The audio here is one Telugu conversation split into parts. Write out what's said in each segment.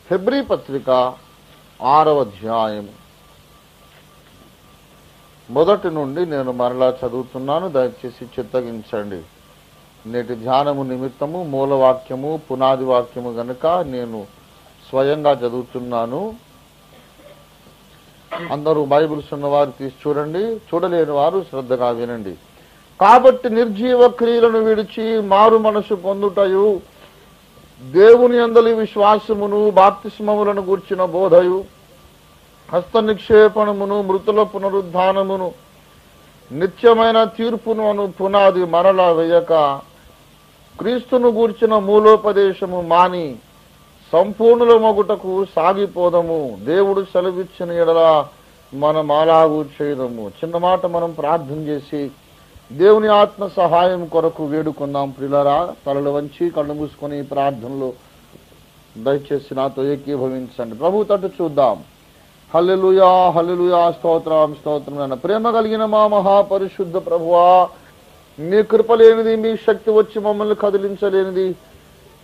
హెబ్రీ పత్రిక 6వ అధ్యాయం మొదటి నుండి నేను మరలా చదువుతున్నాను. దయచేసి చిత్తగించండి. నేటి ధ్యానము నిమిత్తము మూలవాక్యము పునాది వాక్యము గనుక నేను స్వయంగా చదువుతున్నాను. అందరూ బైబిల్స్ ఉన్నవారు తీసి చూడండి, చూడలేని వారు శ్రద్ధగా వినండి. కాబట్టి నిర్జీవ క్రియలను విడిచి మారు మనసు పొందుటయు, దేవుని యందలి విశ్వాసమును బాప్తిస్మములను గూర్చిన బోధయు, హస్త నిక్షేపణమును, మృతుల పునరుద్ధానమును, నిత్యమైన తీర్పును అను పునాది మరలా వేయక క్రీస్తును గూర్చిన మూలోపదేశము మాని సంపూర్ణుల మొగుటకు సాగిపోదము. దేవుడు సెలవిచ్చిన ఎడల మనం అలాగూ చేయదము. చిన్న మాట మనం ప్రార్థన చేసి దేవుని ఆత్మ సహాయం కొరకు వేడుకుందాం. ప్రియులారా, తలలు వంచి కళ్ళు మూసుకొని ప్రార్థనలో దయచేసి నాతో ఏకీభవించండి. ప్రభు తట్టు చూద్దాం. హల్లెలూయా, హల్లెలూయా, స్తోత్రం, స్తోత్రం. అన్న ప్రేమ కలిగిన మా మహాపరిశుద్ధ ప్రభువా, మీ కృప లేనిది, మీ శక్తి వచ్చి మమ్మల్ని కదిలించలేనిది.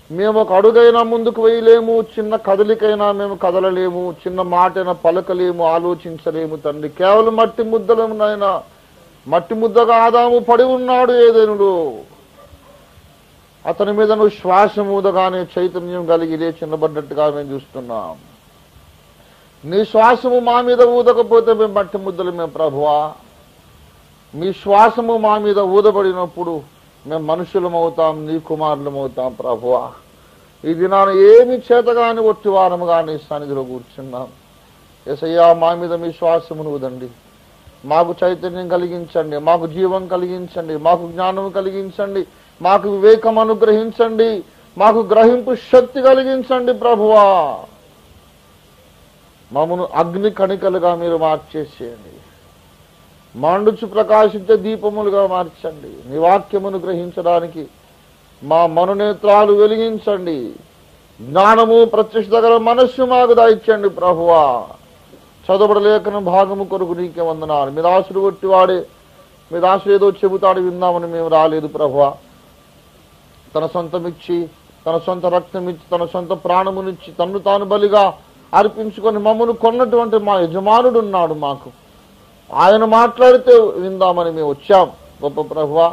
మేము ఒక అడుగైనా ముందుకు వేయలేము, చిన్న కదలికైనా మేము కదలలేము, చిన్న మాటైనా పలకలేము, ఆలోచించలేము తండ్రి. కేవలం మట్టి ముద్దలము నాయన. మట్టి ముద్దగా ఆదాము పడి ఉన్నాడు ఏదేనుడు. అతని మీద నువ్వు శ్వాసం ఊదగానే చైతన్యం కలిగి చిన్నబడ్డట్టుగా మేము చూస్తున్నాం. నీ శ్వాసము మా మీద ఊదకపోతే మేము మట్టి ముద్దలు. మేము ప్రభువా, మీ శ్వాసము మా మీద ఊదబడినప్పుడు మేము మనుషులం అవుతాం, నీ కుమారులం అవుతాం. ప్రభువా, ఈ దినాన ఏమి చేతగాని ఒట్టివారము కానీ సన్నిధిలో కూర్చున్నాం. యేసయ్యా, మా మీద మీ శ్వాసమును ఊదండి. మాకు చైతన్యం కలిగించండి, మాకు జీవం కలిగించండి, మాకు జ్ఞానం కలిగించండి, మాకు వివేకం అనుగ్రహించండి, మాకు గ్రహింపు శక్తి కలిగించండి. ప్రభువా, మమ్మను అగ్ని కణికలుగా మీరు మార్చేసేయండి. మండుచు ప్రకాశించే దీపములుగా మార్చండి. నీ వాక్యమును గ్రహించడానికి మా మనోనేత్రాలు వెలిగించండి. జ్ఞానము ప్రత్యక్షత గల మనస్సు మాకు దాయిచ్చండి. ప్రభువా, చదవడలేఖన భాగము కొరకు నీకే వందనాలు. మీ దాసుడు కొట్టివాడే, మీ దాసుడు ఏదో చెబుతాడు విందామని మేము రాలేదు. ప్రభువా, తన సొంతమిచ్చి, తన సొంత రక్తమిచ్చి, తన సొంత ప్రాణమునిచ్చి, తన్ను తాను బలిగా అర్పించుకొని మమ్మను కొన్నటువంటి మా యజమానుడు ఉన్నాడు మాకు. ఆయన మాట్లాడితే విందామని మేము వచ్చాం. గొప్ప ప్రభువా,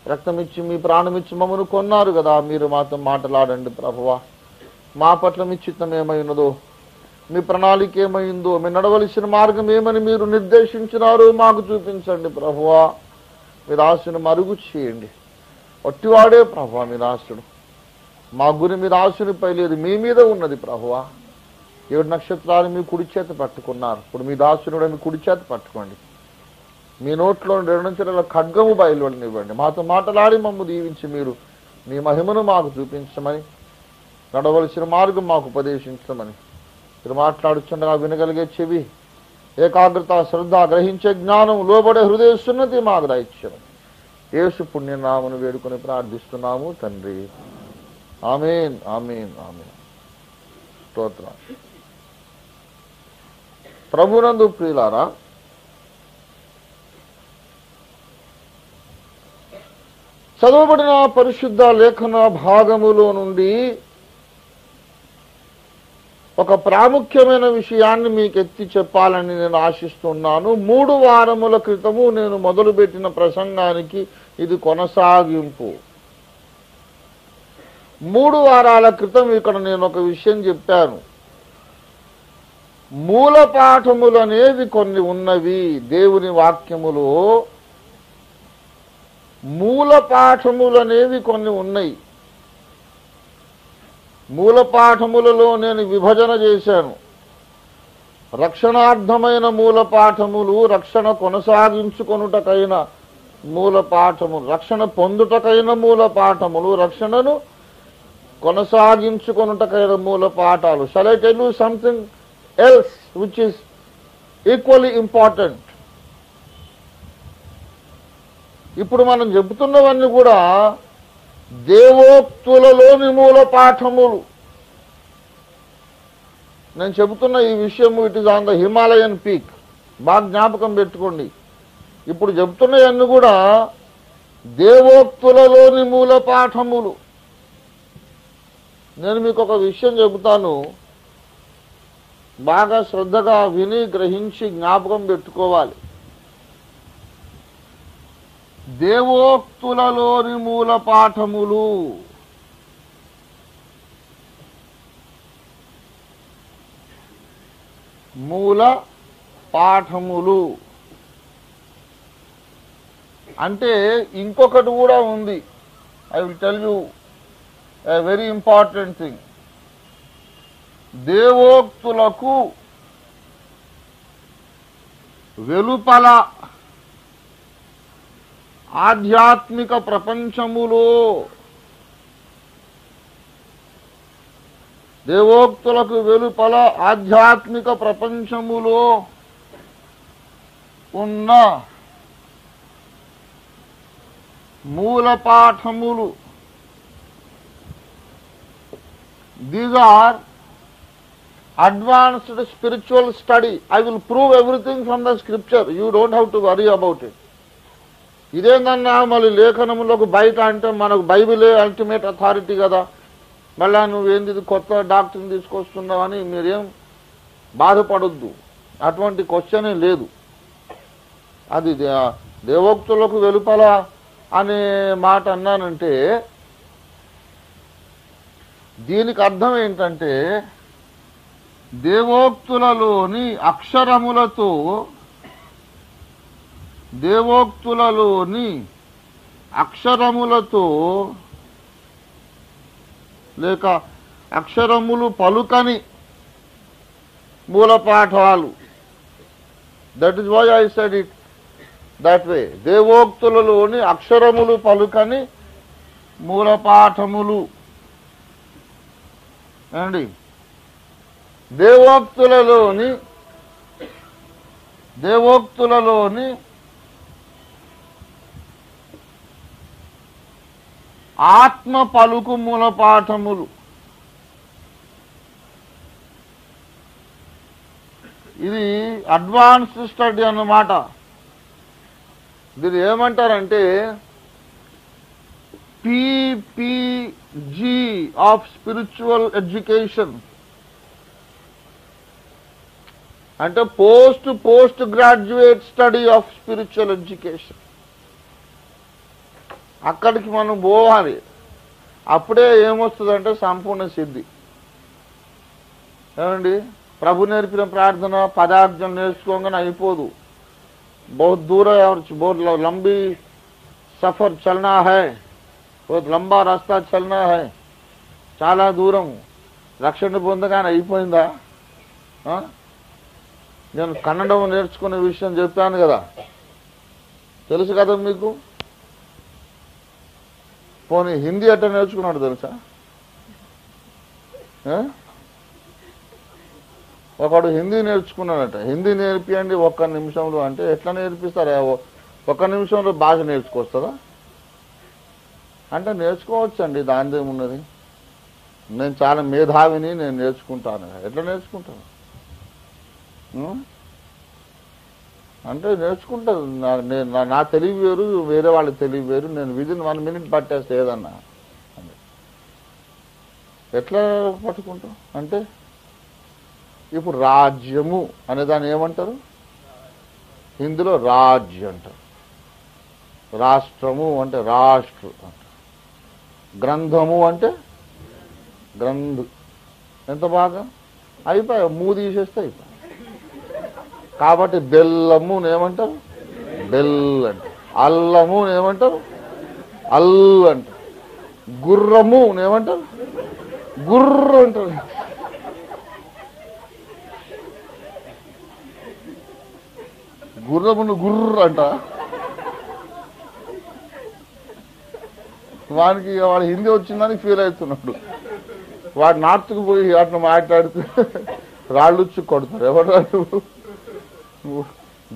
రక్తమిచ్చి మీ ప్రాణమిచ్చి మమ్మను కొన్నారు కదా, మీరు మాతో మాట్లాడండి. ప్రభువా, మా పట్ల మీ చిత్తం ఏమై ఉన్నదో, మీ ప్రణాళిక ఏమైందో, మీ నడవలసిన మార్గం ఏమని మీరు నిర్దేశించినారో మాకు చూపించండి. ప్రభువా, మీ దాసుని మరుగు చేయండి. ఒట్టివాడే ప్రభువా మీ దాసుడు. మా గురి మీ దాసునిపై లేదు, మీ మీద ఉన్నది. ప్రభువా, 7 నక్షత్రాలు మీ కుడి చేత పట్టుకున్నారు. ఇప్పుడు మీ దాసునుడు మీ కుడి చేత పట్టుకోండి. మీ నోట్లో 2 నుంచి ఖడ్గము బయలువడినివ్వండి. మాతో మాట్లాడి మమ్ము దీవించి మీరు మీ మహిమను మాకు చూపించమని, నడవలసిన మార్గం మాకు ఉపదేశించమని, మీరు మాట్లాడుచుండగా వినగలిగే చెవి, ఏకాగ్రత, శ్రద్ధ, గ్రహించే జ్ఞానం, లోబడే హృదయ సున్నతి మాకు దయచేయమని యేసు పుణ్యనామను వేడుకొని ప్రార్థిస్తున్నాము తండ్రి. ఆమేన్, ఆమేన్, ఆమేన్. స్తోత్రం. ప్రభునందు ప్రియులారా, చదవబడిన పరిశుద్ధ లేఖన భాగములో నుండి ఒక ప్రాముఖ్యమైన విషయాన్ని మీకు ఎత్తి చెప్పాలని నేను ఆశిస్తున్నాను. 3 వారముల క్రితము నేను మొదలుపెట్టిన ప్రసంగానికి ఇది కొనసాగింపు. 3 వారాల క్రితం ఇక్కడ నేను ఒక విషయం చెప్పాను. మూల పాఠములు అనేవి కొన్ని ఉన్నవి. దేవుని వాక్యములో మూల పాఠములు అనేవి కొన్ని ఉన్నాయి. మూల పాఠములలో నేను విభజన చేశాను. రక్షణార్థమైన మూల పాఠములు, రక్షణ కొనసాగించుకొనుటకైన మూల పాఠములు, రక్షణ పొందుటకైన మూల పాఠములు, రక్షణను కొనసాగించుకొనుటకైన మూల పాఠాలు. Shall I tell you something else which is equally important? ఇప్పుడు మనం చెబుతున్నవన్నీ కూడా దేవోక్తులలోని మూల పాఠములు. నేను చెబుతున్న ఈ విషయము it is on the Himalayan peak. బాగా జ్ఞాపకం పెట్టుకోండి. ఇప్పుడు చెబుతున్నవన్నీ కూడా దేవోక్తులలోని మూల పాఠములు. నేను మీకు ఒక విషయం చెబుతాను. బాగా శ్రద్ధగా విని గ్రహించి జ్ఞాపకం పెట్టుకోవాలి. దేవోక్తులలోని మూల పాఠములు. మూల పాఠములు అంటే ఇంకొకటి కూడా ఉంది. I will tell you a very important thing. దేవోక్తులకు వెలుపల ఆధ్యాత్మిక ప్రపంచములో, దేవోక్తులకు వెలుపల ఆధ్యాత్మిక ప్రపంచములో ఉన్న మూల పాఠములు. These are advanced spiritual study. I will prove everything from the scripture. You don't have to worry about it. ఇదేందన్నా మళ్ళీ లేఖనములకు బయట అంటే మనకు బైబిలే అల్టిమేట్ అథారిటీ కదా, మళ్ళా నువ్వేంది కొత్త డాక్టర్ని తీసుకొస్తున్నావని మీరేం బాధపడొద్దు. అటువంటి క్వశ్చనే లేదు. అది దేవోక్తులకు వెలుపల అనే మాట అన్నానంటే దీనికి అర్థం ఏంటంటే దేవోక్తులలోని అక్షరములతో, దేవోక్తులలోని అక్షరములతో లేక అక్షరములు పలుకని మూలపాఠాలు. That is why I said it that way. దేవోక్తులలోని అక్షరములు పలుకని మూలపాఠములు అండి. దేవోక్తులలోని ఆత్మ పలుకు మూలపాఠములు. ఇది అడ్వాన్స్డ్ స్టడీ అన్నమాట. దీన్ని ఏమంటారంటే PPG ఆఫ్ స్పిరిచువల్ ఎడ్యుకేషన్. అంటే post graduate study of spiritual education. అక్కడికి మనం పోవాలి. అప్పుడే ఏమొస్తుందంటే సంపూర్ణ సిద్ధి. ఏమండి, ప్రభు నేర్పిన ప్రార్థన పదార్థం నేర్చుకోగానే అయిపోదు. बहुत दूर है और बहुत लंबी सफर चलना है, बहुत लंबा रास्ता चलना है. చాలా దూరం. రక్షణ పొందగానే అయిపోయిందా? నేను కన్నడం నేర్చుకునే విషయం చెప్పాను కదా, తెలుసు కదా మీకు. పోనీ హిందీ ఎట్లా నేర్చుకున్నాడు తెలుసా? ఒకడు హిందీ నేర్చుకున్నాడట. హిందీ నేర్పియండి 1 నిమిషంలో అంటే ఎట్లా నేర్పిస్తారా? 1 నిమిషంలో భాష నేర్చుకొస్తుందా అంటే నేర్చుకోవచ్చండి, దానిదేమున్నది. నేను చాలా మేధావిని, నేను నేర్చుకుంటాను. ఎట్లా నేర్చుకుంటాను అంటే నేర్చుకుంటాను. నా తెలివి వేరు, వేరే వాళ్ళ తెలివి వేరు. నేను విదిన్ 1 మినిట్ పట్టేస్తే ఏదన్నా ఎట్లా పట్టుకుంటాం అంటే ఇప్పుడు రాజ్యము అనేదాన్ని ఏమంటారు? హిందీలో రాజ్యం అంటారు. రాష్ట్రము అంటే రాష్ట్ర అంటారు. గ్రంథము అంటే గ్రంథు. ఎంత బాగా అయిపోయా, తీసేస్తే అయిపోయి. కాబట్టి బెల్లము ఏమంటారు? బెల్ అంటారు. అల్లము ఏమంటారు? అల్లు అంటారు. గుర్రము ఏమంటారు? గుర్ర అంటారు. గుర్రమును గుర్ర అంట. వాడికి వాడు హిందీ వచ్చిందని ఫీల్ అవుతున్నాడు. వాడు నార్త్కు పోయి అట్లా మాట్లాడుతూ రాళ్ళుచ్చి కొడతారు. ఎవరు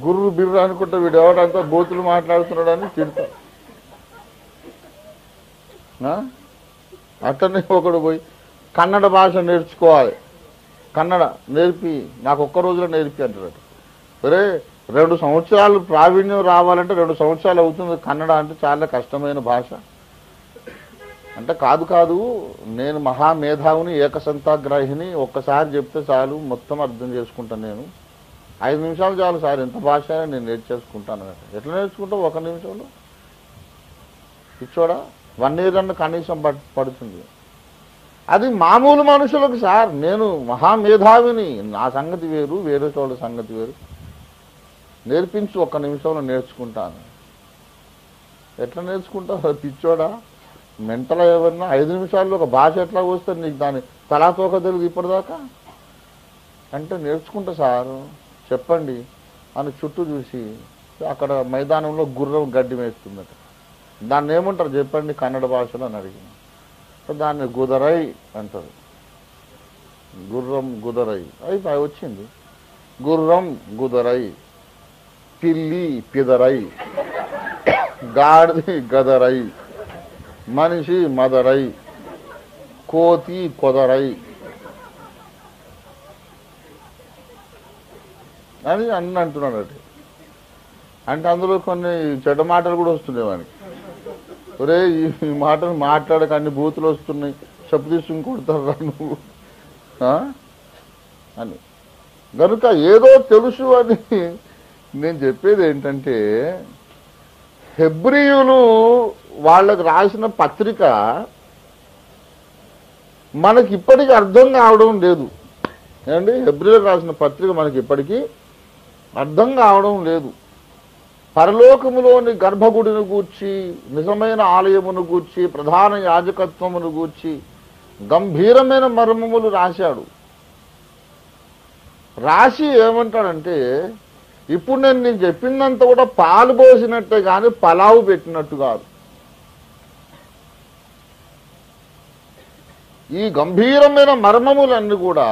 గుర్రు బిర్రు అనుకుంటే వీడు ఎవడంతా బోతులు మాట్లాడుతున్నాడని తిడతారు. అట్లనే ఒకడు పోయి కన్నడ భాష నేర్చుకోవాలి. కన్నడ నేర్పి నాకు 1 రోజులో నేర్పి అంటారు. సరే 2 సంవత్సరాలు ప్రావీణ్యం రావాలంటే 2 సంవత్సరాలు అవుతుంది. కన్నడ అంటే చాలా కష్టమైన భాష. అంటే కాదు నేను మహామేధావుని ఏకసంతాగ్రాహిని ఒక్కసారి చెప్తే చాలు మొత్తం అర్థం చేసుకుంటాను నేను 5 నిమిషాలు చాలు సార్ ఎంత భాష నేను నేర్చేసుకుంటాను. ఎట్లా నేర్చుకుంటావు 1 నిమిషంలో? పిచ్చోడా 1 year అన్న కనీసం పడుతుంది. అది మామూలు మనుషులకు సార్. నేను మహామేధావిని, నా సంగతి వేరు, వేరే చోళ్ళ సంగతి వేరు. నేర్పించు 1 నిమిషంలో నేర్చుకుంటాను. ఎట్లా నేర్చుకుంటావు పిచ్చోడా? మెంటల్ ఏమన్నా 5 నిమిషాల్లో ఒక భాష ఎట్లా వస్తుంది నీకు? దాని తలాతోక తెలుగు ఇప్పటిదాకా అంటే నేర్చుకుంటా సారు చెప్పండి అని చుట్టూ చూసి అక్కడ మైదానంలో గుర్రం గడ్డి మేస్తుందట. దాన్ని ఏమంటారు చెప్పండి కన్నడ భాషలో అని అడిగిన. దాన్ని గుదరై అంటారు. గుర్రం గుదరై అయిపోయి వచ్చింది. గుర్రం గుదరై, పిల్లి పిదరై, గాడిది గదరై, మనిషి మదరై, కోతి కొదరై అని అన్ని అంటున్నాడు. అంటే అందులో కొన్ని చెడ్డ మాటలు కూడా వస్తున్నాయి వానికి. ఒరే ఈ మాటలు మాట్లాడక అన్ని బూతులు వస్తున్నాయి, చెప్పు తీసుకుని కొడతారా నువ్వు అని. కనుక ఏదో తెలుసు అని నేను చెప్పేది ఏంటంటే, హెబ్రీయులు వాళ్ళకు రాసిన పత్రిక మనకి ఇప్పటికీ అర్థం కావడం లేదు. ఏమండి, హెబ్రీయులకు రాసిన పత్రిక మనకి ఇప్పటికీ అర్థం కావడం లేదు. పరలోకములోని గర్భగుడిని గూర్చి, నిజమైన ఆలయమును గూర్చి, ప్రధాన యాజకత్వమును గూర్చి గంభీరమైన మర్మములు రాశాడు. రాసి ఏమంటాడంటే, ఇప్పుడు నేను చెప్పిందంత కూడా పాలు పోసినట్టే కానీ పలావు పెట్టినట్టు కాదు. ఈ గంభీరమైన మర్మములన్నీ కూడా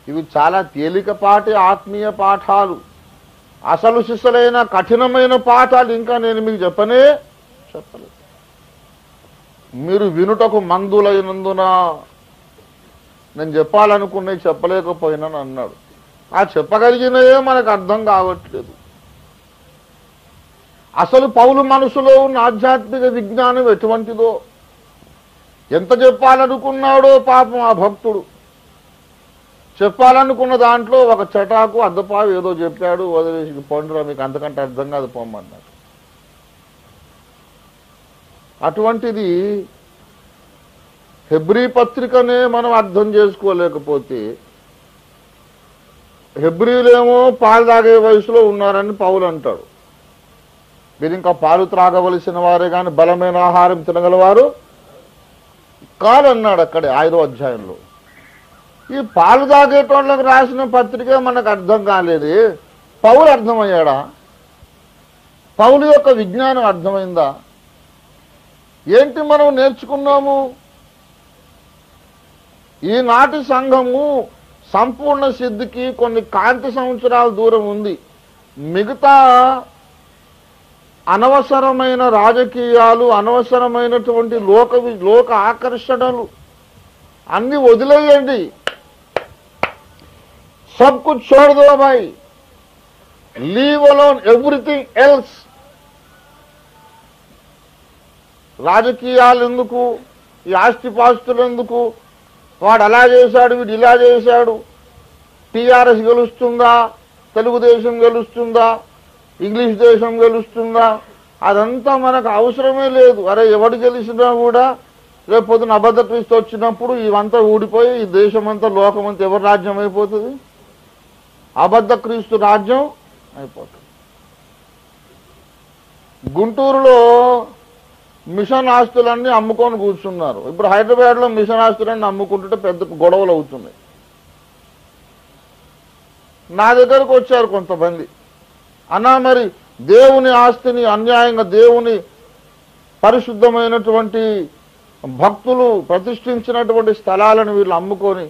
ఇవి చాలా తేలికపాటి ఆత్మీయ పాఠాలు. అసలు సిసలైన కఠినమైన పాఠాలు ఇంకా నేను మీకు చెప్పలేదు. మీరు వినుటకు మందులైనందున నేను చెప్పాలనుకున్నవి చెప్పలేకపోయినాను అన్నాడు. ఆ చెప్పగలిగినవే మనకు అర్థం కావట్లేదు. అసలు పౌలు మనసులో ఉన్న ఆధ్యాత్మిక విజ్ఞానం ఎటువంటిదో, ఎంత చెప్పాలనుకున్నాడో పాపం ఆ భక్తుడు. చెప్పాలనుకున్న దాంట్లో ఒక చటాకు అద్దపావు ఏదో చెప్పాడు, వదిలేసి పొండరా మీకు అంతకంటే అర్థం కాదు పొమ్మన్నాడు. అటువంటిది హెబ్రీ పత్రికనే మనం అర్థం చేసుకోలేకపోతే, హెబ్రీలేమో పాలు తాగే వయసులో ఉన్నారని పౌలు అంటాడు. మీరు ఇంకా పాలు త్రాగవలసిన వారే కానీ బలమైన ఆహారం తినగలవారు కాదన్నాడు అక్కడే 5వ అధ్యాయంలో. ఈ పాలు తాగేటోళ్ళకు రాసిన పత్రిక మనకు అర్థం కాలేదు. పౌలు అర్థమయ్యాడా? పౌలు యొక్క విజ్ఞానం అర్థమైందా? ఏంటి మనం నేర్చుకున్నాము? ఈనాటి సంఘము సంపూర్ణ సిద్ధికి కొన్ని కాంతి సంవత్సరాల దూరం ఉంది. మిగతా అనవసరమైన రాజకీయాలు, అనవసరమైనటువంటి లోక ఆకర్షణలు అన్ని వదిలేయండి. सब कुछ छोड़ दो भाई, लीव अलोन एवरीथिंग एल्स. రాజకీయాలు ఎందుకు, ఈ ఆస్తిపాస్తులు ఎందుకు, వాడు అలా చేశాడు వీడు ఇలా చేశాడు, టీఆర్ఎస్ గెలుస్తుందా, తెలుగుదేశం గెలుస్తుందా, ఇంగ్లీష్ దేశం గెలుస్తుందా, అదంతా మనకు అవసరమే లేదు. అరే ఎవడు గెలిచినా కూడా రేపు పొద్దున అబద్ధ క్రీస్తు వచ్చినప్పుడు ఇవంతా ఊడిపోయి ఈ దేశమంతా లోకమంతా ఎవరి రాజ్యం అయిపోతుంది? అబద్ధ క్రీస్తు రాజ్యం అయిపోతుంది. గుంటూరులో మిషన్ ఆస్తులన్నీ అమ్ముకొని కూర్చున్నారు. ఇప్పుడు హైదరాబాద్లో మిషన్ ఆస్తులన్నీ అమ్ముకుంటుంటే పెద్ద గొడవలు అవుతున్నాయి. నా దగ్గరకు వచ్చారు కొంతమంది, అన్నా మరి దేవుని ఆస్తిని అన్యాయంగా, దేవుని పరిశుద్ధమైనటువంటి భక్తులు ప్రతిష్ఠించినటువంటి స్థలాలను వీళ్ళు అమ్ముకొని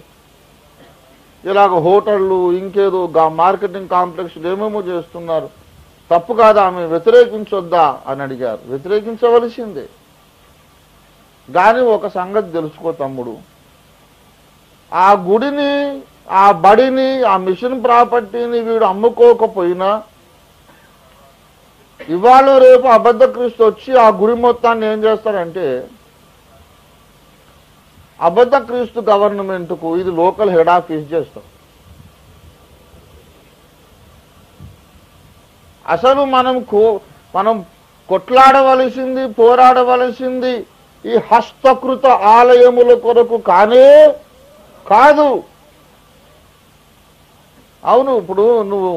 ఇలాగ హోటళ్ళు ఇంకేదో మార్కెటింగ్ కాంప్లెక్స్ ఏమేమో చేస్తున్నారు, తప్పు కాదా, ఆమె వ్యతిరేకించొద్దా అని అడిగారు. వ్యతిరేకించవలసిందే. కానీ ఒక సంగతి తెలుసుకో తమ్ముడు, ఆ గుడిని, ఆ బడిని, ఆ మిషన్ ప్రాపర్టీని వీడు అమ్ముకోకపోయినా ఇవాళ రేపు అబద్ధ క్రీస్తు వచ్చి ఆ గుడి మొత్తాన్ని ఏం చేస్తారంటే అబద్ధ క్రీస్తు గవర్నమెంట్కు ఇది లోకల్ హెడ్ ఆఫీస్ చేస్తాం. అసలు మనం కొట్లాడవలసింది, పోరాడవలసింది ఈ హస్తకృత ఆలయముల కొరకు కానే కాదు. అవును, ఇప్పుడు నువ్వు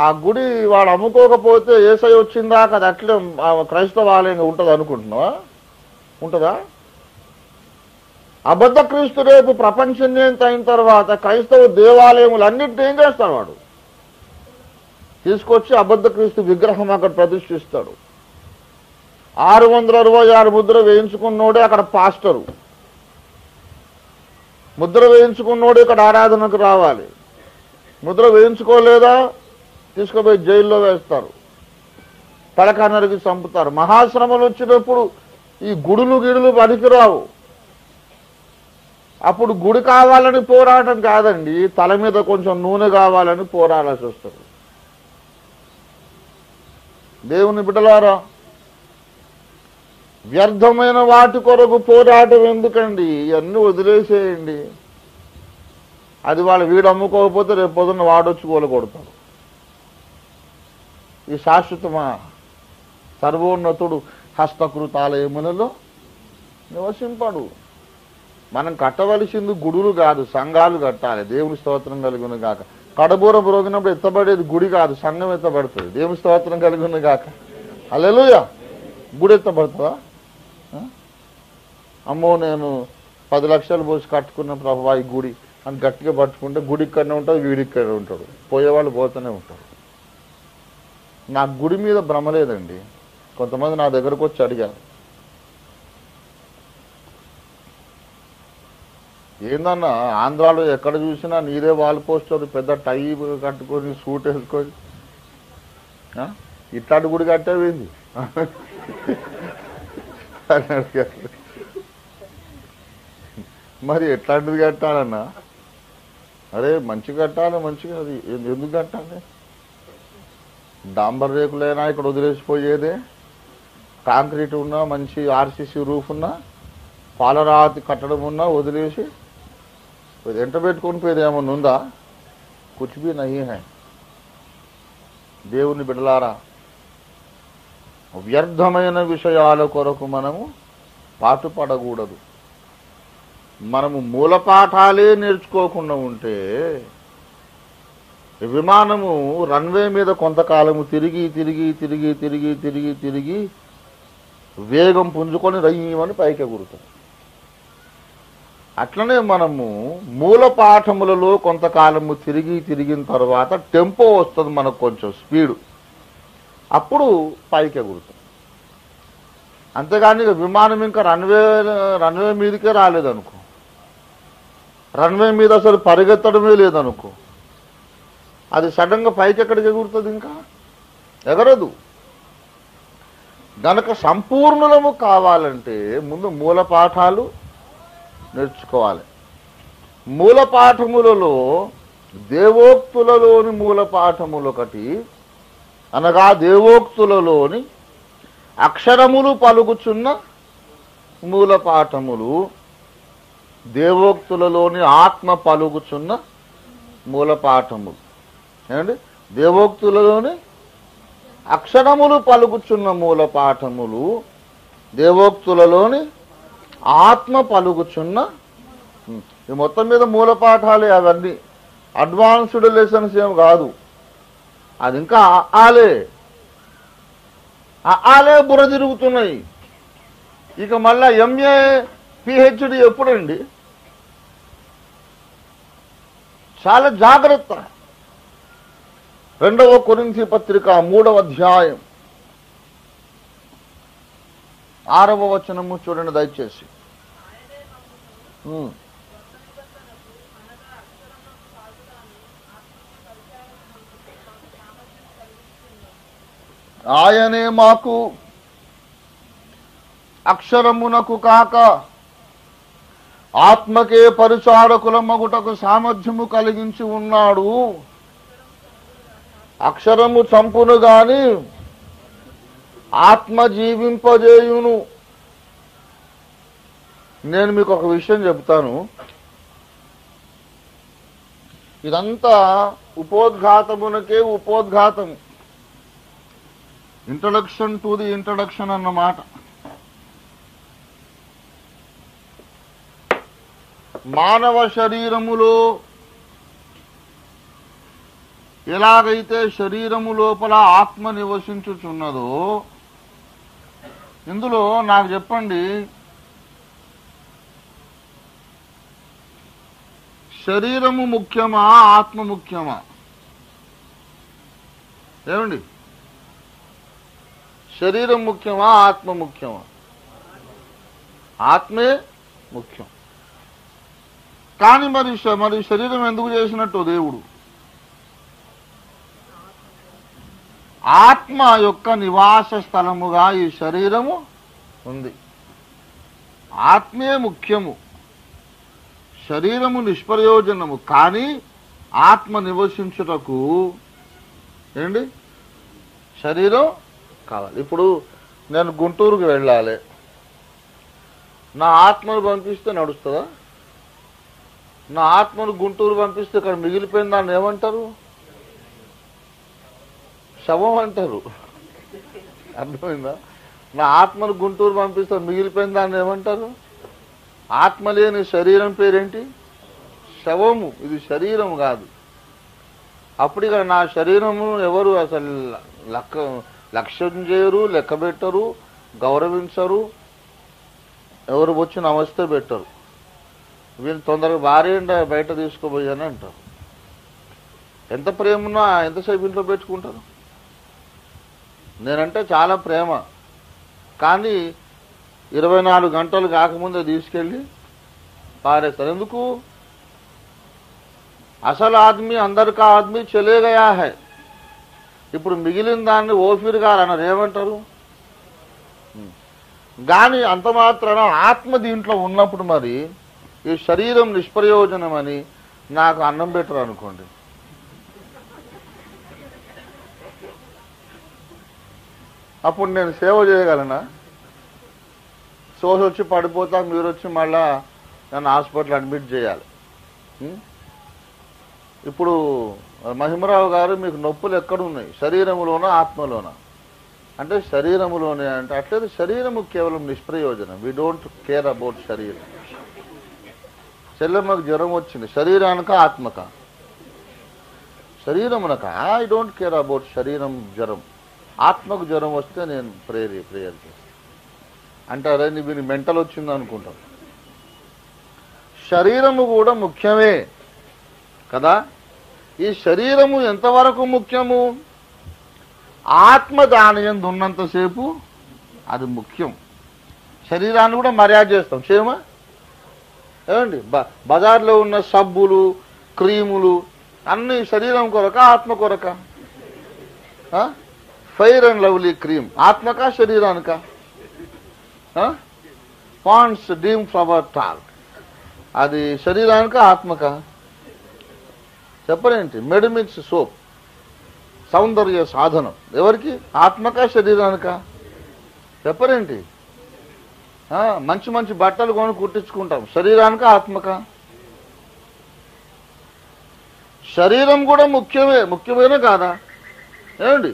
ఆ గుడి వాడు అమ్ముకోకపోతే ఏసై వచ్చిందాక అది అట్లే క్రైస్తవ ఆలయంగా ఉంటుంది అనుకుంటున్నావా? ఉంటుందా? అబద్ధ క్రీస్తు రేపు ప్రపంచం అయిన తర్వాత క్రైస్తవ దేవాలయములు అన్నింటినీ ఏం చేస్తాడు? వాడు తీసుకొచ్చి అబద్ధ క్రీస్తు విగ్రహం అక్కడ ప్రతిష్ఠిస్తాడు. 666 ముద్ర వేయించుకున్నోడే అక్కడ పాస్టరు, ముద్ర వేయించుకున్నోడే ఇక్కడ ఆరాధనకు రావాలి. ముద్ర వేయించుకోలేదా తీసుకుపోయి జైల్లో వేస్తారు, తలకానరికి చంపుతారు. మహాశ్రమలు వచ్చినప్పుడు ఈ గుడులు పనికిరావు. అప్పుడు గుడి కావాలని పోరాటం కాదండి, తల మీద కొంచెం నూనె కావాలని పోరాడాల్సి వస్తుంది. దేవుని బిడ్డలారా, వ్యర్థమైన వాటి కొరకు పోరాటం ఎందుకండి? ఇవన్నీ వదిలేసేయండి. అది వాళ్ళు వీడు అమ్ముకోకపోతే రేపు పొద్దున్న వాడొచ్చి కొడతాడు. ఈ శాశ్వతమా? సర్వోన్నతుడు హస్తకృతాలయములలో నివసింపడు. మనం కట్టవలసింది గుడులు కాదు, సంఘాలు కట్టాలి. దేవుని స్తోత్రం కలుగును గాక. కడబూర బ్రోగినప్పుడు ఎత్తబడేది గుడి కాదు, సంఘం ఎత్తబడుతుంది. దేవుని స్తోత్రం కలుగును గాక. హల్లెలూయా. గుడి ఎత్తబడుతుందా? అమ్మో నేను 10 లక్షలు పోసి కట్టుకున్న ప్రభువా ఈ గుడి అని గట్టిగా పట్టుకుంటే గుడి ఇక్కడనే ఉంటుంది, వీడిక్కడే ఉంటాడు. పోయేవాళ్ళు పోతూనే ఉంటారు. నాకు గుడి మీద భ్రమ లేదండి. కొంతమంది నా దగ్గరకు వచ్చి అడిగారు, ఏందన్నా ఆంధ్రాలో ఎక్కడ చూసినా నీదే వాల్ పోస్టర్, పెద్ద టై కట్టుకొని సూట్ వేసుకొని ఇట్లాంటి గుడి కట్టేవింది అని అడిగారు. మరి ఎట్లాంటిది కట్టాలన్నా? అరే మంచిగా కట్టాలి, మంచిగా. అది ఎందుకు కట్టాలి? డాంబర్ రేకులైనా ఇక్కడ వదిలేసిపోయేదే, కాంక్రీట్ ఉన్నా, మంచి ఆర్సీసీ రూఫ్ ఉన్నా, పాలరాతి కట్టడం ఉన్నా వదిలేసి ఎంట పెట్టుకుని పోయేది ఏమన్నా ఉందా? కుచ్ భీ నహీ హై. దేవుని బిడ్డలారా, వ్యర్థమైన విషయాల కొరకు మనము పాటుపడకూడదు. మనము మూలపాఠాలే నేర్చుకోకుండా ఉంటే విమానము రన్వే మీద కొంతకాలము తిరిగి వేగం పుంజుకొని రయ్యమని పైకి ఎగురుతాం. అట్లనే మనము మూల పాఠములలో కొంతకాలము తిరిగిన తర్వాత టెంపో వస్తుంది, మనకు కొంచెం స్పీడు, అప్పుడు పైకి ఎగురుతాం. అంతేగాని విమానం ఇంకా రన్వే మీదకే రాలేదనుకో, రన్వే మీద అసలు పరిగెత్తడమే లేదనుకో, అది సడన్గా పైకి ఎక్కడికి ఎగురుతుంది? ఇంకా ఎగరదు. గనక సంపూర్ణులము కావాలంటే ముందు మూల పాఠాలు నేర్చుకోవాలి. మూల పాఠములలో దేవోక్తులలోని మూల పాఠములు ఒకటి, అనగా దేవోక్తులలోని అక్షరములు పలుకుచున్న మూల పాఠములు, దేవోక్తులలోని ఆత్మ పలుకుచున్న మూల పాఠములు. ఏమండి? దేవోక్తులలోని అక్షరములు పలుకుచున్న మూల పాఠములు, దేవోక్తులలోని ఆత్మ పలుకుచున్న, ఈ మొత్తం మీద మూల పాఠాలే అవన్నీ. అడ్వాన్స్డ్ లెసన్స్ ఏం కాదు. అది ఇంకా ఆలే బుర్ర తిరుగుతున్నాయి. ఇక మళ్ళా ఎంఏ పిహెచ్డి ఎప్పుడండి? చాలా జాగ్రత్త. 2వ కొరింథీ పత్రిక 3వ అధ్యాయం 6వ వచనము చూడండి దయచేసి. ఆయనే మాకు అక్షరమునకు కాక ఆత్మకే పరిచారకుల మగుటకు సామర్థ్యము కలిగించి ఉన్నాడు. అక్షరము చంపును గాని ఆత్మ జీవింపజేయును. నేను మీకు ఒక విషయం చెప్తాను. ఇదంతా ఉపోద్ఘాతమునకే ఉపోద్ఘాతము. ఇంట్రడక్షన్ టు ది ఇంట్రడక్షన్ అన్నమాట. మానవ శరీరములో ఎలాగైతే శరీరము లోపల ఆత్మ నివసించుచున్నదో, ఇందులో నాకు చెప్పండి, శరీరము ముఖ్యమా ఆత్మ ముఖ్యమా? ఏమండి, శరీరం ముఖ్యమా ఆత్మ ముఖ్యమా? ఆత్మే ముఖ్యం. కానీ మరి శరీరం ఎందుకు చేసినట్టు దేవుడు? ఆత్మ యొక్క నివాస స్థలముగా ఈ శరీరము ఉంది. ఆత్మే ముఖ్యము, శరీరము నిష్ప్రయోజనము. కానీ ఆత్మ నివసించుటకు ఏంటి, శరీరం కావాలి. ఇప్పుడు నేను గుంటూరుకు వెళ్ళాలి, నా ఆత్మను పంపిస్తే నడుస్తుందా? నా ఆత్మను గుంటూరు పంపిస్తే ఇక్కడ మిగిలిపోయిన దాన్ని ఏమంటారు? శవం అంటారు. అర్థమైందా? నా ఆత్మను గుంటూరు పంపిస్తే మిగిలిపోయిన దాన్ని ఏమంటారు? ఆత్మ లేని శరీరం పేరేంటి? శవము. ఇది శరీరం కాదు. అప్పుడు ఇక్కడ నా శరీరము ఎవరు అసలు లక్ష్యం చేయరు, లెక్క పెట్టరు, గౌరవించరు, ఎవరు వచ్చి నమస్తే పెట్టరు. వీళ్ళు తొందరగా భార్య బయట తీసుకోబోయాని అంటారు. ఎంత ప్రేమ ఉన్నా ఎంతసేపు ఇంట్లో పెట్టుకుంటారు? నేనంటే చాలా ప్రేమ, కానీ 24 గంటలు కాకముందే తీసుకెళ్ళి పారేస్తారు. ఎందుకు? అసలు ఆద్మీ అందరికా ఆద్మీ చలే గయా హై. ఇప్పుడు మిగిలిన దాన్ని ఓఫీర్ గారు అన్నారు, ఏమంటారు? కానీ అంత మాత్రాన ఆత్మ దీంట్లో ఉన్నప్పుడు మరి ఈ శరీరం నిష్ప్రయోజనం అని నాకు అన్నం పెట్టరు అనుకోండి. అప్పుడు నేను సేవ చేయగలనా? సోస్ వచ్చి పడిపోతా, మీరు వచ్చి మళ్ళా నన్ను హాస్పిటల్ అడ్మిట్ చేయాలి. ఇప్పుడు మహిమరావు గారు, మీకు నొప్పులు ఎక్కడున్నాయి? శరీరములోనా ఆత్మలోనా? అంటే శరీరములోనే. అంటే అట్లేదు, శరీరము కేవలం నిష్ప్రయోజనం. వీ డోంట్ కేర్ అబౌట్ శరీరం. చెల్లెమ్మకు జ్వరం వచ్చింది, శరీరానిక ఆత్మక? శరీరమునక. ఐ డోంట్ కేర్ అబౌట్ శరీరం జ్వరం. ఆత్మకు జ్వరం వస్తే నేను ప్రేయర్ చేస్తాను. అంటారే వీని మెంటల్ వచ్చింది అనుకుంటాం. శరీరము కూడా ముఖ్యమే కదా. ఈ శరీరము ఎంతవరకు ముఖ్యము? ఆత్మ దాని యందు ఉన్నంతసేపు అది ముఖ్యం. శరీరాన్ని కూడా మర్యాద చేస్తాం, చేయమా? ఏమండి, బజార్లో ఉన్న సబ్బులు, క్రీములు అన్ని శరీరం కొరక ఆత్మ కొరక? ఫెయిర్ అండ్ లవ్లీ క్రీమ్ ఆత్మకా శరీరానిక? పాండ్స్ డీమ్ ఫ్లవర్ టాల్క్ అది శరీరానిక ఆత్మక? చెప్పరేంటి? మెడిమిక్స్ సోప్ సౌందర్య సాధనం ఎవరికి? ఆత్మక శరీరానిక? చెప్పరేంటి? మంచి మంచి బట్టలు కొని కుట్టించుకుంటాం, శరీరానిక ఆత్మక? శరీరం కూడా ముఖ్యమే కాదా? ఏమండి,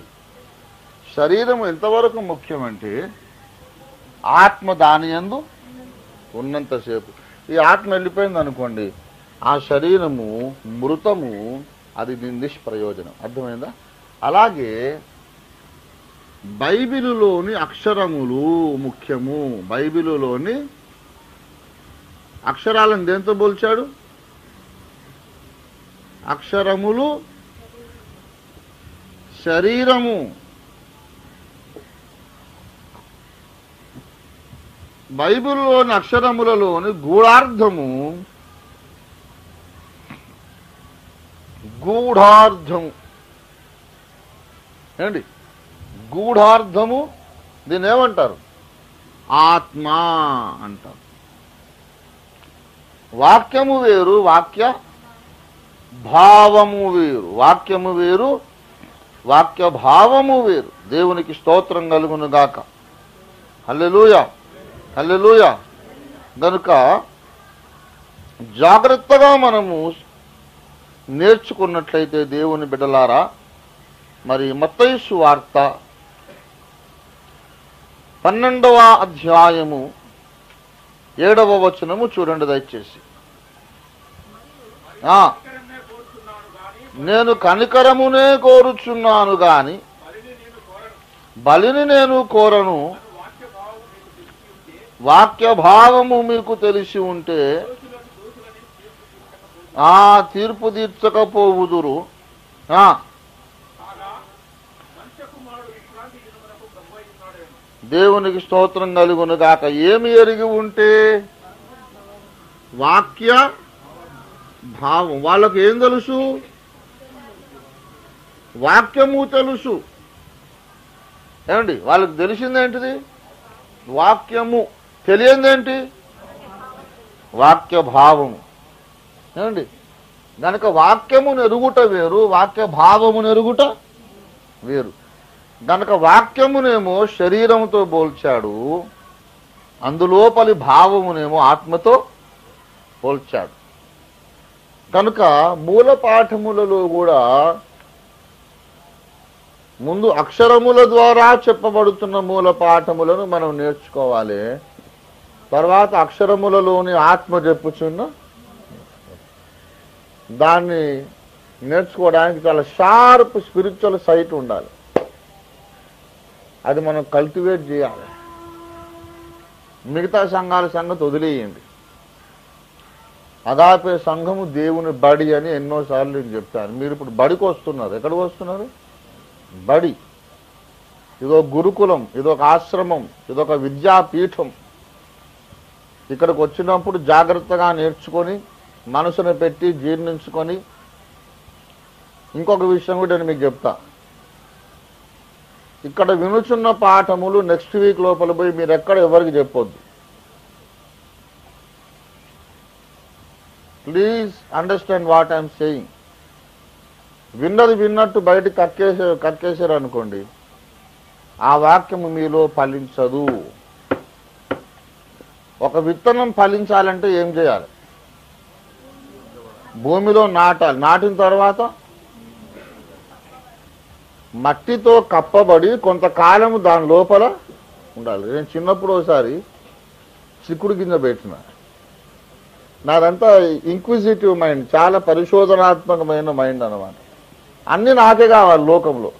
శరీరం ఎంతవరకు ముఖ్యమంటే ఆత్మ దాని యందు ఉన్నంతసేపు. ఈ ఆత్మ వెళ్ళిపోయింది అనుకోండి, ఆ శరీరము మృతము, అది నిష్ప్రయోజనం. అర్థమైందా? అలాగే బైబిలులోని అక్షరములు ముఖ్యము. బైబిలులోని అక్షరాలను దేంతో పోల్చాడు? అక్షరములు శరీరము. బైబిల్లోని అక్షరములలోని గూఢార్థము ఏంటి? గూఢార్థము. దీన్ని ఏమంటారు? ఆత్మ అంటారు. వాక్యము వేరు, వాక్య భావము వేరు. వాక్యము వేరు, వాక్య భావము వేరు. దేవునికి స్తోత్రం కలుగును గాక. హల్లెలూయా, హల్లెలూయా. గనుక జాగ్రత్తగా మనము నేర్చుకున్నట్లయితే దేవుని బిడ్డలారా, మరి మత్తయి సువార్త 12వ అధ్యాయము 7వ వచనము చూడండి దయచేసి. నేను కనికరమునే కోరుచున్నాను గాని బలిని నేను కోరను. వాక్య భావము మీకు తెలిసి ఉంటే తీర్పు తీర్చకపోవుదురు. దేవునికి స్తోత్రం కలుగును గాక. ఏమి ఎరిగి ఉంటే? వాక్య భావం. వాళ్ళకు ఏం తెలుసు? వాక్యము తెలుసు. ఏమండి, వాళ్ళకి తెలిసిందేంటిది? వాక్యము. తెలియందేంటి? వాక్య భావము. ఏమండి, కనుక వాక్యమును ఎరుగుట వేరు, వాక్య భావమును ఎరుగుట వేరు. గనక వాక్యమునేమో శరీరంతో పోల్చాడు, అందులోపలి భావమునేమో ఆత్మతో పోల్చాడు. కనుక మూల పాఠములలో కూడా ముందు అక్షరముల ద్వారా చెప్పబడుతున్న మూల పాఠములను మనం నేర్చుకోవాలి. తర్వాత అక్షరములలోని ఆత్మ చెప్పుచున్న దాన్ని నేర్చుకోవడానికి చాలా షార్ప్ స్పిరిచువల్ సైట్ ఉండాలి. అది మనం కల్టివేట్ చేయాలి. మిగతా సంఘాల సంగతి వదిలేయండి. అగాపే సంఘము దేవుని బడి అని ఎన్నోసార్లు నేను చెప్తాను. మీరు ఇప్పుడు బడికి వస్తున్నారు. ఎక్కడికి వస్తున్నారు? బడి. ఇదొక గురుకులం, ఇదొక ఆశ్రమం, ఇదొక విద్యాపీఠం. ఇక్కడికి వచ్చినప్పుడు జాగ్రత్తగా నేర్చుకొని మనసును పెట్టి జీర్ణించుకొని, ఇంకొక విషయం కూడా నేను మీకు చెప్తా. ఇక్కడ వినుచున్న పాఠములు నెక్స్ట్ వీక్ లోపల పోయి మీరు ఎక్కడ ఎవరికి చెప్పొద్దు. Please understand what I'm saying. విన్నది విన్నట్టు బయట కక్కేశారు అనుకోండి, ఆ వాక్యము మీలో ఫలించదు. ఒక విత్తనం ఫలించాలంటే ఏం చేయాలి? భూమిలో నాటాలి. నాటిన తర్వాత మట్టితో కప్పబడి కొంతకాలము దాని లోపల ఉండాలి. నేను చిన్నప్పుడు ఒకసారి చిక్కుడు గింజ పెట్టిన. నాదంతా ఇంక్విజిటివ్ మైండ్, చాలా పరిశోధనాత్మకమైన మైండ్ అన్నమాట. అన్నీ నాకే కావాలి లోకంలో.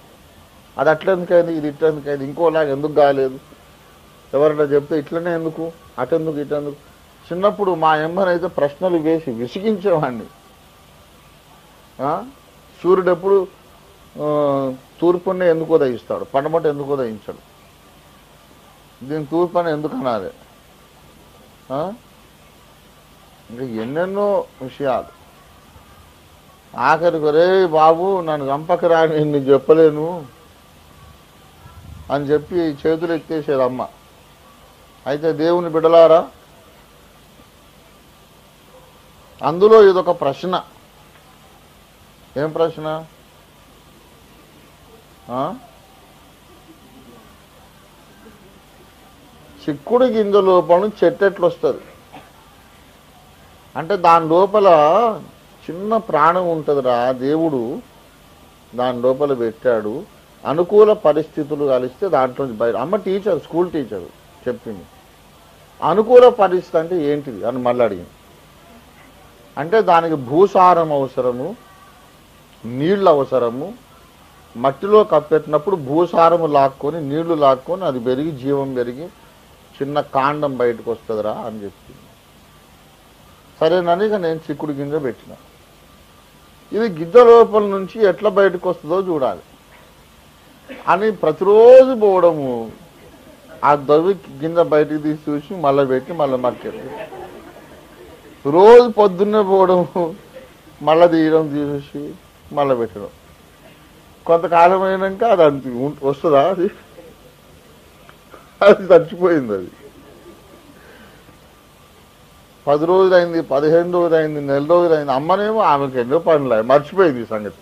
అది అట్లెందుకైంది, ఇది ఇట్లెందుకైంది, ఇంకోలాగా ఎందుకు కాలేదు, ఎవరైనా చెప్తే ఇట్లనే ఎందుకు, అటెందుకు ఇటెందుకు. చిన్నప్పుడు మా అమ్మనైతే ప్రశ్నలు వేసి విసిగించేవాడిని. సూర్యుడు ఎప్పుడు తూర్పునే ఎందుకు ఉదయిస్తాడు, పడమట ఎందుకు ఉదయించాడు, దీని తూర్పు అని ఎందుకు అనాలి. ఇంకా ఎన్నెన్నో విషయాలు. ఆఖరికి రే బాబు నన్ను చంపకరా, నేను చెప్పలేను అని చెప్పి చేతులు ఎత్తేసేది అమ్మ. అయితే దేవుని బిడ్డలారా, అందులో ఇదొక ప్రశ్న. ఏం ప్రశ్న? చిక్కుడు గింజ లోపల చెట్టు ఎట్లొస్తుంది అంటే దాని లోపల చిన్న ప్రాణం ఉంటుందిరా, దేవుడు దాని లోపల పెట్టాడు. అనుకూల పరిస్థితులు కలిస్తే దాంట్లో బయట. అమ్మ టీచర్, స్కూల్ టీచర్ చెప్పింది. అనుకూల పరిస్థితి అంటే ఏంటిది అని మళ్ళీ అడిగింది. అంటే దానికి భూసారం అవసరము, నీళ్ళు అవసరము. మట్టిలో కప్పెట్టినప్పుడు భూసారము లాక్కొని, నీళ్లు లాక్కొని అది పెరిగి, జీవం పెరిగి చిన్న కాండం బయటకు వస్తుందిరా అని చెప్పింది. సరేనని ఇక నేను చిక్కుడు గింజ పెట్టిన. ఇది గింజ లోపల నుంచి ఎట్లా బయటకు వస్తుందో చూడాలి అని ప్రతిరోజు పోవడము, ఆ దవ్వి గింజ బయటికి తీసి చూసి మళ్ళీ పెట్టి మళ్ళీ మక్కెళ్ళి, రోజు పొద్దున్నే పోవడము, మళ్ళీ తీయడం, తీసేసి మళ్ళీ పెట్టడం. కొంతకాలం అయినాక అది అంత వస్తుందా, అది చచ్చిపోయింది. అది 10 రోజులైంది, 15 రోజులైంది, నెల రోజులైంది. అమ్మనేమో ఆమెకు ఎన్నో పనులు మర్చిపోయింది ఈ సంగతి.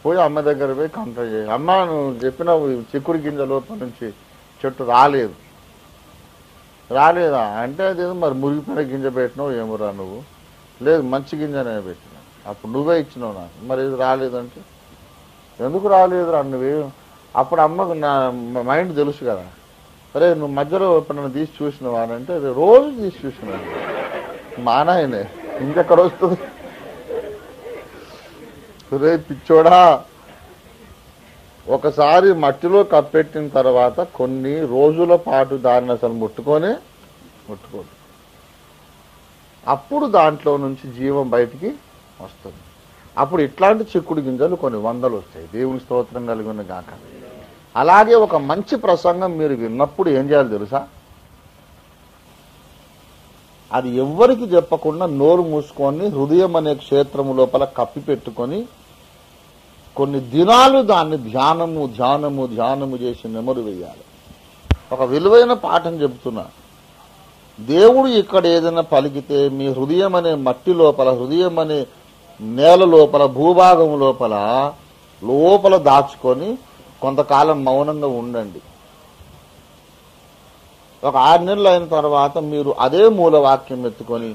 పోయి అమ్మ దగ్గర పోయి కంప్లైంట్ చేయి, అమ్మ నువ్వు చెప్పిన చిక్కుడు గింజ లోపల నుంచి చెట్టు రాలేదు. రాలేదా అంటే అదేదో మరి మురిగిపోయిన గింజ పెట్టినావు ఏమోరా నువ్వు, లేదు మంచి గింజనే పెట్టినా, అప్పుడు నువ్వే ఇచ్చినావు నాకు, మరి ఇది రాలేదంటే ఎందుకు రాలేదురా నువ్వే. అప్పుడు అమ్మకు నా మైండ్ తెలుసు కదా, సరే నువ్వు మధ్యలో ఎప్పుడన్నా తీసి చూసినావా అని అంటే రోజు తీసి చూసినావు, మా నాయనే ఇంకెక్కడ వస్తుంది. రే పిచ్చోడా, ఒకసారి మట్టిలో కప్పెట్టిన తర్వాత కొన్ని రోజుల పాటు దాన్ని అసలు ముట్టుకోదు, అప్పుడు దాంట్లో నుంచి జీవం బయటికి వస్తుంది. అప్పుడు ఇట్లాంటి చిక్కుడు గింజలు కొన్ని వందలు వస్తాయి. దేవుని స్తోత్రం కలిగిన గాక. అలాగే ఒక మంచి ప్రసంగం మీరు విన్నప్పుడు ఏం చేయాలి తెలుసా, అది ఎవ్వరికి చెప్పకుండా నోరు మూసుకొని హృదయం అనే క్షేత్రము లోపల కప్పి పెట్టుకొని కొన్ని దినాలు దాన్ని ధ్యానము చేసి నెమరు వేయాలి. ఒక విలువైన పాఠం చెబుతున్నా, దేవుడు ఇక్కడ ఏదైనా పలికితే మీ హృదయం అనే మట్టి లోపల, హృదయం అనే నేల లోపల, భూభాగం లోపల దాచుకొని కొంతకాలం మౌనంగా ఉండండి. ఒక 6 నెలలు అయిన తర్వాత మీరు అదే మూలవాక్యం ఎత్తుకొని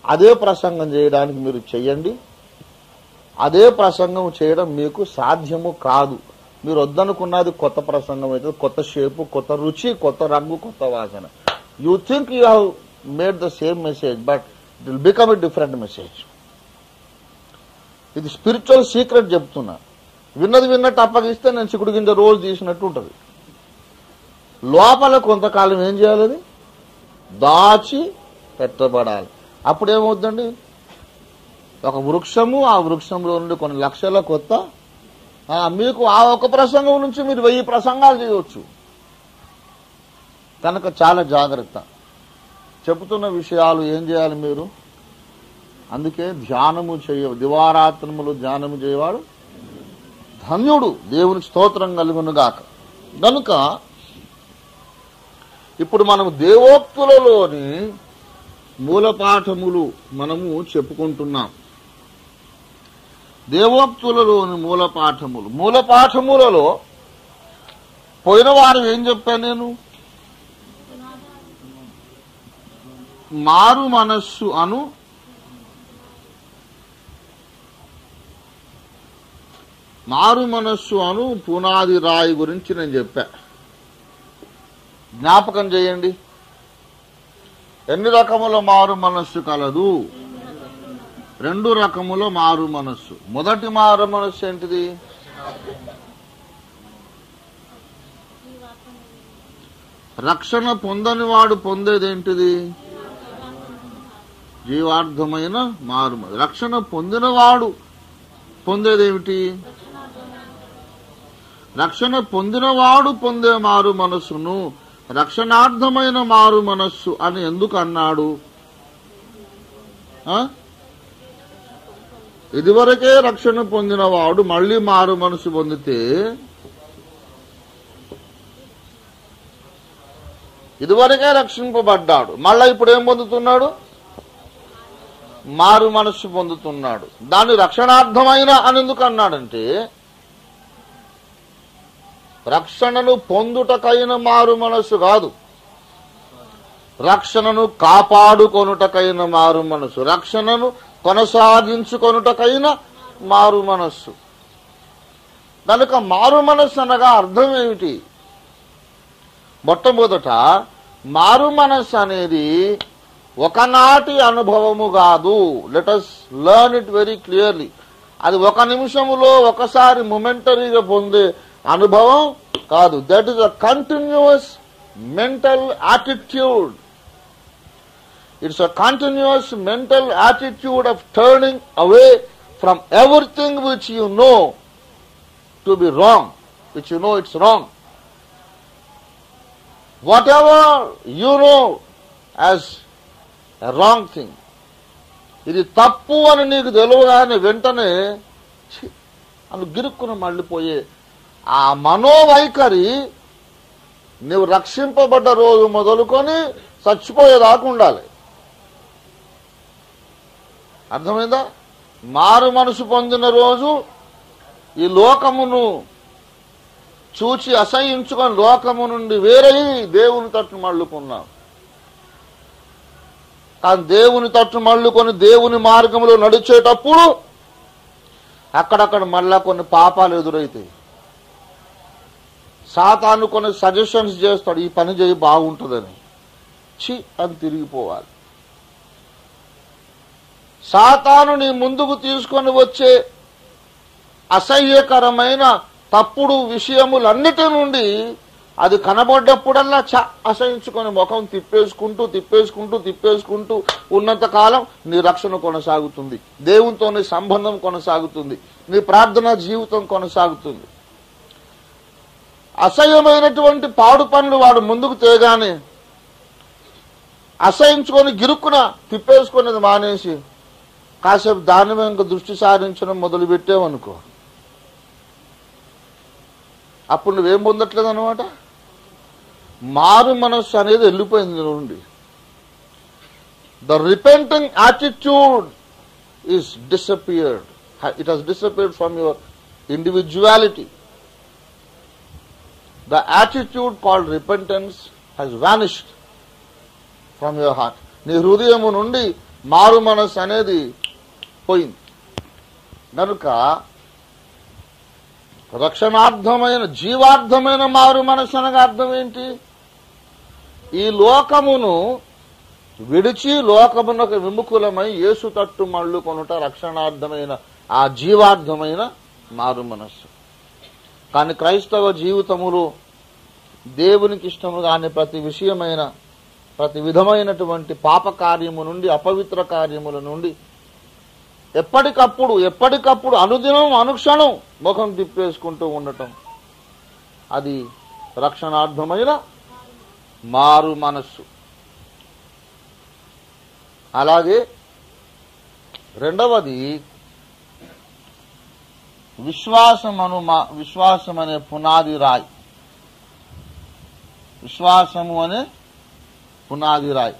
అదే ప్రసంగం చేయడానికి మీరు చెయ్యండి. అదే ప్రసంగం చేయడం మీకు సాధ్యము కాదు. మీరు వద్దనుకున్నది కొత్త ప్రసంగం అయితే, కొత్త షేపు, కొత్త రుచి, కొత్త రంగు, కొత్త వాసన. You think you have made the same message, but it will become a different message. ఇది స్పిరిచువల్ సీక్రెట్ చెప్తున్నా. విన్నట్టు అప్పగిస్తే నేను చిక్కుడు గింజ రోజు తీసినట్టు ఉంటుంది. లోపల కొంతకాలం ఏం చేయాలి, అది దాచి పెట్టబడాలి. అప్పుడేమవుద్దండి, ఒక వృక్షము, ఆ వృక్షంలో నుండి కొన్ని లక్షల కొత్త, మీకు ఆ ఒక ప్రసంగం నుంచి మీరు 1000 ప్రసంగాలు చేయవచ్చు. కనుక చాలా జాగ్రత్త. చెబుతున్న విషయాలు ఏం చేయాలి మీరు, అందుకే ధ్యానము దివారాత్రములు ధ్యానము చేయవాడు ధన్యుడు, దేవునికి స్తోత్రం కలుగునుగాక. కనుక ఇప్పుడు మనము దేవోక్తులలోని మూలపాఠములు మనము చెప్పుకుంటున్నాం. దేవోక్తులలోని మూలపాఠములలో పోయిన వారు ఏం చెప్పాను నేను, మారు మనస్సు అను పునాది రాయి గురించి నేను చెప్పా. జ్ఞాపకం చేయండి, ఎన్ని రకముల మారు మనస్సు కలదు? 2 రకముల మారు మనస్సు. మొదటి మారు మనస్సు ఏంటిది? రక్షణ పొందని వాడు పొందేదేంటిది? జీవార్థమైన మారు మనస్సు. రక్షణ పొందినవాడు పొందేదేమిటి? రక్షణ పొందినవాడు పొందే మారు మనస్సును రక్షణార్థమైన మారు మనస్సు అని ఎందుకు అన్నాడు? ఇదివరకే రక్షణ పొందినవాడు మళ్లీ మారు మనసు పొందితే, ఇదివరకే రక్షింపబడ్డాడు, మళ్ళా ఇప్పుడు ఏం పొందుతున్నాడు? మారు మనస్సు పొందుతున్నాడు. దాన్ని రక్షణార్థమైన అని ఎందుకు అన్నాడంటే, రక్షణను పొందుటకైన మారు మనస్సు కాదు, రక్షణను కాపాడుకొనుటకైన మారు మనస్సు, రక్షణను కొనసాగించుకొనుటకైన మారు మనస్సు. కనుక మారు మనస్సు అనగా అర్థం ఏమిటి? మొట్టమొదట మారు మనస్సు అనేది ఒకనాటి అనుభవము కాదు. Let us learn it very clearly. అది ఒక నిమిషములో ఒకసారి మొమెంటరీగా పొందే అనుభవం కాదు. That is a continuous mental attitude. It's a continuous mental attitude of turning away from everything which you know to be wrong, which you know it's wrong. Whatever you know as a wrong thing, ఇది తప్పు అని నీకు తెలియగానే వెంటనే అని గిరుక్కున మళ్ళీపోయే ఆ మనోవైఖరి నువ్వు రక్షింపబడ్డ రోజు మొదలుకొని చచ్చిపోయేదాకా ఉండాలి. అర్థమైందా? మారు మనసు పొందిన రోజు ఈ లోకమును చూచి అసహించుకొని లోకము నుండి వేరై దేవుని తట్టు మళ్ళుకున్నాం. కానీ దేవుని తట్టు మళ్ళుకొని దేవుని మార్గంలో నడిచేటప్పుడు అక్కడక్కడ మళ్ళా కొన్ని పాపాలు ఎదురైతాయి. సాతాను కొన్ని సజెషన్స్ చేస్తాడు, ఈ పని చేయి బాగుంటుందని. చి అని తిరిగిపోవాలి. సాతాను నీ ముందుకు తీసుకొని వచ్చే అసహ్యకరమైన తప్పుడు విషయములన్నిటి నుండి అది కనబడ్డప్పుడల్లా అసహించుకొని ముఖం తిప్పేసుకుంటూ ఉన్నంత కాలం నీ రక్షణ కొనసాగుతుంది, దేవునితో నీ సంబంధం కొనసాగుతుంది, నీ ప్రార్థనా జీవితం కొనసాగుతుంది. అసహ్యమైనటువంటి పాడు పనులు వాడు ముందుకు తేగానే అసహించుకొని గిరుక్కున తిప్పేసుకునేది మానేసి కాసేపు దాని మీద దృష్టి సారించడం మొదలుపెట్టావనుకో, అప్పుడు నువ్వేం పొందట్లేదు అనమాట. మారు మనస్సు అనేది వెళ్ళిపోయింది నుండి. The repenting attitude is disappeared. It has disappeared from your individuality. The attitude called repentance has vanished from your heart. నీ హృదయము నుండి మారు మనస్సు అనేది పోయింది. కనుక రక్షణార్థమైన జీవార్థమైన మారు మనస్సు అనగా అర్థం ఏంటి? ఈ లోకమును విడిచి లోకమునకు విముఖులమై యేసు తట్టు మళ్ళు కొనుట రక్షణార్థమైన ఆ జీవార్థమైన మారు మనస్సు. కానీ క్రైస్తవ జీవితములు దేవునికి ఇష్టము కాని ప్రతి విధమైనటువంటి పాప కార్యము నుండి, అపవిత్ర కార్యముల నుండి ఎప్పటికప్పుడు అనుదినం అనుక్షణం ముఖం తిప్పేసుకుంటూ ఉండటం, అది రక్షణార్థమైన మారు మనస్సు. అలాగే రెండవది విశ్వాసం అనే పునాది రాయి. విశ్వాసము అనే పునాది రాయి.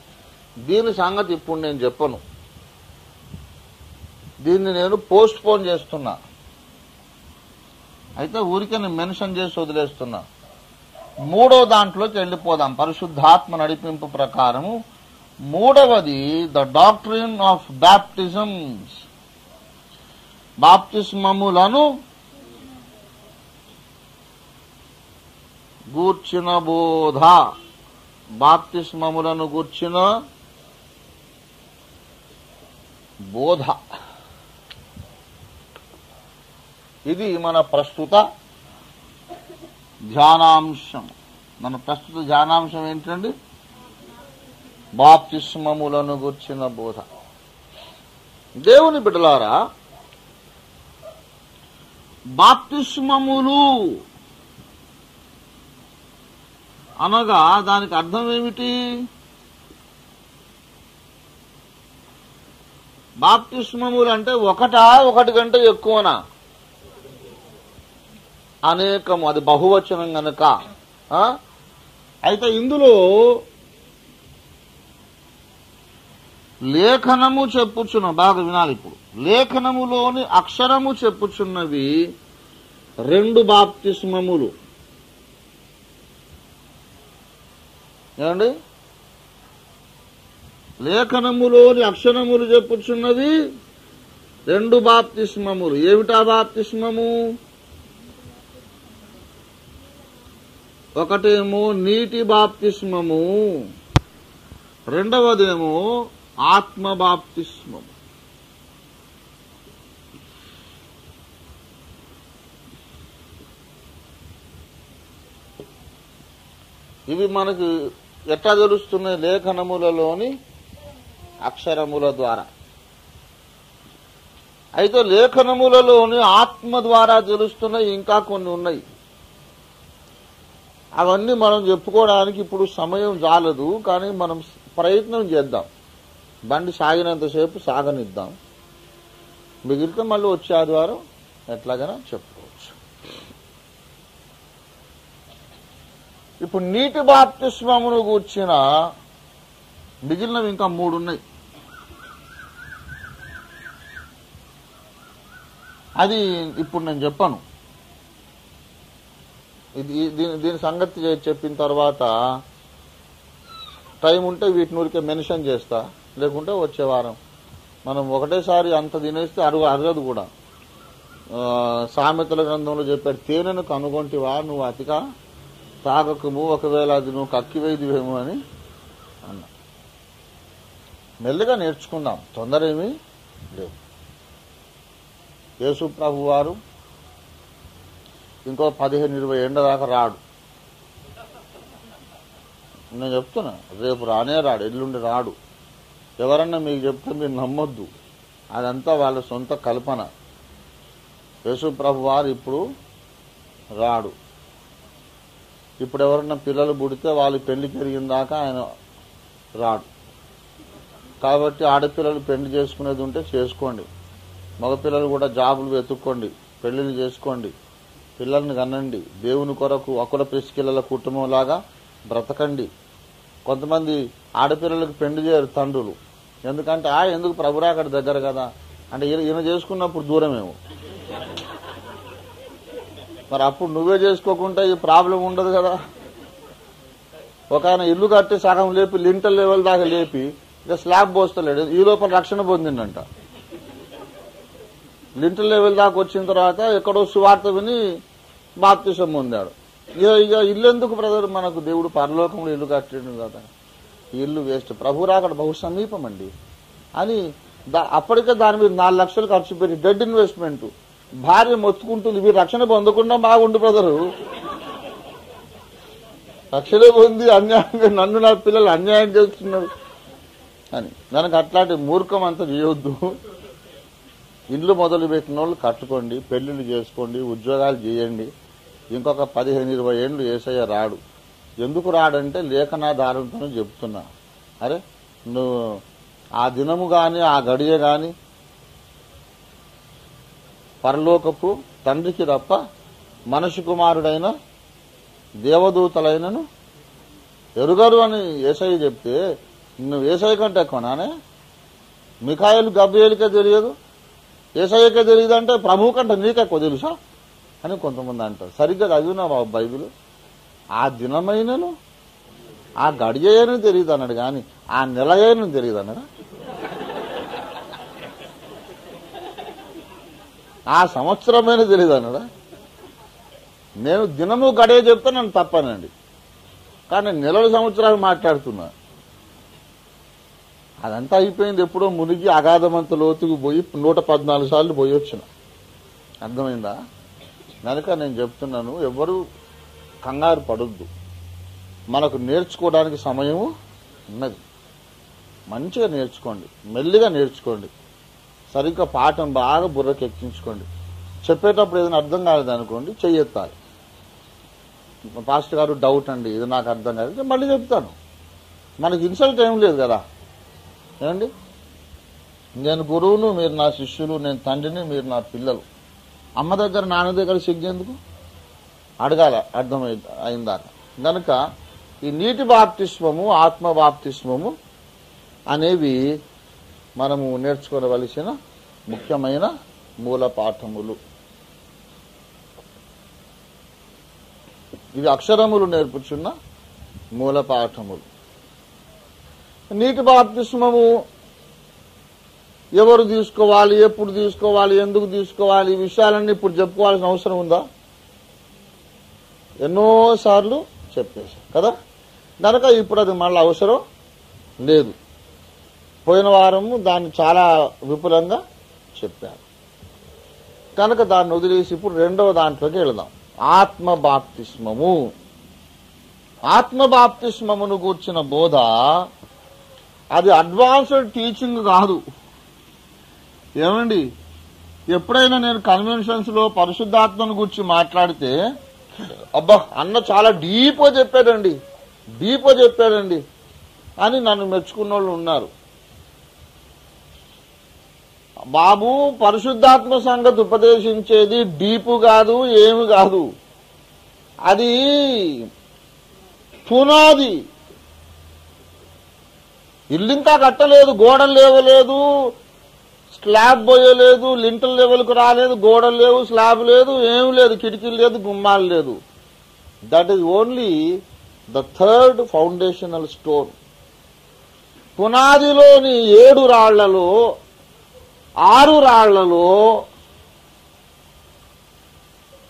దీని సంగతి ఇప్పుడు నేను చెప్పను, దీన్ని నేను పోస్ట్ పోన్ చేస్తున్నా. అయితే ఊరికే నేను మెన్షన్ చేసి వదిలేస్తున్నా. మూడో దాంట్లోకి వెళ్ళిపోదాం. పరిశుద్ధాత్మ నడిపింపు ప్రకారము మూడవది ద డాక్ట్రిన్ ఆఫ్ బ్యాప్టిజమ్స్. బాప్తిస్మములను గూర్చిన బోధ. బాప్తిస్మములను గూర్చిన బోధ. ఇది మన ప్రస్తుత ధ్యానాంశం. మన ప్రస్తుత ధ్యానాంశం ఏంటండి? బాప్తిస్మములను గూర్చిన బోధ. దేవుని బిడ్డలారా, బాప్తిస్మములు అనగా దానికి అర్థం ఏమిటి? బాప్తిస్మములు అంటే ఒకటి కంటే ఎక్కువనా? అనేకము. అది బహువచనం గనక. అయితే ఇందులో లేఖనము చెప్పుచున్న, బాగా వినాలి ఇప్పుడు, లేఖనములోని అక్షరము చెప్పుచున్నవి 2 బాప్తిస్మములు. ఏమండి? లేఖనములోని అక్షరములు చెప్పుచున్నవి 2 బాప్తిస్మములు. ఏమిటా బాప్తిస్మము? ఒకటేమో నీటి బాప్తిస్మము, రెండవదేమో ఆత్మ బాప్తిస్మము. ఇవి మనకు ఎట్లా తెలుస్తున్నాయి? లేఖనములలోని అక్షరముల ద్వారా. అయితే లేఖనములలోని ఆత్మ ద్వారా తెలుస్తున్నాయి ఇంకా కొన్ని ఉన్నాయి. అవన్నీ మనం చెప్పుకోవడానికి ఇప్పుడు సమయం చాలదు, కానీ మనం ప్రయత్నం చేద్దాం. బండి సాగినంతసేపు సాగనిద్దాం. మిగిలితే మళ్ళీ వచ్చే ఆదివారం ఎట్లాగైనా చెప్పుకోవచ్చు. ఇప్పుడు నీటి బాప్తిస్మమును గూర్చిన మిగిలినవి ఇంకా 3 ఉన్నాయి. అది ఇప్పుడు నేను చెప్పను. దీని సంగతి చెప్పిన తర్వాత టైం ఉంటే వీటిని ఊరికే మెన్షన్ చేస్తా, లేకుంటే వచ్చే వారం. మనం ఒకటేసారి అంత తినేస్తే అరగదు కూడా. సామెతల గ్రంథంలో చెప్పాడు, తేనెను కనుగొంటివా నువ్వు అతిగా తాగకము, ఒకవేళ అది నువ్వు కక్కివేదివేమో అని అన్నా. మెల్లిగా నేర్చుకుందాం, తొందర ఏమీ లేదు. యేసు ప్రభు వారు ఇంకో 15-20 ఏళ్ల దాకా రాడు. నేను చెప్తున్నా, రేపు రానే రాడు, ఎల్లుండి రాడు. ఎవరన్నా మీకు చెప్తే మీరు నమ్మొద్దు, అదంతా వాళ్ళ సొంత కల్పన. యేసు ప్రభు వారు ఇప్పుడు రాడు. ఇప్పుడు ఎవరన్నా పిల్లలు పుడితే వాళ్ళు పెళ్లి పెరిగిన దాకా ఆయన రాడు. కాబట్టి ఆడపిల్లలు పెళ్లి చేసుకునేది ఉంటే చేసుకోండి, మగపిల్లలు కూడా జాబులు వెతుక్కోండి, పెళ్లిని చేసుకోండి, పిల్లల్ని కనండి, దేవుని కొరకు అకుల పిసికిళ్ళ కుటుంబంలాగా బ్రతకండి. కొంతమంది ఆడపిల్లలకు పెళ్లి చేయరు తండ్రులు, ఎందుకంటే ఎందుకు ప్రభురాకడ దగ్గర కదా అంటే ఈయన చేసుకున్నప్పుడు దూరమేమో, మరి అప్పుడు నువ్వే చేసుకోకుండా ఈ ప్రాబ్లం ఉండదు కదా. ఒక ఆయన ఇల్లు కట్టి సగం లేపి లింటల్ లెవెల్ దాకా లేపి ఇక స్లాబ్ పోస్తలేడు, ఈ లోపల రక్షణ పొందిండంట. లింటల్ లెవెల్ దాకా వచ్చిన తర్వాత ఎక్కడో సువార్త విని బాప్తిసం పొందాడు. ఇక ఇల్లు ఎందుకు బ్రదర్, మనకు దేవుడు పరలోకంలో ఇల్లు కట్టాడు కదా, ఇల్లు వేస్ట్, ప్రభు రాకడ బహు సమీపం అండి అని అప్పటికే దాని మీద 4 లక్షలు ఖర్చు పెట్టి డెడ్ ఇన్వెస్ట్మెంట్. భార్య మొత్తుకుంటుంది, మీరు రక్షణ పొందకుండా బాగుండు బ్రదరు, రక్షణ పొంది అన్యాయంగా నన్ను నా పిల్లలు అన్యాయం చేస్తున్నారు అని. దానికి అట్లాంటి మూర్ఖం అంతా చేయొద్దు. ఇండ్లు మొదలు పెట్టిన వాళ్ళు కట్టుకోండి, పెళ్లిళ్ళు చేసుకోండి, ఉద్యోగాలు చేయండి. ఇంకొక 15-20 ఏళ్ళు యేసయ్య రాడు. ఎందుకు రాడంటే లేఖనాధారంతో చెప్తున్నా. అరే నువ్వు ఆ దినము గాని ఆ గడియ గాని పరలోకపు తండ్రికి తప్ప మనిషి కుమారుడైన దేవదూతలైనను ఎరుగరు అని యేసయ్య చెప్తే నువ్వు యేసయ్య కంటే ఎక్కువనానే? మిఖాయేలు గబ్రియేలుకే తెలియదు, యేసయ్యకే తెలియదు అంటే ప్రభువు కంటే నీకెక్కువ తెలుసా అని కొంతమంది అంటారు. సరిగ్గా చదివినా బైబిల్. ఆ దినమైనను ఆ గడియను తెలియదు అన్నాడు, కానీ ఆ నెలయను తెలియదు అన్నాడు, ఆ సంవత్సరమైన తెలియదు అన్నాడా. నేను దినము గడియ చెప్తే నన్ను తప్పనండి, కానీ నెలల సంవత్సరాలు మాట్లాడుతున్నా. అదంతా అయిపోయింది, ఎప్పుడో మునిగి అగాధమంత లోతుకు పోయి 114 సార్లు పోయి వచ్చిన. అర్థమైందా? కనుక నేను చెప్తున్నాను, ఎవరు కంగారు పడొద్దు. మనకు నేర్చుకోవడానికి సమయము ఉన్నది. మంచిగా నేర్చుకోండి, మెల్లిగా నేర్చుకోండి, సరిగ్గా పాఠం బాగా బుర్రకు ఎక్కించుకోండి. చెప్పేటప్పుడు ఏదైనా అర్థం కాలేదనుకోండి చెయ్యెత్తాలి. పాస్టర్ గారు డౌట్ అండి, ఇది నాకు అర్థం కాదు, మళ్ళీ చెప్తాను. మనకి ఇన్సల్ట్ ఏం లేదు కదా. ఏమండి, నేను గురువును, మీరు నా శిష్యులు, నేను తండ్రిని, మీరు నా పిల్లలు. అమ్మ దగ్గర నాన్న దగ్గర సిగ్గేందుకు? అడగాల అయిందాక. కనుక ఈ నీటి బాప్తిస్మము, ఆత్మ బాప్తిస్మము అనేవి మనము నేర్చుకోవలసిన ముఖ్యమైన మూల పాఠములు. ఇవి అక్షరములు నేర్పుచున్న మూల పాఠములు. నీటి బాప్తిస్మము ఎవరు తీసుకోవాలి, ఎప్పుడు తీసుకోవాలి, ఎందుకు తీసుకోవాలి, ఈ విషయాలన్నీ ఇప్పుడు చెప్పుకోవాల్సిన అవసరం ఉందా? ఎన్నోసార్లు చెప్పేశాం కదా. కనుక ఇప్పుడు అది మళ్ళీ అవసరం లేదు. పోయిన వారము దాన్ని చాలా విపులంగా చెప్పారు. కనుక దాన్ని వదిలేసి ఇప్పుడు రెండవ దాంట్లోకి వెళదాం. ఆత్మ బాప్తిస్మము. ఆత్మ బాప్తిస్మమును కూర్చిన బోధ అది అడ్వాన్స్డ్ టీచింగ్ కాదు. ఏమండి, ఎప్పుడైనా నేను కన్వెన్షన్స్ లో పరిశుద్ధాత్మను గురించి మాట్లాడితే అబ్బా అన్న చాలా డీప్గా చెప్పాడండి అని నన్ను మెచ్చుకున్న వాళ్ళు ఉన్నారు. బాబు, పరిశుద్ధాత్మ సంగతి ఉపదేశించేది డీపు కాదు, ఏమి కాదు, అది పునాది. ఇల్లింకా కట్టలేదు, గోడలు లేవలేదు, స్లాబ్ పోయలేదు, లింటల్ లెవెల్కు రాలేదు, గోడలు లేవు, స్లాబ్ లేదు, ఏమి లేదు, కిటికీలు లేదు, గుమ్మాలు లేదు. That is only the third foundational stone. పునాదిలోని 7 రాళ్లలో 6 రాళ్లలో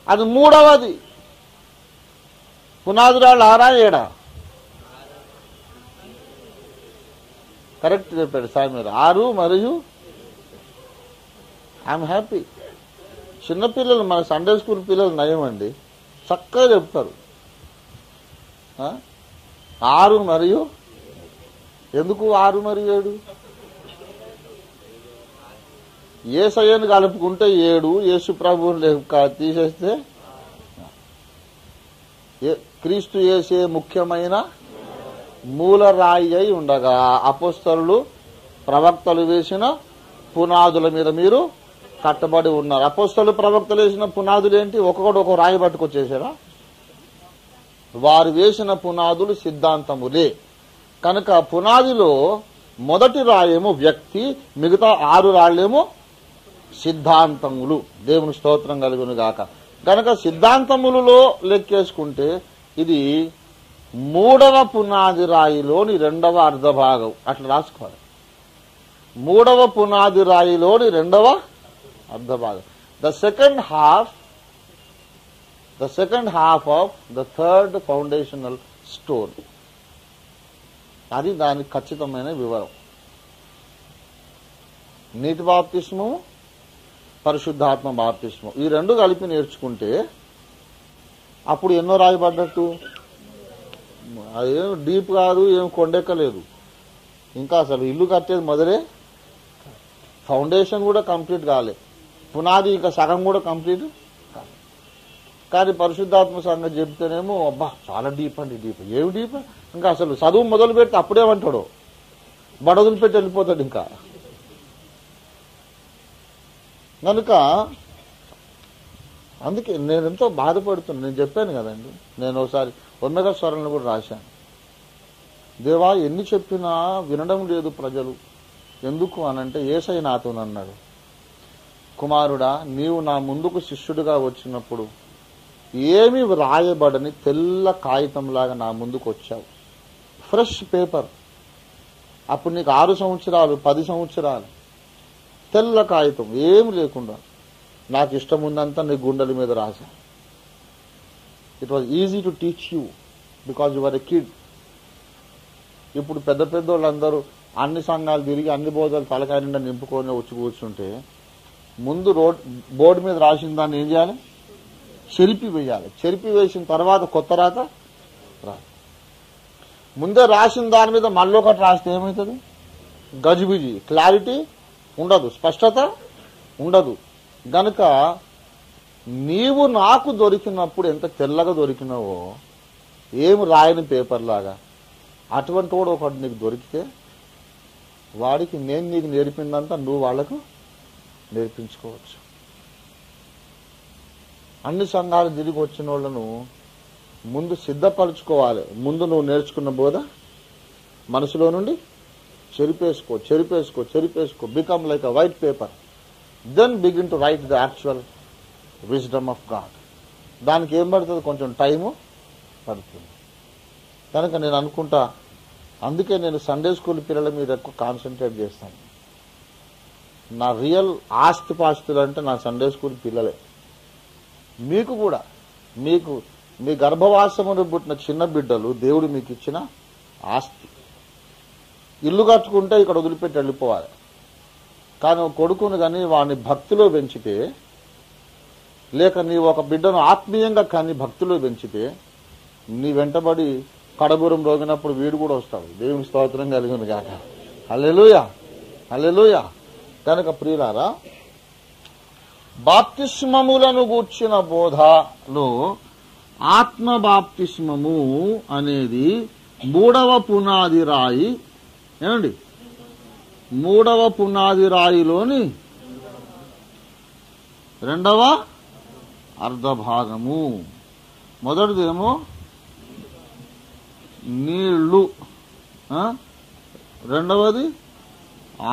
అది 3వది. పునాది రాళ్ళు 6 7? కరెక్ట్ చెప్పాడు సామీర్. 6 మరియు ఐఎమ్ హ్యాపీ. చిన్నపిల్లలు మన సండే స్కూల్ పిల్లలు నయమండి, చక్కగా చెప్తారు. 6 మరియు ఎందుకు 6 మరియు 7? యేసయ్యను కలుపుకుంటే 7, యేసు ప్రభువుని తీసేస్తే క్రీస్తు యేసే ముఖ్యమైన మూలరాయి అయి ఉండగా అపోస్తలులు ప్రవక్తలు వేసిన పునాదుల మీద మీరు కట్టబడి ఉన్నారు. అపోస్తలులు ప్రవక్తలు వేసిన పునాదులు ఏంటి? ఒక్కొక్కడు ఒక రాయి పట్టుకొచ్చేసారా? వారు వేసిన పునాదులు సిద్ధాంతములే. కనుక పునాదిలో మొదటి రాయేమో వ్యక్తి, మిగతా 6 రాళ్లేమో సిద్ధాంతములు. దేవుని స్తోత్రం కలుగును గాక. కనుక సిద్ధాంతములలో లెక్కేసుకుంటే ఇది 3వ పునాది రాయిలోని 2వ అర్ధభాగం. అట్లా రాసుకోవాలి. 3వ పునాది రాయిలోని 2వ అర్ధభాగం. The second half of the third foundational stone. అది దాని ఖచ్చితమైన వివరం. నీటి బాప్తిస్మము, పరిశుద్ధాత్మ బాప్తిస్మం, ఈ 2 కలిపి నేర్చుకుంటే అప్పుడు ఎన్నో రాయబడ్డట్టు. అదేం డీప్ కాదు, ఏం కొండెక్కలేదు. ఇంకా అసలు ఇల్లు కట్టేది మొదలే, ఫౌండేషన్ కూడా కంప్లీట్ కాలే, పునాది ఇంకా సగం కూడా కంప్లీట్ కాలే. కానీ పరిశుద్ధాత్మ సంగతి చెప్తేనేమో అబ్బా చాలా డీప్ అండి. డీప్ ఏమి డీప్? ఇంకా అసలు చదువు మొదలు పెడితే అప్పుడేమంటాడు, బడదులు పెట్టి వెళ్ళిపోతాడు. ఇంకా కనుక అందుకే నేను ఎంతో బాధపడుతున్నాను. నేను చెప్పాను కదండి, నేను ఒకసారి ఒమెగా స్వరంలో కూడా రాశాను. దేవా ఎన్ని చెప్పినా వినడం లేదు ప్రజలు, ఎందుకు అనంటే యేసయ్య నాతోనన్నాడు, కుమారుడా నీవు నా ముందుకు శిష్యుడిగా వచ్చినప్పుడు ఏమి రాయబడని తెల్ల కాగితంలాగా నా ముందుకు వచ్చావు, ఫ్రెష్ పేపర్. అప్పుడు నీకు 6 సంవత్సరాలు 10 సంవత్సరాలు తెల్ల కాగితం ఏమి లేకుండా నాకు ఇష్టం ఉందంతా నీ గుండెల మీద రాశా. It was easy to teach you because you are a kid. ఇప్పుడు పెద్ద పెద్ద వాళ్ళందరూ అన్ని సంఘాలు తిరిగి అన్ని బోధలు తలకాయ నిండా నింపుకొని వచ్చి కూర్చుంటే ముందు బోర్డు మీద రాసిన దాన్ని ఏం చేయాలి? చెరిపి వేయాలి. చెరిపి వేసిన తర్వాత కొత్త రాత రాదు. ముందే రాసిన దాని మీద మళ్ళీ ఒకటి రాస్తే ఏమవుతుంది? గజిబిజి, క్లారిటీ ఉండదు, స్పష్టత ఉండదు. గనుక నీవు నాకు దొరికినప్పుడు ఎంత తెల్లగా దొరికినావో, ఏమి రాయని పేపర్ లాగా, అటువంటి వాడు ఒకటి నీకు దొరికితే వాడికి నేను నీకు నేర్పిందంతా నువ్వు వాళ్లకు నేర్పించుకోవచ్చు. అన్ని సంఘాలు తిరిగి వచ్చిన వాళ్ళను ముందు సిద్ధపరచుకోవాలి. ముందు నువ్వు నేర్చుకున్న బోధ మనసులో నుండి చెరిపేసుకో, చెరిపేసుకో, చెరిపేసుకో. Become like a white paper. Then begin to write the actual wisdom of God. దానికి ఏం పడుతుంది? కొంచెం టైము పడుతుంది. కనుక నేను అనుకుంటా, అందుకే నేను సండే స్కూల్ పిల్లల మీద ఎక్కువ కాన్సన్ట్రేట్ చేస్తాను. నా రియల్ ఆస్తిపాస్తులు అంటే నా సండే స్కూల్ పిల్లలే. మీకు కూడా, మీకు మీ గర్భవాసమును పుట్టిన చిన్న బిడ్డలు దేవుడు మీకు ఇచ్చిన ఆస్తి. ఇల్లు కట్టుకుంటే ఇక్కడ వదిలిపెట్టి వెళ్ళిపోవాలి. కానీ కొడుకును కానీ వాడిని భక్తిలో పెంచితే, లేక నీవు ఒక బిడ్డను ఆత్మీయంగా కానీ భక్తిలో పెంచితే, నీ వెంటబడి కడబూరం రోగినప్పుడు వీడు కూడా వస్తాడు. దేవుని స్తోత్రం కలిగింది కాక. హల్లెలూయా, హల్లెలూయా. కనుక ప్రియులారా, బాప్తిస్మములను గూర్చిన బోధలో ఆత్మ బాప్తిస్మము అనేది 3వ పునాది రాయి. ఏమండి? 3వ పునాది రాయిలోని 2వ అర్ధభాగము. మొదటిదేమో నీళ్లు, రెండవది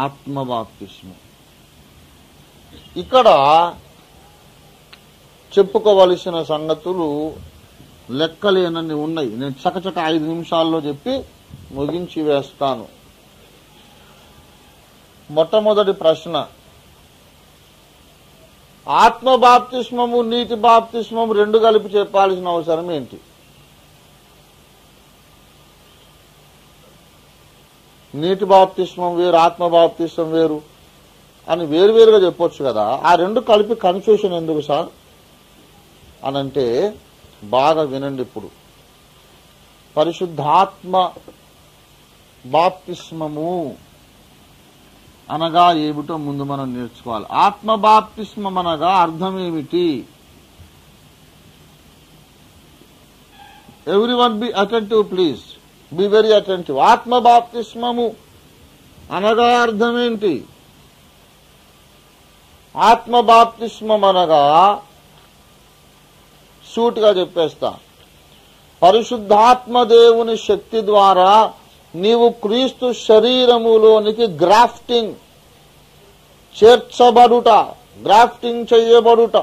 ఆత్మ బాప్తిస్మం. ఇక్కడ చెప్పుకోవలసిన సంగతులు లెక్కలేనన్ని ఉన్నాయి. నేను చకచక 5 నిమిషాల్లో చెప్పి ముగించి వేస్తాను. మొట్టమొదటి ప్రశ్న, ఆత్మ బాప్తిస్మము నీటి బాప్తిస్మము రెండు కలిపి చెప్పాల్సిన అవసరం ఏంటి? నీటి బాప్తిస్మం వేరు, ఆత్మ బాప్తిస్మం వేరు అని వేరువేరుగా చెప్పొచ్చు కదా. ఆ రెండు కలిపి కన్ఫ్యూషన్ ఎందుకు సార్ అనంటే, బాగా వినండి. ఇప్పుడు పరిశుద్ధాత్మ బాప్తిస్మము అనగా ఏమిటో ముందు మనం నేర్చుకోవాలి. ఆత్మ బాప్తిస్మం అనగా అర్థం ఏమిటి? Everyone B attentive, please be very attentive. ఆత్మ బాప్తిస్మము అనగా అర్థం ఏంటి? ఆత్మ బాప్తిస్మం అనగా సూటిగా చెప్పేస్తా, పరిశుద్ధాత్మ దేవుని శక్తి ద్వారా నీవు క్రీస్తు శరీరములోనికి గ్రాఫ్టింగ్ చేర్చబడుట, గ్రాఫ్టింగ్ చెయ్యబడుట.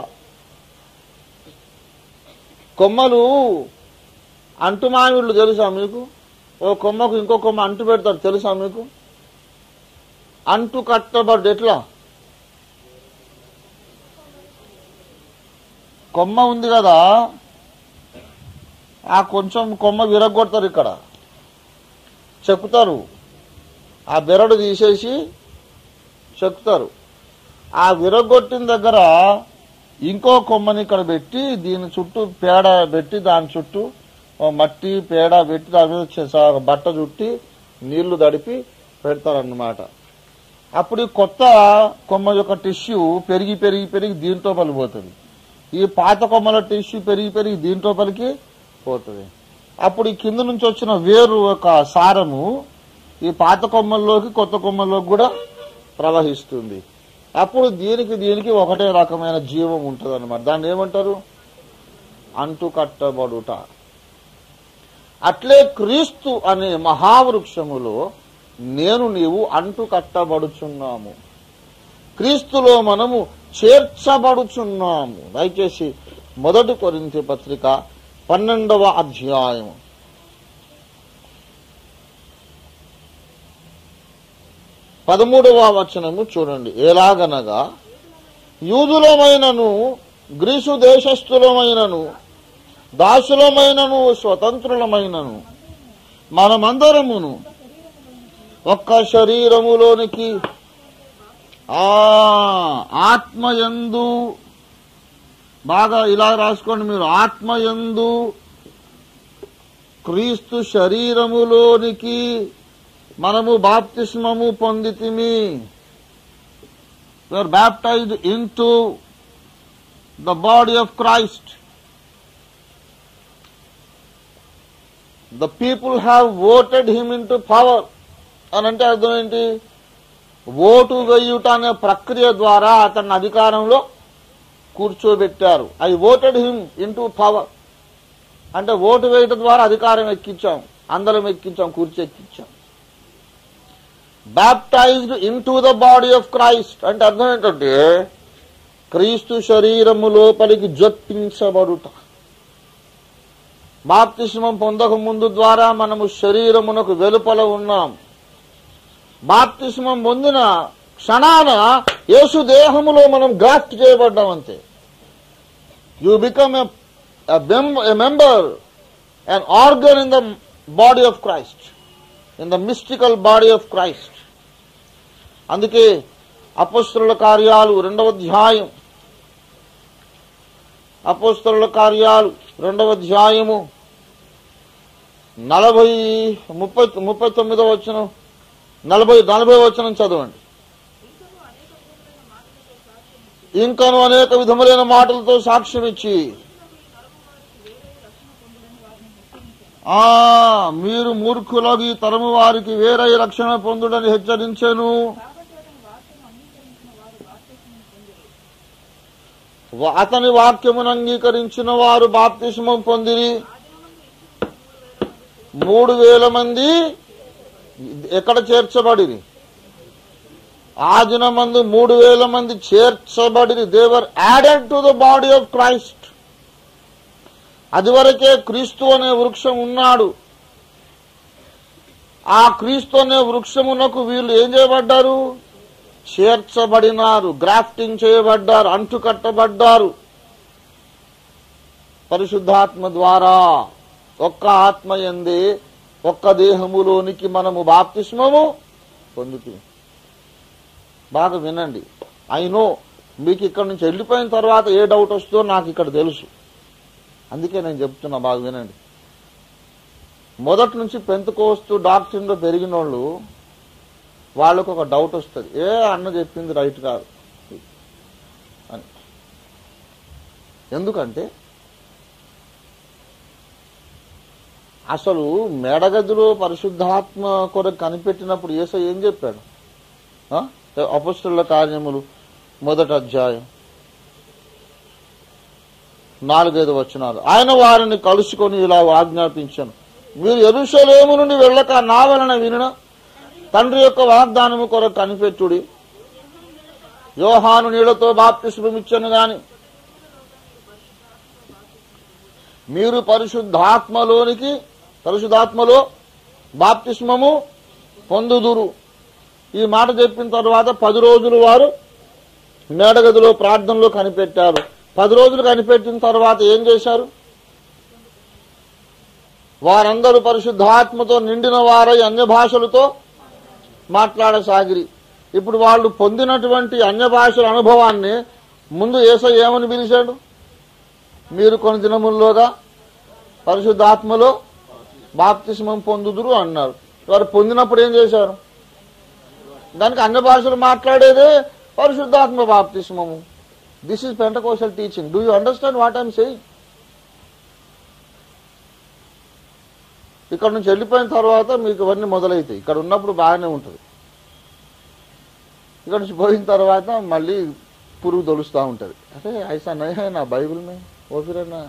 కొమ్మలు అంటుమామిళ్ళు తెలుసా మీకు? ఓ కొమ్మకు ఇంకో కొమ్మ అంటు పెడతారు తెలుసా మీకు? అంటు కట్టబడ్డ ఎట్లా? కొమ్మ ఉంది కదా, ఆ కొంచెం కొమ్మ విరగొడతారు, ఇక్కడ చెక్కుతారు, ఆ బెరడు తీసేసి చెక్కుతారు. ఆ విరగొట్టిన దగ్గర ఇంకో కొమ్మని ఇక్కడ పెట్టి దీని చుట్టూ పేడ పెట్టి దాని చుట్టూ మట్టి పేడ పెట్టి దాని మీద బట్ట చుట్టి నీళ్లు తడిపి పెడతారన్నమాట. అప్పుడు ఈ కొత్త కొమ్మ యొక్క టిష్యూ పెరిగి పెరిగి పెరిగి దీంతో పలిపోతుంది. ఈ పాత కొమ్మల టిష్యూ పెరిగి పెరిగి దీంట్లో పలికి పోతుంది. అప్పుడు ఈ కింద నుంచి వచ్చిన వేరు యొక్క సారము ఈ పాత కొమ్మల్లోకి కొత్త కొమ్మల్లోకి కూడా ప్రవహిస్తుంది. అప్పుడు దీనికి ఒకటే రకమైన జీవం ఉంటుంది అన్నమాట. దాన్ని ఏమంటారు? అంటు కట్టబడుట. అట్లే క్రీస్తు అనే మహావృక్షములో నీవు అంటు కట్టబడుచున్నాము, క్రీస్తులో మనము చేర్చబడుచున్నాము. దయచేసి 1 కొరింథీ పత్రిక 12వ అధ్యాయం 13వ వచనము చూడండి. ఎలాగనగా యూదులమైనను గ్రీసు దేశస్థులమైనను దాసులమైనను స్వతంత్రులమైనను మనమందరమును ఒక్క శరీరములోనికి ఆత్మయందు, బాగా ఇలా రాసుకోండి మీరు, ఆత్మయందు క్రీస్తు శరీరములోనికి మనము బాప్తిస్మము పొందితిమి. We are baptized into the body of Christ. The people have voted him into power. అనంటే అర్థం ఏంటి? ఓటు వేయుట అనే ప్రక్రియ ద్వారా అతన్ని అధికారంలో కూర్చోబెట్టారు. I voted him into power అంటే ఓటు వేయటం ద్వారా అధికారం ఎక్కించాం, అందరం ఎక్కించాం, కూర్చి ఎక్కించాం. Baptized into the body of Christ అంటే అర్థం ఏంటంటే క్రీస్తు శరీరము లోపలికి జొప్పించబడుట. బాప్తిస్మం పొందక ముందు ద్వారా మనము శరీరమునకు వెలుపల ఉన్నాం. బాప్తిస్మం పొందిన క్షణాన యేసు దేహములో మనం గ్రాఫ్ట్ చేయబడ్డాం అంతే. You become a member, an organ in the body of Christ, in the mystical body of Christ. అందుకే అపోస్తలుల కార్యాలు 2వ అధ్యాయం, అపోస్తలుల కార్యాలు 2వ అధ్యాయము 39వ వచనం 40వ వచనం చదవండి. ఇంకను అనేక విధములైన మాటలతో సాక్ష్యం ఇచ్చి మీరు మూర్ఖులగి తరము వారికి వేరే రక్షణ పొందుడని హెచ్చరించెను. అతని వాక్యమును అంగీకరించిన వారు బాప్తిస్మం పొందిరి. 3000 మంది ఎక్కడ చేర్చబడిరి? ఆ దినమందు 3000 మంది చేర్చబడిరి. They were added to the body of Christ. అది వరకే క్రీస్తు అనే వృక్షం ఉన్నాడు. ఆ క్రీస్తు అనే వృక్షమునకు వీళ్ళు ఏం చేయబడ్డారు? చేర్చబడినారు, గ్రాఫ్టింగ్ చేయబడ్డారు, అంటుకట్టబడ్డారు పరిశుద్ధాత్మ ద్వారా. ఒక్క ఆత్మ యందే ఒక్క దేహములోనికి మనము బాప్తిస్మము పొందుతుంది. బాగా వినండి. అయినో మీకు ఇక్కడ నుంచి వెళ్ళిపోయిన తర్వాత ఏ డౌట్ వస్తుందో నాకు ఇక్కడ తెలుసు, అందుకే నేను చెప్తున్నా. బాగా వినండి. మొదటి నుంచి పెంతెకోస్తు డాక్టరీన్లో పెరిగిన వాళ్ళకు ఒక డౌట్ వస్తుంది, అన్న చెప్పింది రైట్ కాదు అని. ఎందుకంటే అసలు మేడగదిలో పరిశుద్ధాత్మ కొరకు కనిపెట్టినప్పుడు యేసయ్య ఏం చెప్పాడు? అపొస్తలుల కార్యములు 1వ అధ్యాయం 4-5 వచనాలు. ఆయన వారిని కలుసుకొని ఇలా ఆజ్ఞాపించాను, మీరు యెరూషలేము నుండి వెళ్ళక నా వలన వినిన తండ్రి యొక్క వాగ్దానము కొరకు కనిపెట్టుడి. యోహాను నీళ్లతో బాప్తిస్మమిచ్చను గాని మీరు పరిశుద్ధాత్మలో బాప్తిస్మము పొందుదురు. ఈ మాట చెప్పిన తర్వాత 10 రోజులు వారు మేడగదిలో ప్రార్థనలో కనిపెట్టారు. 10 రోజులు కనిపెట్టిన తర్వాత ఏం చేశారు? వారందరూ పరిశుద్ధాత్మతో నిండిన వారై అన్య భాషలతో మాట్లాడసాగిరి. ఇప్పుడు వాళ్ళు పొందినటువంటి అన్య భాషల అనుభవాన్ని ముందు యేసయ్య ఏమని పిలిచాడు? మీరు కొన్ని దినముల్లోగా పరిశుద్ధాత్మలో బాప్తిస్మం పొందుదురు అన్నారు. వారు పొందినప్పుడు ఏం చేశారు? దానికి అన్య భాషలు మాట్లాడేదే పరిశుద్ధాత్మ బాప్తిస్మము. This is Pentecostal teaching. Do you understand what I'm saying? ఇక్కడ నుంచి వెళ్ళిపోయిన తర్వాత మీకు ఇవన్నీ మొదలవుతాయి. ఇక్కడ ఉన్నప్పుడు బాగానే ఉంటుంది, ఇక్కడ నుంచి పోయిన తర్వాత మళ్ళీ పురుగు తొలుస్తూ ఉంటుంది. అరే ఐసా నయ నా బైబిల్ మే ఓపిరన్నా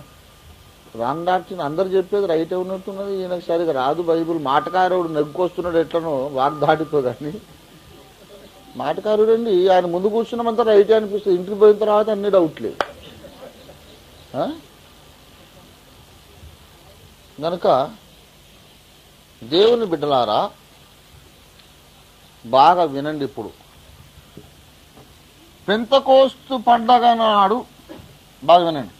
రాంగ్ డాక్టర్ అందరు చెప్పేది రైటే ఉన్నట్టున్నది, ఈయనకు సరిగా రాదు బైబిల్. మాటకారుడు నెగ్గుకొస్తున్నాడు ఎట్లనో వాగ్దాటితో, కానీ మాటకారుడండి ఆయన ముందు కూర్చున్నామంతా రైటే అనిపిస్తుంది, ఇంటికి పోయిన తర్వాత అన్ని డౌట్లే. గనుక దేవుని బిడ్డలారా బాగా వినండి. ఇప్పుడు పెంతెకోస్తు పండగ నాడు బాగా వినండి.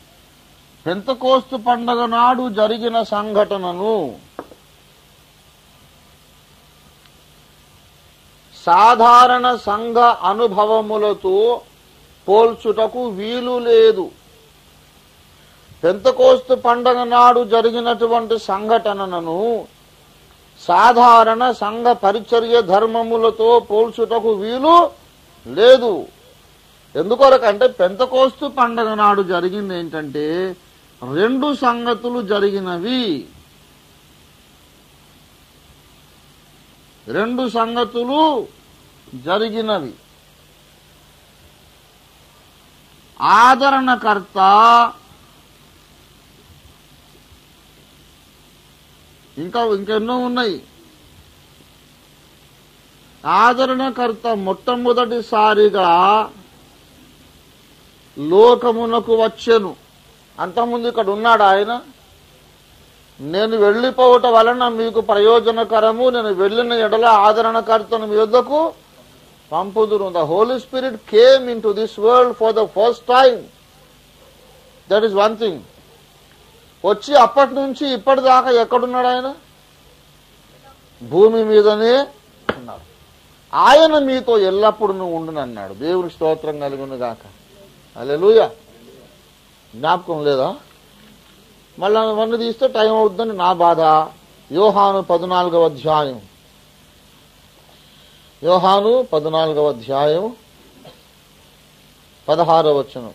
పెంతెకోస్తు పండగ నాడు జరిగిన సంఘటనను సాధారణ సంఘ అనుభవములతో పోల్చుటకు వీలు లేదు. పెంతెకోస్తు పండగ నాడు జరిగినటువంటి సంఘటనను సాధారణ సంఘ పరిచర్య ధర్మములతో పోల్చుటకు వీలు లేదు. ఎందుకొరకంటే పెంతెకోస్తు పండగ నాడు జరిగింది ఏంటంటే 2 సంగతులు జరిగినవి. 2 సంగతులు జరిగినవి. ఆదరణకర్త ఇంకెన్నో ఉన్నాయి. ఆదరణకర్త మొట్టమొదటిసారిగా లోకమునకు వచ్చెను. అంతకుముందు ఇక్కడ ఉన్నాడు ఆయన. నేను వెళ్లిపోవటం వలన మీకు ప్రయోజనకరము, నేను వెళ్లిన ఎడల ఆదరణకర్తను మీ యొద్దకు పంపుదురు. The Holi Spirit came into this world for the first time. That is one thing. వచ్చి అప్పటి నుంచి ఇప్పటిదాకా ఎక్కడున్నాడు ఆయన? భూమి మీదనే ఉన్నాడు. ఆయన మీతో ఎల్లప్పుడూ ఉండునన్నాడు. దేవుని స్తోత్రం కలుగును గాక. హల్లెలూయా. జ్ఞాపకం లేదా? మళ్ళా అవన్నీ తీస్తే టైం అవుతుందని నా బాధ. యోహాను 14వ అధ్యాయం 16వ వచనం.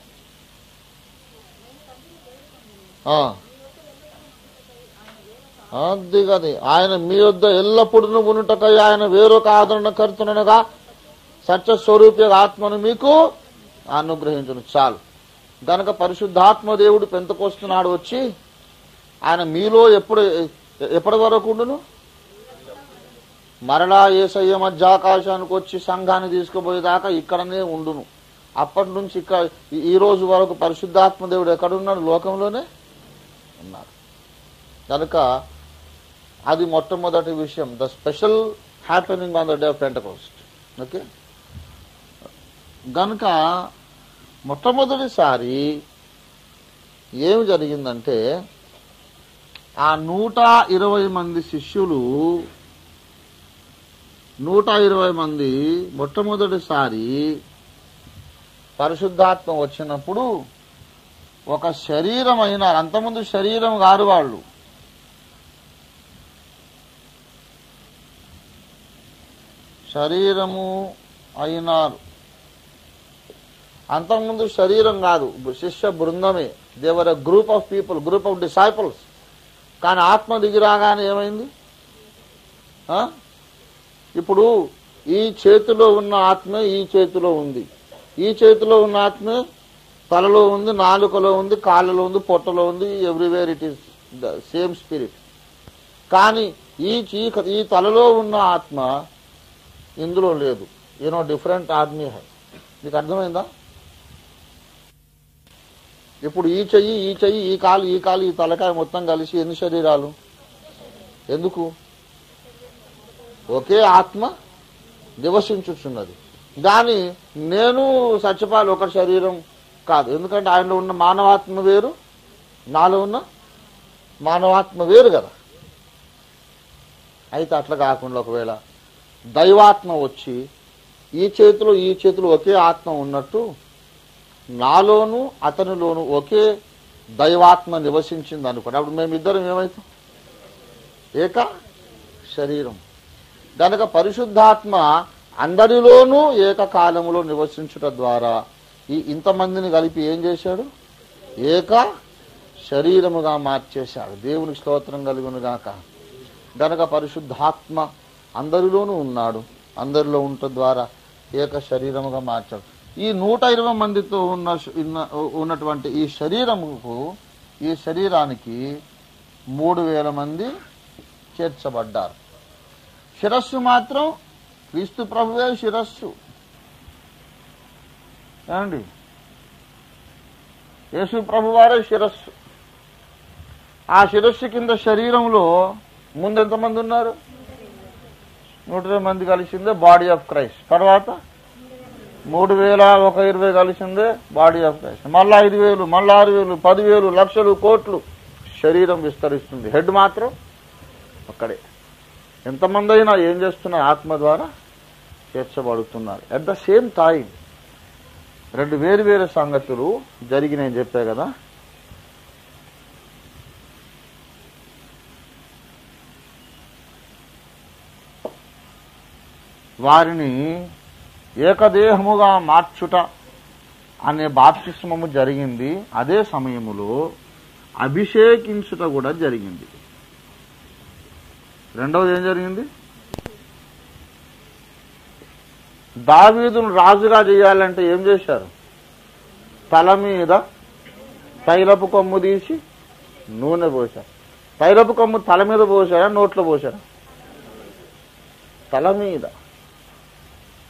అది ఆయన మీ వద్ద ఎల్లప్పుడూ ఉన్నటకై ఆయన వేరొక ఆదరణకర్తనగా సత్యస్వరూప ఆత్మను మీకు అనుగ్రహించును. చాలు. గనక పరిశుద్ధాత్మ దేవుడు పెంతెకోస్తు వచ్చి ఆయన మీలో ఎప్పటి వరకు ఉండును? మరలా యేసయ్య మధ్యాకాశానికి వచ్చి సంఘాన్ని తీసుకుపోయేదాకా ఇక్కడనే ఉండును. అప్పటి నుంచి ఈ రోజు వరకు పరిశుద్ధాత్మ దేవుడు ఎక్కడున్నాడు? లోకంలోనే ఉన్నాడు. కనుక అది మొట్టమొదటి విషయం. The special happening on the day of Pentecost. Okay. గనుక మొట్టమొదటిసారి ఏమి జరిగిందంటే ఆ 120 మంది శిష్యులు 120 మంది మొట్టమొదటిసారి పరిశుద్ధాత్మ వచ్చినప్పుడు ఒక శరీరం అయినారు. అంతకుముందు శరీరం కాదు, వాళ్ళు శరీరము అయినారు. అంతకుముందు శరీరం కాదు, శిష్య బృందమే. They were group of people, group of disciples. కానీ ఆత్మ దిగిరాగానే ఏమైంది? ఇప్పుడు ఈ చేతిలో ఉన్న ఆత్మే ఈ చేతిలో ఉంది. ఈ చేతిలో ఉన్న ఆత్మే తలలో ఉంది, నాలుకలో ఉంది, కాళ్ళలో ఉంది, పొట్టలో ఉంది. Everywhere it is the same spirit. కానీ ఈ తలలో ఉన్న ఆత్మ ఇందులో లేదు. డిఫరెంట్ ఆత్మీ హై. మీకు అర్థమైందా? ఇప్పుడు ఈ చెయ్యి, ఈ చెయ్యి, ఈ కాలు, ఈ కాలు, ఈ తలకాయ మొత్తం కలిసి ఎన్ని శరీరాలు? ఎందుకు? ఒకే ఆత్మ నివసించుచున్నది. దాని నేను సత్యపాలు ఒక శరీరం కాదు. ఎందుకంటే ఆయనలో ఉన్న మానవాత్మ వేరు, నాలో ఉన్న మానవాత్మ వేరు కదా. అయితే అట్లా కాకుండా ఒకవేళ దైవాత్మ వచ్చి ఈ చేతిలో ఒకే ఆత్మ ఉన్నట్టు నాలోను అతనిలోను ఒకే దైవాత్మ నివసించింది అనుకోండి. అప్పుడు మేమిద్దరం ఏమవుతాం? ఏక శరీరం. కనుక పరిశుద్ధాత్మ అందరిలోనూ ఏకకాలములో నివసించుట ద్వారా ఇంతమందిని కలిపి ఏం చేశాడు? ఏక శరీరముగా మార్చేశాడు. దేవునికి స్తోత్రం కలుగునుగాక. గనక పరిశుద్ధాత్మ అందరిలోనూ ఉన్నాడు, అందరిలో ఉంట ద్వారా ఏక శరీరముగా మార్చాడు. ఈ 120 మందితో ఉన్నటువంటి ఈ శరీరానికి 3000 మంది చేర్చబడ్డారు. శిరస్సు మాత్రం క్రీస్తు ప్రభువే శిరస్సు. ఏమండి? యేసు ప్రభువారే శిరస్సు. ఆ శిరస్సు కింద శరీరంలో ముందు ఎంతమంది ఉన్నారు? 120 మంది కలిసిందే బాడీ ఆఫ్ క్రైస్ట్. తర్వాత 3000 కలిసిందే బాడీ ఆఫ్ క్రైస్ట్. మళ్ళా 5000, మళ్ళా 6000, 10,000, లక్షలు, కోట్లు శరీరం విస్తరిస్తుంది. హెడ్ మాత్రం అక్కడే. ఎంతమంది అయినా ఏం చేస్తున్నారు? ఆత్మ ద్వారా చేర్చబడుతున్నారు. అట్ ద సేమ్ టైం 2 వేరు సంగతులు జరిగినాయని చెప్పా కదా. వారిని ఏకదేహముగా మార్చుట అనే బాప్తిస్మము జరిగింది. అదే సమయములో అభిషేకించుట కూడా జరిగింది. రెండవది ఏం జరిగింది? దావీదును రాజుగా చేయాలంటే ఏం చేశారు? తల మీద తైలపు కొమ్ము తీసి నూనె పోశారు. తైలపు కొమ్ము తల మీద పోసారా, నోట్లో పోసారా? తల మీద.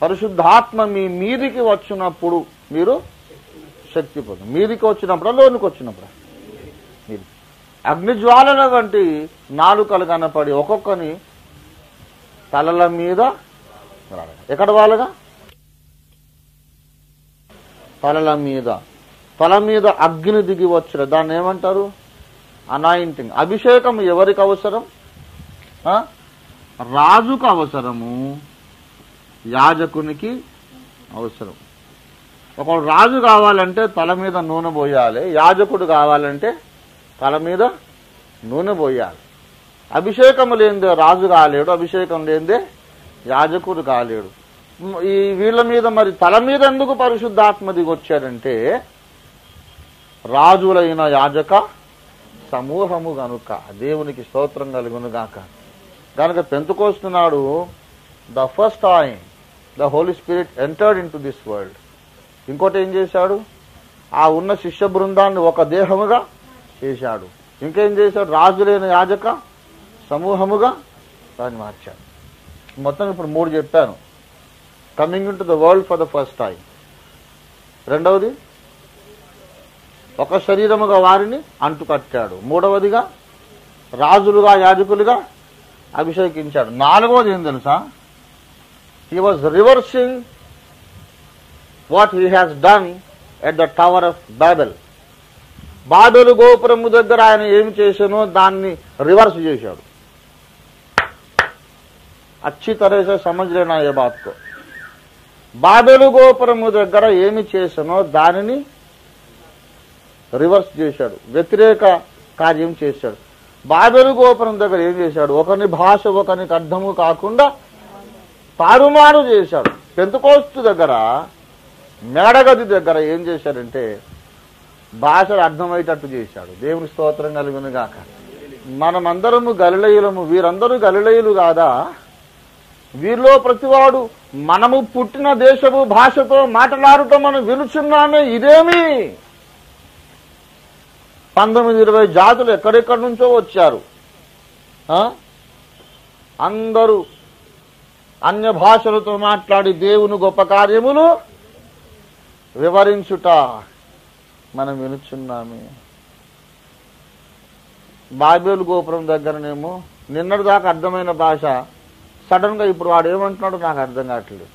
పరిశుద్ధాత్మ మీ మీదికి వచ్చినప్పుడు మీరు శక్తి పొందు. మీదికి వచ్చినప్పుడు, లోనికి వచ్చినప్పుడు మీరు అగ్నిజ్వాలల వంటి నాలుకలు కనపడి ఒక్కొక్కని తలల మీద, ఎక్కడ వాళ్ళగా? తల మీద అగ్ని దిగి వచ్చారు. దాన్ని ఏమంటారు? అనాయింటింగ్. అభిషేకం ఎవరికి అవసరం? రాజుకు అవసరము, యాజకునికి అవసరం. ఒకడు రాజు కావాలంటే తల మీద నూనె పోయాలి, యాజకుడు కావాలంటే తల మీద నూనె పోయాలి. అభిషేకం లేనిదే రాజు కాలేడు, అభిషేకం లేనిదే యాజకుడు కాలేడు. ఈ వీళ్ళ మీద మరి తల మీద ఎందుకు పరిశుద్ధాత్మ దిగి వచ్చాడంటే రాజులైన యాజక సమూహము గనుక. దేవునికి స్తోత్రం కలుగునుగాక. కనుక పెంతెకోస్తు నాడు the first time the Holi spirit entered into this world. ఇంకోటి ఏం చేశాడు? ఆ ఉన్న శిష్య బృందాన్ని ఒక దేహముగా చేశాడు. ఇంకేం చేశాడు? రాజులైన యాజక సమూహముగా దాన్ని మార్చాడు. మొత్తం ఇప్పుడు 3 చెప్పాను. Coming in to the world for the first time. రెండవది ఒక శరీరముగా వారిని అంటుకట్టాడు. మూడవదిగా రాజులుగా యాజకులుగా అభిషేకించాడు. నాలుగవది ఏం తెలుసా? He was reversing what he has done at the tower of Babel. Babel గోపురము దగ్గర ఆయన ఏమి చేశానో దాన్ని రివర్స్ చేశాడు. अच्छी तरह से समझ लेना ये बात को. బాబెలు గోపురము దగ్గర ఏమి చేశానో దానిని రివర్స్ చేశాడు, వ్యతిరేక కార్యం చేశాడు. బాబెలు గోపురం దగ్గర ఏం చేశాడు? ఒకని భాష ఒకనికి అర్థము కాకుండా తారుమారు చేశాడు. పెంతెకోస్తు దగ్గర మేడగది దగ్గర ఏం చేశాడంటే భాషలు అర్థమయ్యేటట్టు చేశాడు. దేవుని స్తోత్రం కలుగును గాక. మనమందరము గలిలయులము, వీరందరూ గలిలయులు కాదా? వీరిలో ప్రతివాడు మనము పుట్టిన దేశము భాషతో మాట్లాడుతూ మనం వినుచున్నామే. ఇదేమి 19-20 జాతులు ఎక్కడెక్కడి నుంచో వచ్చారు. అందరూ అన్య భాషలతో మాట్లాడి దేవుని గొప్ప కార్యములు వివరించుట మనం వినుచున్నామే. బాబెలు గోపురం దగ్గరనేమో నిన్నటి దాకా అర్థమైన భాష సడన్ గా ఇప్పుడు వాడు ఏమంటున్నాడో నాకు అర్థం కావట్లేదు.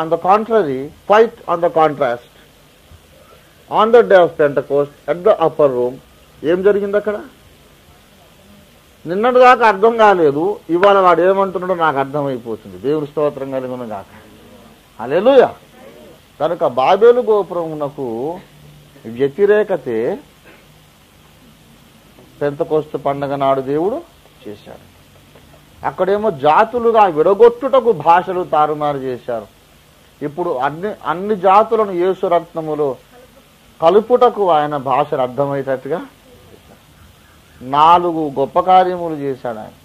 On the contrary, quite on the contrast, on the day of Pentecost at the upper room ఏం జరిగింది అక్కడ? నిన్నటి దాకా అర్థం కాలేదు, ఇవాళ వాడు ఏమంటున్నాడో నాకు అర్థమైపోతుంది. దేవుని స్తోత్రం కలుగును గాక. హల్లెలూయా. కనుక బాబెలు గోపురమునకు వ్యతిరేకతే పెంతెకోస్తు పండగ నాడు దేవుడు చేశాడు. అక్కడేమో జాతులుగా విడగొట్టుటకు భాషలు తారుమారు చేశారు. ఇప్పుడు అన్ని జాతులను యేసు రత్నములో కలుపుటకు ఆయన భాషలు అర్థమయ్యేటట్టుగా 4 గొప్ప కార్యములు చేశాడు ఆయన.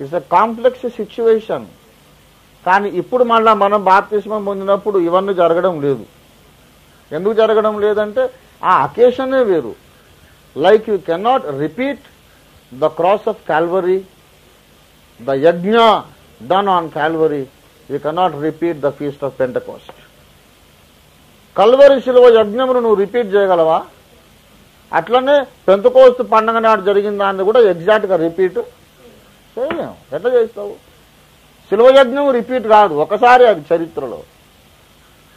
It's a complex situation. కానీ ఇప్పుడు మళ్ళా మనం బాప్తిస్మం పొందినప్పుడు ఇవన్నీ జరగడం లేదు. ఎందుకు జరగడం లేదంటే ఆ అకేషనే వేరు. Like you cannot repeat the cross of Calvary, the yajna done on Calvary, you cannot repeat the feast of Pentecost. Calvary శిలువ యజ్ఞమును నువ్వు రిపీట్ చేయగలవా? అట్లనే పెంతెకోస్తు పండగ నాడు జరిగిన దాన్ని కూడా ఎగ్జాక్ట్ గా రిపీట్ చేయలేము. ఎట్లా చేస్తావు? శిలువ యజ్ఞం రిపీట్ కాదు, ఒకసారి అది చరిత్రలో.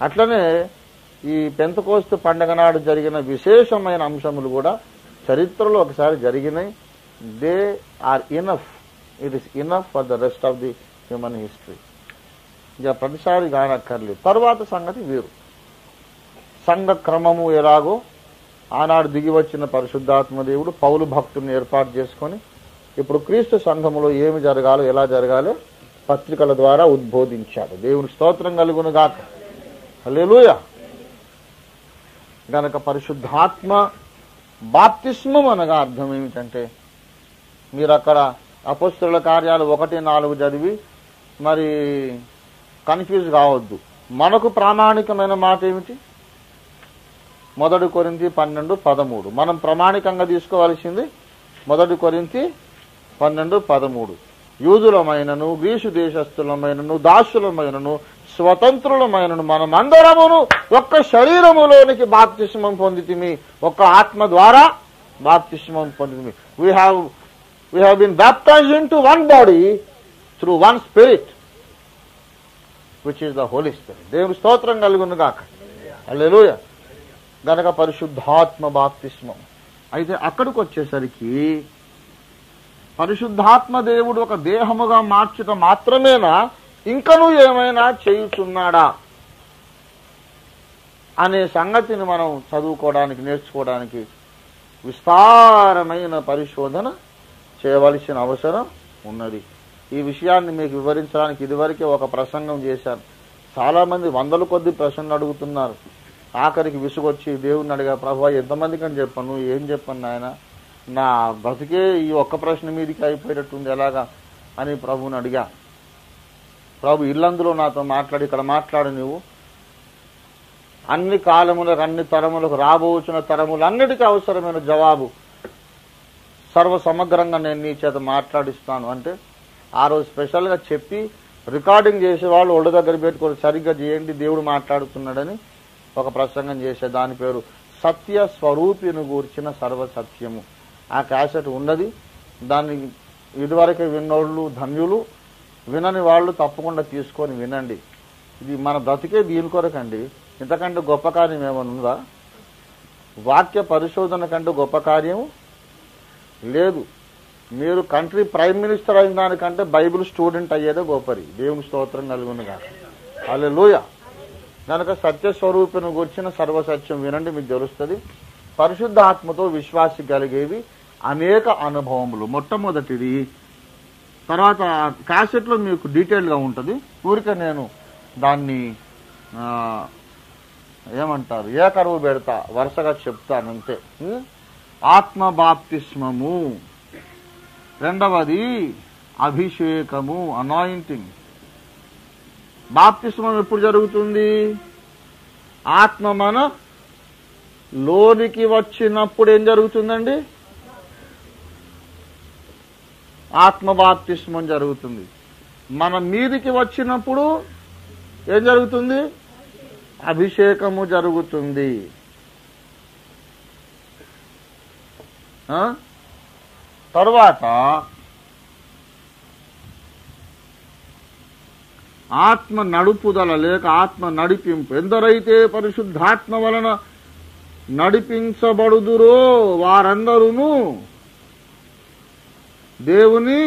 అట్లనే ఈ పెంతెకోస్తు పండగ నాడు జరిగిన విశేషమైన అంశములు కూడా చరిత్రలో ఒకసారి జరిగినాయి. They are enough, it is enough for the rest of the human history. ఇక ప్రతిసారి కానక్కర్లేదు. తర్వాత సంగతి వీరు సంఘ క్రమము ఎలాగో ఆనాడు దిగి వచ్చిన పరిశుద్ధాత్మ దేవుడు పౌలు భక్తుని ఏర్పాటు చేసుకొని ఇప్పుడు క్రీస్తు సంఘములో ఏమి జరగాలో ఎలా జరగాలో పత్రికల ద్వారా ఉద్బోధించాడు. దేవుని స్తోత్రం కలుగును గాక. హల్లెలూయా. గనక పరిశుద్ధాత్మ బాప్తిస్మం అనగా అర్థం ఏమిటంటే, మీరు అక్కడ అపోస్తలుల కార్యాలు 1-4 చదివి మరి కన్ఫ్యూజ్ కావద్దు. మనకు ప్రామాణికమైన మాట ఏమిటి? 1 కొరింథీ 12:13. మనం ప్రామాణికంగా తీసుకోవాల్సింది 1 కొరింథీ 12:13. యూదులమైనను గ్రీసు దేశస్థులమైనను దాసులమైనను స్వతంత్రులమైనను మనమందరమును ఒక్క శరీరములోనికి బాప్తిస్మం పొందితిమి, ఒక్క ఆత్మ ద్వారా బాప్తిస్మం పొందితిమి. we have been baptized into one body through one spirit, which is the Holy Spirit. దేవుని స్తోత్రం కలుగును గాక. హల్లెలూయా. గనక పరిశుద్ధాత్మ బాప్తిస్మం. అయితే అక్కడికి వచ్చేసరికి పరిశుద్ధాత్మ దేవుడు ఒక దేహముగా మార్చుట మాత్రమేనా, ఇంకనూ ఏమైనా చేయుచున్నాడా అనే సంగతిని మనం చదువుకోవడానికి నేర్చుకోవడానికి విస్తారమైన పరిశోధన చేయవలసిన అవసరం ఉన్నది. ఈ విషయాన్ని మీకు వివరించడానికి ఇదివరకే ఒక ప్రసంగం చేశాను. చాలా మంది 100 కొద్ది ప్రశ్నలు అడుగుతున్నారు. ఆఖరికి విసుగొచ్చి దేవుణ్ణి అడిగా, ప్రభువా ఎంతమందికి అని చెప్పను, ఏం చెప్పను నాయన, నా బ్రతికే ఈ ఒక్క ప్రశ్న మీదకి అయిపోయేటట్టుంది ఎలాగా అని ప్రభువుని అడిగా. ప్రభు ఇల్లందులో నాతో మాట్లాడి, ఇక్కడ మాట్లాడు, నువ్వు అన్ని కాలములకు అన్ని తరములకు రాబోచున్న తరములన్నిటికీ అవసరమైన జవాబు సర్వసమగ్రంగా నేను నీ చేత మాట్లాడిస్తాను అంటే, ఆ రోజు స్పెషల్గా చెప్పి రికార్డింగ్ చేసేవాళ్ళు ఒళ్ళు దగ్గర పెట్టుకొని సరిగ్గా చేయండి, దేవుడు మాట్లాడుతున్నాడని ఒక ప్రసంగం చేసే. దాని పేరు సత్య స్వరూపిని గూర్చిన సర్వసత్యము. ఆ క్యాసెట్ ఉన్నది. దాన్ని ఇదివరకే విన్నోళ్ళు ధన్యులు, వినని వాళ్ళు తప్పకుండా తీసుకొని వినండి. ఇది మన బ్రతికే దీని కొరకండి. ఇంతకంటే గొప్ప కార్యం ఏమైనా ఉందా? వాక్య పరిశోధన కంటే గొప్ప కార్యం లేదు. మీరు కంట్రీ ప్రైమ్ మినిస్టర్ అయిన దానికంటే బైబిల్ స్టూడెంట్ అయ్యేదే గొప్పది. దేవుని స్తోత్రం కలుగునుగా. హల్లెలూయా. కనుక సత్యస్వరూపిని గురించిన సర్వసత్యం వినండి, మీకు తెలుస్తుంది. పరిశుద్ధ ఆత్మతో విశ్వాసి కలిగేవి అనేక అనుభవములు. మొట్టమొదటిది, తర్వాత క్యాసెట్లో మీకు డీటెయిల్గా ఉంటుంది. ఊరికే నేను దాన్ని ఏమంటారు ఏకరువు పెడతా, వరుసగా చెప్తానంతే. ఆత్మ బాప్తిస్మము, రెండవది అభిషేకము, అనాయింటింగ్. బాప్తిస్మం ఎప్పుడు జరుగుతుంది? ఆత్మ మన లోనికి వచ్చినప్పుడు ఏం జరుగుతుందండి? ఆత్మ బాప్తిస్మం జరుగుతుంది. మన మీదికి వచ్చినప్పుడు ఏం జరుగుతుంది? అభిషేకము జరుగుతుంది. తరువాత ఆత్మ నడుపుదల లేక ఆత్మ నడిపింపు. ఎందరైతే పరిశుద్ధాత్మ వలన నడిపించబడుదురో వారందరూ దేవుని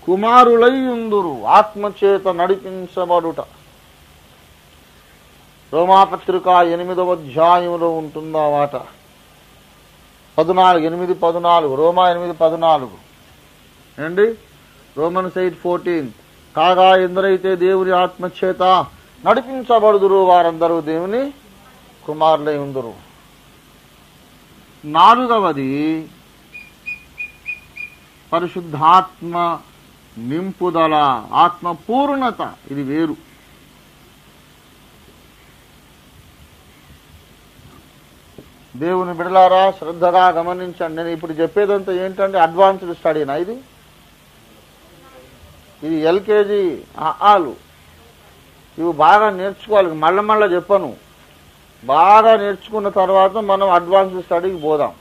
కుమారులై ఉందురు. ఆత్మచేత నడిపించబడుట రోమాపత్రిక 8వ అధ్యాయంలో ఉంటుందా మాట. 8:14 రోమా 8:14 ఏండి. రోమన్స్ 8:14 కాగా ఎందరైతే దేవుని ఆత్మచేత నడిపించబడుదురు వారందరూ దేవుని కుమారులై ఉందురు. 4వది పరిశుద్ధాత్మ నింపుదల, ఆత్మ పూర్ణత. ఇది వేరు. దేవుని బిడలారా శ్రద్ధగా గమనించండి. నేను ఇప్పుడు చెప్పేదంతా ఏంటంటే అడ్వాన్స్డ్ స్టడీనా ఇది? ఇది ఎల్కేజీ ఆలు. ఇవి బాగా నేర్చుకోవాలి. మళ్ళా చెప్పను. బాగా నేర్చుకున్న తర్వాత మనం అడ్వాన్స్డ్ స్టడీకి పోదాం.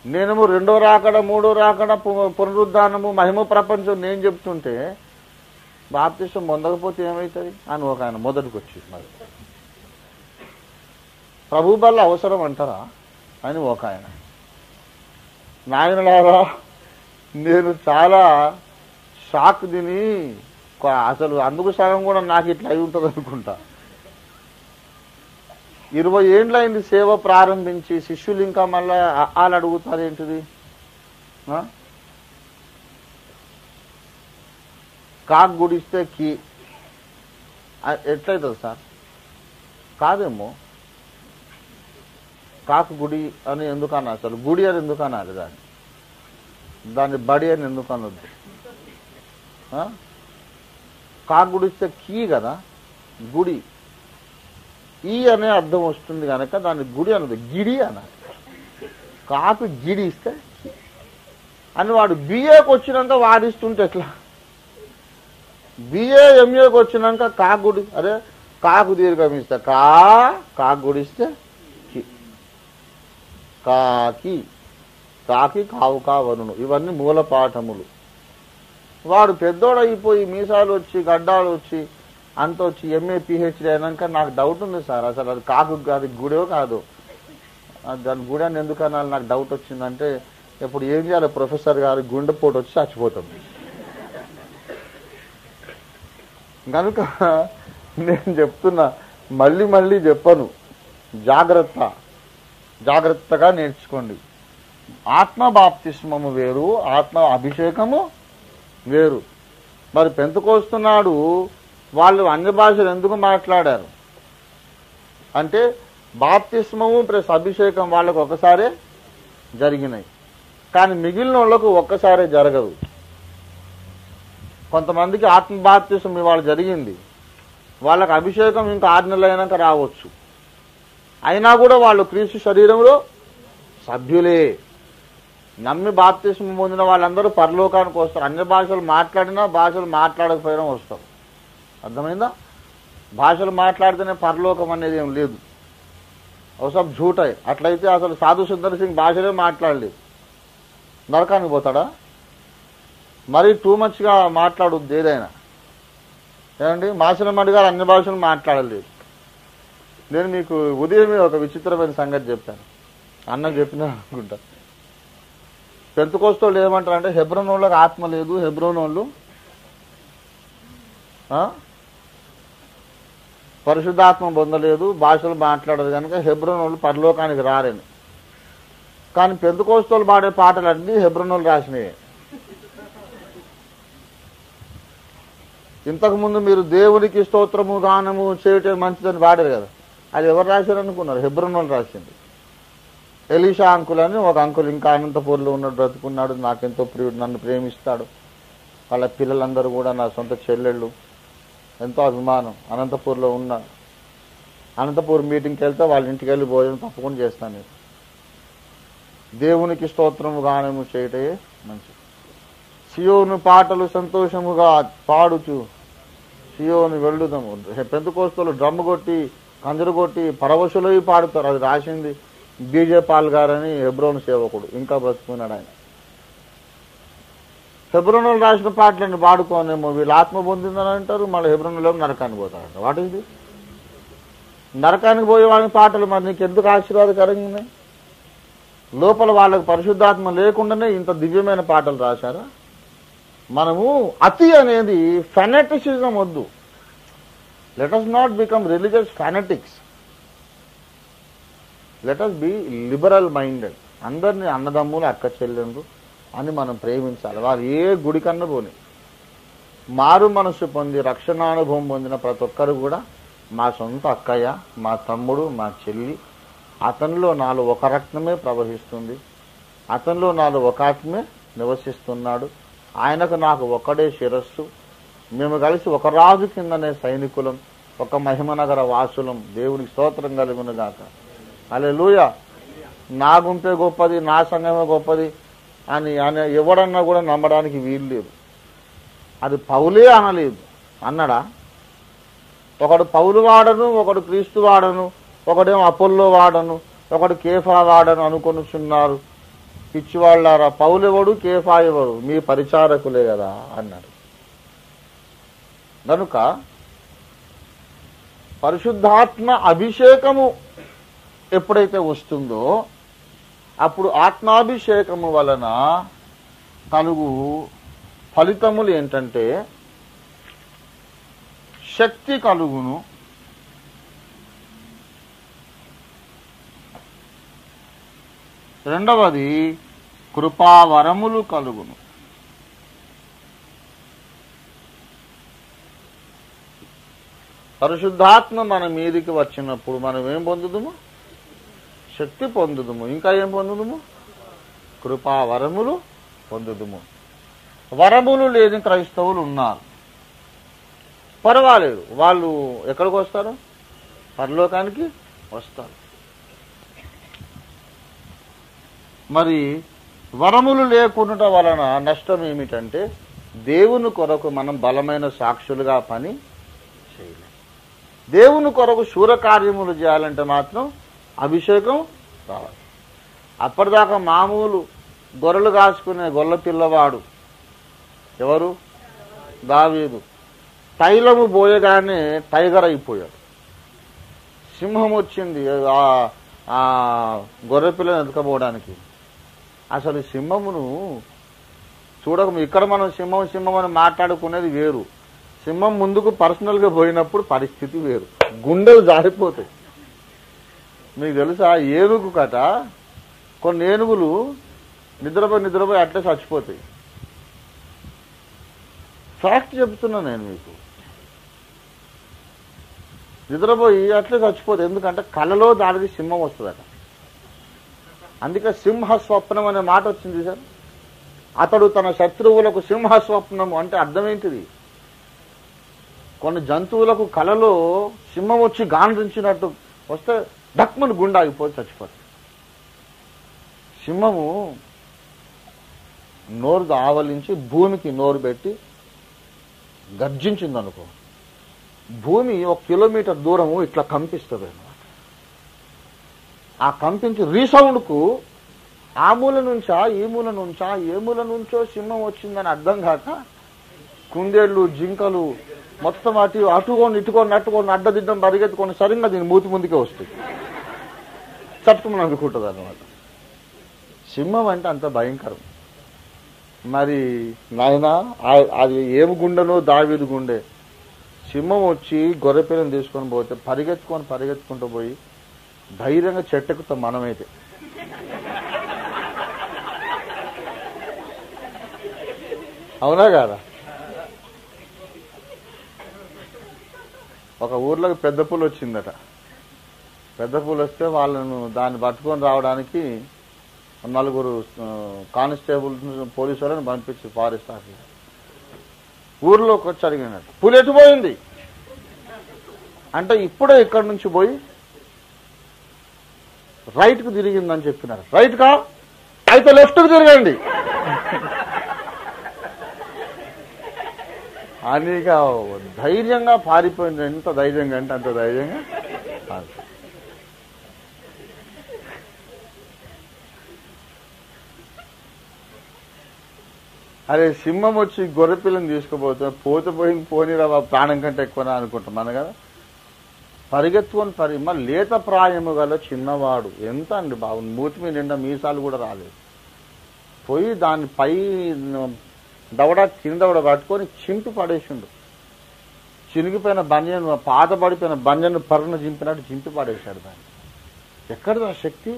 నేనేమో 2వ రాకడ 3వ రాకడ పునరుద్ధానము మహిమ ప్రపంచం నేను చెప్తుంటే బాప్తిసం పొందకపోతే ఏమవుతుంది అని ఒక ఆయన మొదటికి వచ్చి మరి ప్రభు బల్ల అవసరం అంటారా అని ఒక ఆయన. నాయనలారా నేను చాలా షాక్ తిని అసలు అందుకు సగం కూడా నాకు ఇట్లా అయి ఉంటుంది అనుకుంటా. 20 ఏండ్లైంది సేవ ప్రారంభించి, శిష్యులు ఇంకా మళ్ళా వాళ్ళు అడుగుతారు ఏంటిది? కాకు గుడిస్తే కీ ఎట్లయితుంది సార్? కాదేమో. కాకు గుడి అని ఎందుకన్నా? అసలు గుడి అని ఎందుకు అనాలి? దాన్ని బడి అని ఎందుకు అనొద్దు? కాకు గుడిస్తే కీ కదా, గుడి. ఈ అనే అర్థం వస్తుంది కనుక దాన్ని గుడి అనదు, గిడి అనాలి. కాకు గిడి ఇస్తే అని వాడు బిఏకి వచ్చినాక వాడిస్తుంటే ఎట్లా? బిఏ ఎంఏకి వచ్చినాక కాకుడి, అరే కాకు దీర్ఘం ఇస్తే కాకు గుడిస్తే కాకి, కాకి కావు కావను. ఇవన్నీ మూల పాఠములు. వాడు పెద్దోడైపోయి మీసాలు వచ్చి గడ్డాలు వచ్చి అంత వచ్చి ఎంఏ పిహెచ్డీ అయినాక నాకు డౌట్ ఉంది సార్, అసలు అది కాకు అది గుడో కాదు, దాని గుడి అని ఎందుకు అనాలి నాకు డౌట్ వచ్చిందంటే, ఇప్పుడు ఏం చేయాలి ప్రొఫెసర్ గారు? గుండెపోటు వచ్చి చచ్చిపోతుంది. కనుక నేను చెప్తున్నా, మళ్ళీ చెప్పను. జాగ్రత్తగా నేర్చుకోండి. ఆత్మ బాప్తిస్మము వేరు, ఆత్మ అభిషేకము వేరు. మరి పెంతెకోస్తు వాళ్ళు అన్య భాషలు ఎందుకు మాట్లాడారు అంటే బాప్తిస్మము ప్లస్ అభిషేకం వాళ్ళకు ఒకసారే జరిగినాయి. కానీ మిగిలిన వాళ్ళకు ఒక్కసారే జరగదు. కొంతమందికి ఆత్మ బాప్తిస్మం ఇవాళ జరిగింది, వాళ్ళకి అభిషేకం ఇంకా 6 నెలలు అయినాక రావచ్చు. అయినా కూడా వాళ్ళు క్రీస్తు శరీరంలో సభ్యులే. నమ్మి బాప్తిస్మం పొందిన వాళ్ళందరూ పరలోకానికి వస్తారు. అన్య భాషలు మాట్లాడినా భాషలు మాట్లాడకపోయినా వస్తారు. అర్థమైందా? భాషలు మాట్లాడితేనే పరలోకం అనేది ఏం లేదు. అవసరం झूठाయి. అట్లయితే అసలు సాధు సుందర్ సింగ్ భాషలే మాట్లాడలేదు, నరకానికి పోతాడా? మరీ టూ మచ్గా మాట్లాడొద్దు ఏదైనా. ఏమండి మాసినమణి గారు అన్ని భాషలు మాట్లాడలేదు. నేను మీకు ఉదయమే ఒక విచిత్రమైన సంగతి చెప్పాను, అన్న చెప్పినా అనుకుంటా. పెంతెకోస్తోళ్ళు ఏమంటారంటే హెబ్రోను వాళ్ళకి ఆత్మ లేదు, హెబ్రోను వాళ్ళు పరిశుద్ధాత్మ పొందలేదు, భాషలు మాట్లాడదు కనుక హెబ్రోను వాళ్ళు పరలోకానికి రారని. కానీ పెంతెకోస్తోళ్ళు పాడే పాటలన్నీ హెబ్రోను వాళ్ళు రాసినవి. ఇంతకుముందు మీరు దేవుడికి స్తోత్రము గానము చేయటం మంచిదని పాడారు కదా, అది ఎవరు రాశారు అనుకున్నారు? హెబ్రోను వాళ్ళు రాసింది. ఎలీషా అంకుల్ అని ఒక అంకుల్ ఇంకా అనంతపూర్లో ఉన్నాడు, బ్రతుకున్నాడు, నాకెంతో ప్రియుడు, నన్ను ప్రేమిస్తాడు, వాళ్ళ పిల్లలందరూ కూడా నా సొంత చెల్లెళ్ళు, ఎంతో అభిమానం. అనంతపూర్లో ఉన్నాడు. అనంతపూర్ మీటింగ్కి వెళ్తే వాళ్ళ ఇంటికి వెళ్ళి భోజనం తప్పకుండా చేస్తాను. నేను దేవునికి స్తోత్రము గానము చేయటే మంచిది. సియోను పాటలు సంతోషముగా పాడుచు సియోను వెళ్ళుదాము. పెంతెకోస్తోళ్ళు డ్రమ్ము కొట్టి కంజరు కొట్టి పరవశులవి పాడుతారు. అది రాసింది బీజే పాల్ గారని హెబ్రోను సేవకుడు, ఇంకా బ్రతుకున్నాడు ఆయన. హెబ్రోను రాసిన పాటలను పాడుకోనేమో వీళ్ళు ఆత్మ పొందిందని అంటారు, మళ్ళీ హెబ్రోనులో నరకానికి పోతారంట. వాట్ ఇది? నరకానికి పోయే వాళ్ళని పాటలు మరి నీకు ఎందుకు ఆశీర్వాదకరంగా ఉన్నాయి? లోపల వాళ్ళకి పరిశుద్ధాత్మ లేకుండానే ఇంత దివ్యమైన పాటలు రాశారా? మనము అతి అనేది ఫెనటిసిజం వద్దు. Let us not become religious fanatics. Let us be liberal minded. అందరినీ అన్నదమ్ములు అక్క చెల్లెండ్రు అని మనం ప్రేమించాలి. వారు ఏ గుడి కన్నా పోని మారు మనసు పొంది రక్షణానుభవం పొందిన ప్రతి ఒక్కరు కూడా మా సొంత అక్కయ్య, మా తమ్ముడు, మా చెల్లి, అతనిలో నాలో ఒక రక్తమే ప్రవహిస్తుంది, అతనిలో నాలో ఒక ఆత్మే నివసిస్తున్నాడు, ఆయనకు నాకు ఒక్కడే శిరస్సు, మేము కలిసి ఒక రాజు కిందనే సైనికులం, ఒక మహిమనగర వాసులం, దేవునికి స్తోత్రం కలుగునుగాక. హల్లెలూయా. నా గుంపే గొప్పది, నా సంఘమే గొప్పది అని ఎవడన్నా కూడా నమ్మడానికి వీలు లేదు. అది పౌలే అనలేదు, అన్నాడా? ఒకడు పౌలు వాడను, ఒకడు క్రీస్తు వాడను, ఒకడేమో అపోల్లో వాడను, ఒకడు కేఫా వాడను అనుకొనుచున్నారు. పిచ్చివాళ్ళారా, పౌలెవడు కేఫా ఎవడు? మీ పరిచారకులే కదా అన్నాడు. కనుక పరిశుద్ధాత్మ అభిషేకము ఎప్పుడైతే వస్తుందో అప్పుడు ఆత్మాభిషేకము వలన కలుగు ఫలితములు ఏంటంటే శక్తి కలుగును, రెండవది కృపావరములు కలుగును. పరిశుద్ధాత్మ మన మీదికి వచ్చినప్పుడు మనం ఏం పొందుదుము? శక్తి పొందుదుము. ఇంకా ఏం పొందుదుము? కృపావరములు పొందుదుము. వరములు లేని క్రైస్తవులు ఉన్నారు, పర్వాలేదు, వాళ్ళు ఎక్కడికి వస్తారు? పరలోకానికి వస్తారు. మరి వరములు లేకుండా వలన నష్టం ఏమిటంటే దేవుని కొరకు మనం బలమైన సాక్షులుగా పని చేయలేం. దేవుని కొరకు శూరకార్యములు చేయాలంటే మాత్రం అభిషేకం రావాలి. అప్పటిదాకా మామూలు గొర్రెలు కాసుకునే గొల్ల పిల్లవాడు ఎవరు? దావీదు. తైలము పోయగానే టైగర్ అయిపోయాడు. సింహం వచ్చింది ఆ గొర్రె పిల్లని ఎదుకపోవడానికి. అసలు సింహమును చూడక ఇక్కడ మనం సింహం అని మాట్లాడుకునేది వేరు, సింహం ముందుకు పర్సనల్గా పోయినప్పుడు పరిస్థితి వేరు, గుండెలు జారిపోతాయి. మీకు తెలుసా, ఏనుగు కట కొన్ని ఏనుగులు నిద్రపోయి అట్లే చచ్చిపోతాయి. ఫ్యాక్ట్ చెప్తున్నా నేను మీకు. నిద్రపోయి అట్లే చచ్చిపోతాయి, ఎందుకంటే కలలో దానికి సింహం వస్తుందట. అందుకే సింహస్వప్నం అనే మాట వచ్చింది సార్. అతడు తన శత్రువులకు సింహస్వప్నము అంటే అర్థం ఏంటిది? కొన్ని జంతువులకు కలలో సింహం వచ్చి గాండ్రించినట్టు వస్తే డక్మని గుండె ఆగిపోతే చచ్చిపోతుంది. సింహము నోరు ఆవలించి భూమికి నోరు పెట్టి గర్జించింది అనుకో, భూమి 1 కిలోమీటర్ దూరము ఇట్లా కంపిస్తుంది అన్నమాట. ఆ కంపించి రీసౌండ్కు ఆ మూల నుంచా ఈ మూల నుంచా ఏ మూల నుంచో సింహం వచ్చిందని అర్థం కాక కుందేళ్లు, జింకలు మొత్తం అటుకొని ఇటుకొని అట్టుకొని అడ్డదిడ్డం పరిగెత్తుకొని సరిగ్గా దీని మూతి ముందుకే వస్తుంది, చట్టుకుని అందుకుంటుంది అన్నమాట. సింహం అంటే అంత భయంకరం. మరి నాయన అది ఏమి గుండెనో దావీదు గుండె. సింహం వచ్చి గొర్రెపిల్లని తీసుకొని పోతే పరిగెత్తుకుంటూ పోయి ధైర్యంగా చెట్టెక్కుతాం మనమైతే. అవునా కాదా? ఒక ఊర్లోకి పెద్ద పూలు వచ్చిందట. పెద్ద పూలు వస్తే వాళ్ళను దాన్ని పట్టుకొని రావడానికి 4 కానిస్టేబుల్ పోలీసు వాళ్ళని పంపించి ఫారెస్ట్ ఆఫీసర్ ఊర్లోకి వచ్చి అడిగినట్టు, పూలు ఎటుపోయింది అంటే ఇప్పుడే ఇక్కడి నుంచి పోయి రైట్కు తిరిగిందని చెప్పినారు. రైట్ కా అయితే లెఫ్ట్కు తిరగండి అనిగా ధైర్యంగా పారిపోయింది. ఎంత ధైర్యంగా అంటే అంత ధైర్యంగా. అరే సింహం వచ్చి గొర్రెపిల్లని తీసుకుపోతే పోయింది పోనీరా ప్రాణం కంటే ఎక్కువనా అనుకుంటాం మన కదా. పరిగెత్తుకొని మరి లేత ప్రాయము గల చిన్నవాడు ఎంత అండి బాబు, మూతి మీద నిండా మీసాలు కూడా రాలేదు. పోయి దాని పై కింద పట్టుకొని చింపి పడేసిండు. చినిగిపోయిన బన్యను, పాత పడిపోయిన బన్యను పరుగున చింపినట్టు చింపి పడేశాడు దాన్ని. ఎక్కడిదా శక్తి?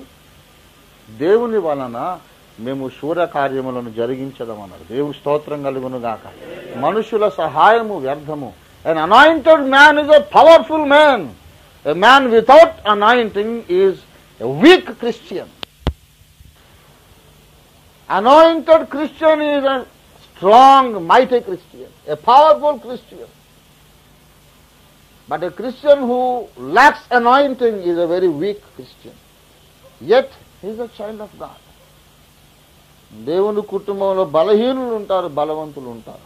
దేవుని వలన మేము సూర్య కార్యములను జరిగించడం అన్నారు. దేవుని స్తోత్రం కలుగును గాక. మనుషుల సహాయము వ్యర్థము. An anointed man is a powerful man. A man without anointing is a weak Christian. Anointed Christian is a strong, mighty Christian, a powerful Christian. But a Christian who lacks anointing is a very weak Christian. Yet he is a child of God. దేవుని కుటుంబంలో బలహీనులు ఉంటారు, బలవంతులు ఉంటారు.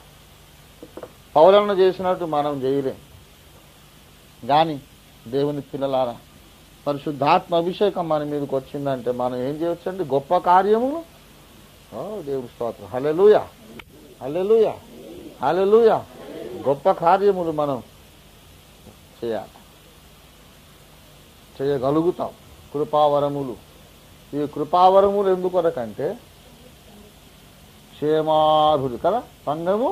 పౌలన్న చేసినట్టు మనం చేయలేం. కానీ దేవుని పిల్లలారా, పరిశుద్ధాత్మ అభిషేకం మన మీదకి వచ్చిందంటే మనం ఏం చేయొచ్చండి? గొప్ప కార్యములు. దేవుని స్తోత్రం. హల్లెలూయా, హల్లెలూయా, హల్లెలూయా. గొప్ప కార్యములు మనం చేయగలుగుతాం. కృపావరములు. ఈ కృపావరములు ఎందుకొరకంటే క్షేమాభివృద్ధి కదా, సంఘము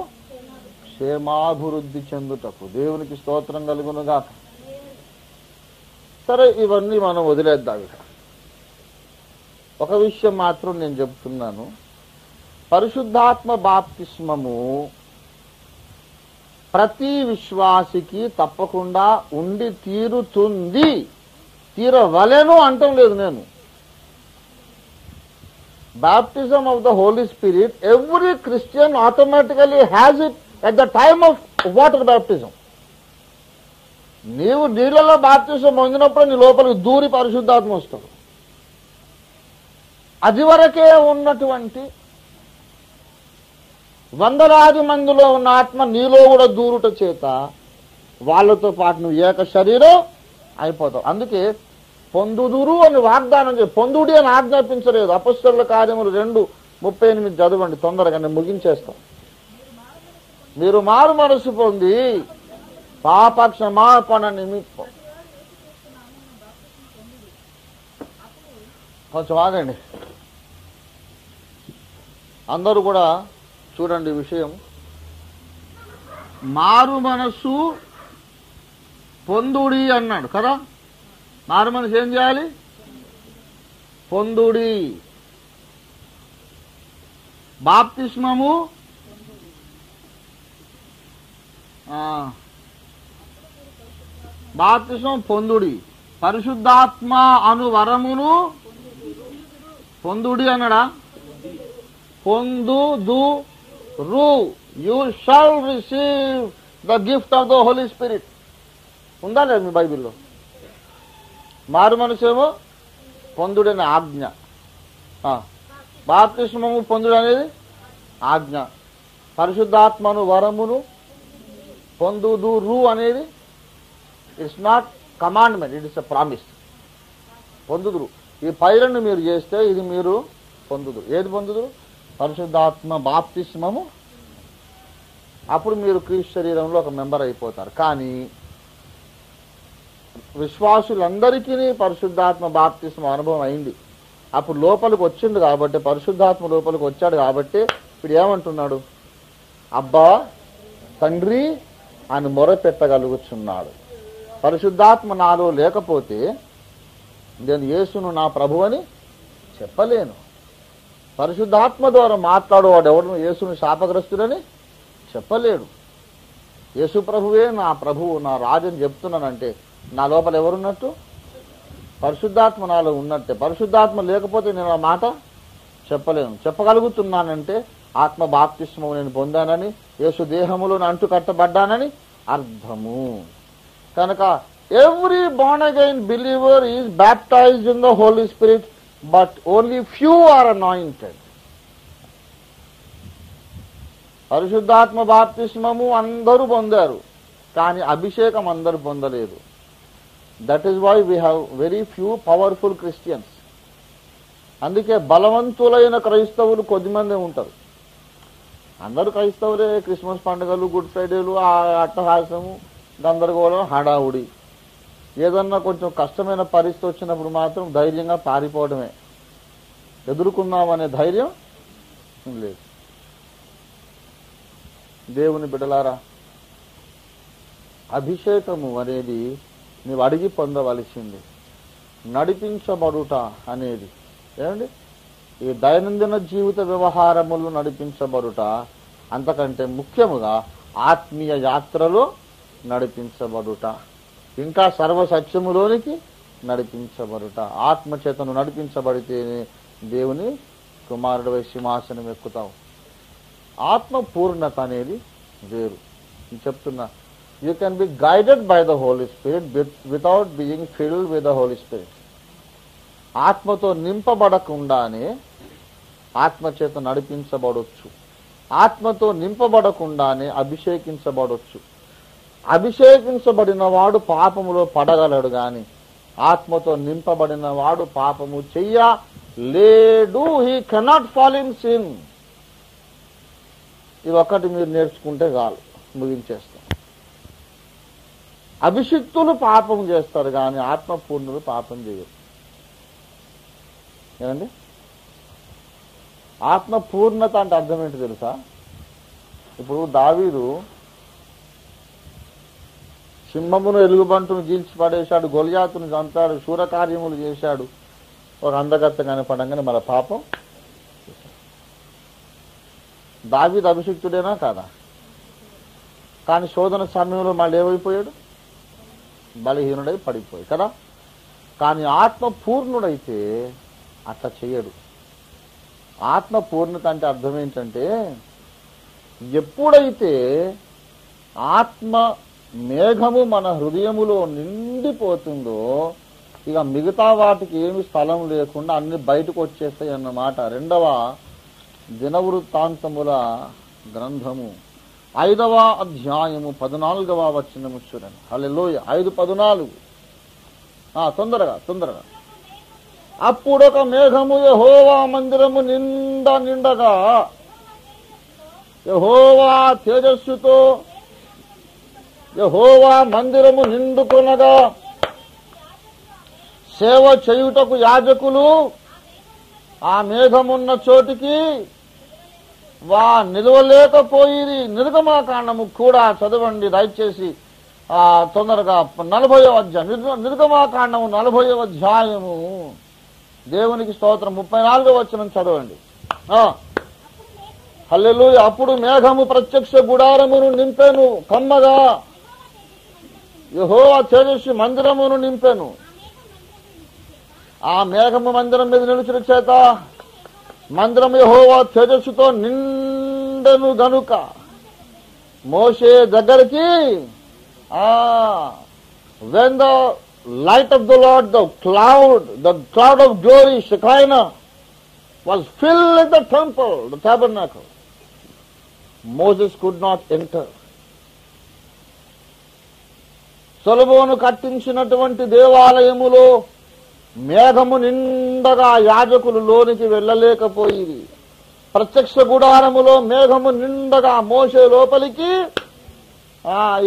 క్షేమాభివృద్ధి చెందుటకు. దేవునికి స్తోత్రం కలుగునుగా. సరే, ఇవన్నీ మనం వదిలేద్దాం. ఇక ఒక విషయం మాత్రం నేను చెప్తున్నాను. పరిశుద్ధాత్మ బాప్తిస్మము ప్రతి విశ్వాసికి తప్పకుండా ఉండి తీరుతుంది. తీరవలెను అంటం లేదు నేను. Baptism of the Holy Spirit, every Christian automatically has it at the time of water baptism. నీవు నీళ్ళలో బాప్తిజం పొందినప్పుడు నీ లోపలికి దూరి పరిశుద్ధాత్మ వస్తాడు. అది వరకే ఉన్నటువంటి వందలాది మందిలో ఉన్న ఆత్మ నీలో కూడా దూరుట చేత వాళ్ళతో పాటు నువ్వు ఏక శరీరం అయిపోతావు. అందుకే పొందుదురు అని వాగ్దానం పొందుడి అని ఆజ్ఞాపించలేదు. అపొస్తలుల కార్యములు 2:38 చదవండి తొందరగా, నేను ముగించేస్తాం. మీరు మారు మనసు పొంది పాప క్షమాపణ నిమిత్తం. కొంచెం ఆగండి, అందరూ కూడా చూడండి విషయం. మారు మనసు పొందుడి అన్నాడు కదా. మారు మనసు ఏం చేయాలి? పొందుడి. బాప్తిస్మము బాప్తిస్మం పొందుడి. పరిశుద్ధాత్మ అను వరమును పొందుడి అన్నాడా? పొందుదురు. You shall receive the gift of the Holi spirit. ఉందా లేదు మీ బైబిల్లో? మారు మనసేమో పొందుడని ఆజ్ఞ, బాప్తిస్మము పొందుడు అనేది ఆజ్ఞ. పరిశుద్ధాత్మను వరమును పొందుదురు అనేది it's not commandment, it is a promise. పొందుదురు. ఈ పైలను మీరు చేస్తే ఇది మీరు పొందుదురు. ఏది పొందుదురు? పరిశుద్ధాత్మ బాప్తిస్మము అప్పుడు మీరు క్రీస్తు శరీరంలో ఒక మెంబర్ అయిపోతారు. కానీ విశ్వాసులందరికీ పరిశుద్ధాత్మ బాప్తిస్మ అనుభవం అయింది. అప్పుడు లోపలికి వచ్చిండు కాబట్టి, పరిశుద్ధాత్మ లోపలికి వచ్చాడు కాబట్టి ఇప్పుడు ఏమంటున్నాడు? అబ్బా తండ్రి అని మొరపెట్టగలుగుచున్నాడు. పరిశుద్ధాత్మ నాలో లేకపోతే నేను యేసును నా ప్రభు అని చెప్పలేను. పరిశుద్ధాత్మ ద్వారా మాట్లాడేవాడు ఎవడు యేసును శాపగ్రస్తుడని చెప్పలేడు. యేసు ప్రభువే నా ప్రభువు, నా రాజు అని చెప్తున్నానంటే నా లోపల ఎవరున్నట్టు? పరిశుద్ధాత్మ నాలో ఉన్నట్టే. పరిశుద్ధాత్మ లేకపోతే నేను ఆ మాట చెప్పలేను. చెప్పగలుగుతున్నానంటే ఆత్మ బాప్తిస్మము నేను పొందానని, యేసు దేహములో అంటు కట్టబడ్డానని అర్థము. కనుక every born again believer is baptized in the Holy Spirit, but only few are anointed. పరిశుద్ధాత్మ బాప్తిస్మము అందరూ పొందారు, కానీ అభిషేకం అందరూ పొందలేదు. That is why we have very few powerful Christians. అందుకే బలవంతులైన క్రైస్తవులు కొద్దిమంది ఉంటారు. అందరూ క్రైస్తవులే. క్రిస్మస్ పండుగలు, గుడ్ ఫ్రైడేలు, అట్టహాసము, గందరగోళం, హడావుడి. ఏదన్నా కొంచెం కష్టమైన పరిస్థితి వచ్చినప్పుడు మాత్రం ధైర్యంగా పారిపోవడమే. ఎదుర్కొన్నామనే ధైర్యం లేదు. దేవుని బిడ్డలారా, అభిషేకము అనేది నీవు అడిగి పొందవలసింది. నడిపించబడుట అనేది ఏమండి? ఈ దైనందిన జీవిత వ్యవహారములు నడిపించబడుట, అంతకంటే ముఖ్యముగా ఆత్మీయ యాత్రలో నడిపించబడుట, ఇంకా సర్వసత్యములోనికి నడిపించబడుట. ఆత్మచేతను నడిపించబడితేనే దేవుని కుమారుడు సింహాసనం ఎక్కుతావు. ఆత్మ పూర్ణత అనేది వేరు. నేను చెప్తున్నా, you can be guided by the Holi spirit without being filled with the Holi spirit. ఆత్మతో నింపబడకుండానే ఆత్మచేత నడిపించబడొచ్చు. ఆత్మతో నింపబడకుండానే అభిషేకించబడొచ్చు. అభిషేకించబడిన వాడు పాపములో పడగలడు, గాని ఆత్మతో నింపబడిన వాడు పాపము చెయ్యలేడు. He cannot fall in sin. ఇది ఒక్కటి మీరు నేర్చుకుంటే చాలు, ముగించేస్తాం. అభిషిక్తులు పాపం చేస్తారు, కానీ ఆత్మపూర్ణులు పాపం చేయరు. ఏమండి? ఆత్మపూర్ణత అంటే అర్థం ఏంటి తెలుసా? ఇప్పుడు దావీదు సింహమును ఎలుగుబంటును గీల్చి పడేశాడు, గొలియాతును చంపాడు, శూరకార్యములు చేశాడు. ఒక అందగత్త కనపడంగానే మన పాపం. దావీదు అభిషిక్తుడేనా కాదా? కానీ శోధన సమయంలో మళ్ళీ ఏమైపోయాడు? బలహీనుడై పడిపోయాడు కదా. కానీ ఆత్మ పూర్ణుడైతే అట్లా చేయడు. ఆత్మ పూర్ణత అంటే అర్థం ఏంటంటే, ఎప్పుడైతే ఆత్మ మేఘము మన హృదయములో నిండిపోతుందో ఇక మిగతా వాటికి ఏమి స్థలం లేకుండా అన్ని బయటకు వచ్చేస్తాయి అన్నమాట. 2వ దినవృత్తాంతముల గ్రంథము 5వ అధ్యాయము 14వ వచనము చూడండి. హల్లెలూయా. 5:14. తొందరగా. అప్పుడొక మేఘము యెహోవా మందిరము నిండగా యెహోవా తేజస్సుతో యెహోవా మందిరము నిండుకొనగా సేవ చేయుటకు యాజకులు ఆ మేఘమున్న చోటికి నిలవలేకపోయి. నిర్గమాకాండము కూడా చదవండి దయచేసి, తొందరగా. 40వ అధ్యాయం నిర్గమాకాండము 40వ అధ్యాయము. దేవునికి స్తోత్రం. 34వ వచనం చదవండి. హల్లెలూయా. అప్పుడు మేఘము ప్రత్యక్ష గుడారమును నింపెను కమ్మగా, యెహోవా తేజస్సు మందిరమును నింపెను. ఆ మేఘము మందిరం మీద నిలిచిన చేత మందిరం యెహోవా తేజస్సుతో నిండెను గనుక మోషే దగ్గరికి when the light of the Lord, the cloud of glory, Shekinah, was filling the temple, the tabernacle, Moses could not enter. సొలొమోను కట్టించినటువంటి దేవాలయములో మేఘము నిండగా యాజకులు లోనికి వెళ్ళలేకపోయి. ప్రత్యక్ష గుడారములో మేఘము నిండగా మోసే లోపలికి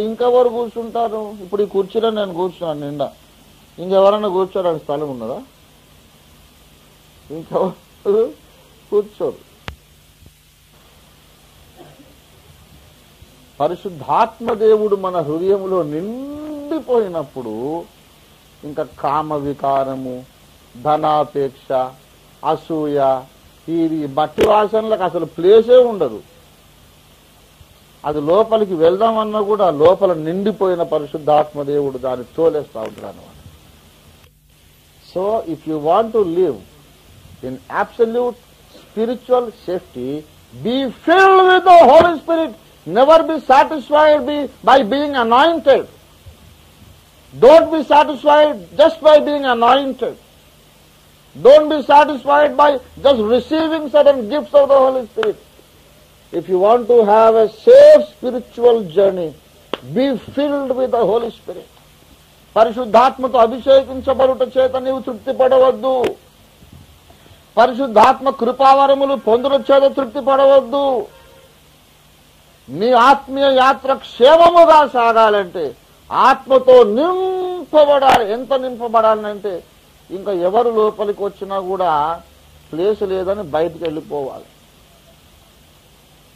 ఇంకెవరు కూర్చుంటారు? ఇప్పుడు ఈ కుర్చీలో నేను కూర్చున్నాను నిండా, ఇంకెవరన్నా కూర్చోడానికి స్థలం ఉన్నదా? ఇంకెవరు కూర్చోరు. పరిశుద్ధాత్మ దేవుడు మన హృదయంలో నిండిపోయినప్పుడు ఇంకా కామ వికారము, ధనాపేక్ష, అసూయ, ఈ మట్టి వాసనలకు అసలు ప్లేసే ఉండదు. అది లోపలికి వెళ్దామన్నా కూడా లోపల నిండిపోయిన పరిశుద్ధాత్మ దేవుడు దాన్ని తోలేస్తా ఉంటాడు అన్నమాట. So if you want to live in absolute spiritual safety, be filled with the Holi spirit. Never be satisfied by being anointed. Don't be satisfied just by being anointed. Don't be satisfied by just receiving certain gifts of the Holy Spirit. If you want to have a safe spiritual journey, be filled with the Holy Spirit. పరిశుద్ధాత్మతో అభిషేకించబడుట చేత నీవు తృప్తి పడవద్దు. పరిశుద్ధాత్మ కృపావరములు పొందుట చేత తృప్తి పడవద్దు. నీ ఆత్మీయ యాత్ర క్షేమముగా సాగాలంటే ఆత్మతో నింపబడాలి. ఎంత నింపబడాలంటే ఇంకా ఎవరు లోపలికి వచ్చినా కూడా ప్లేస్ లేదని బయటికి వెళ్ళిపోవాలి.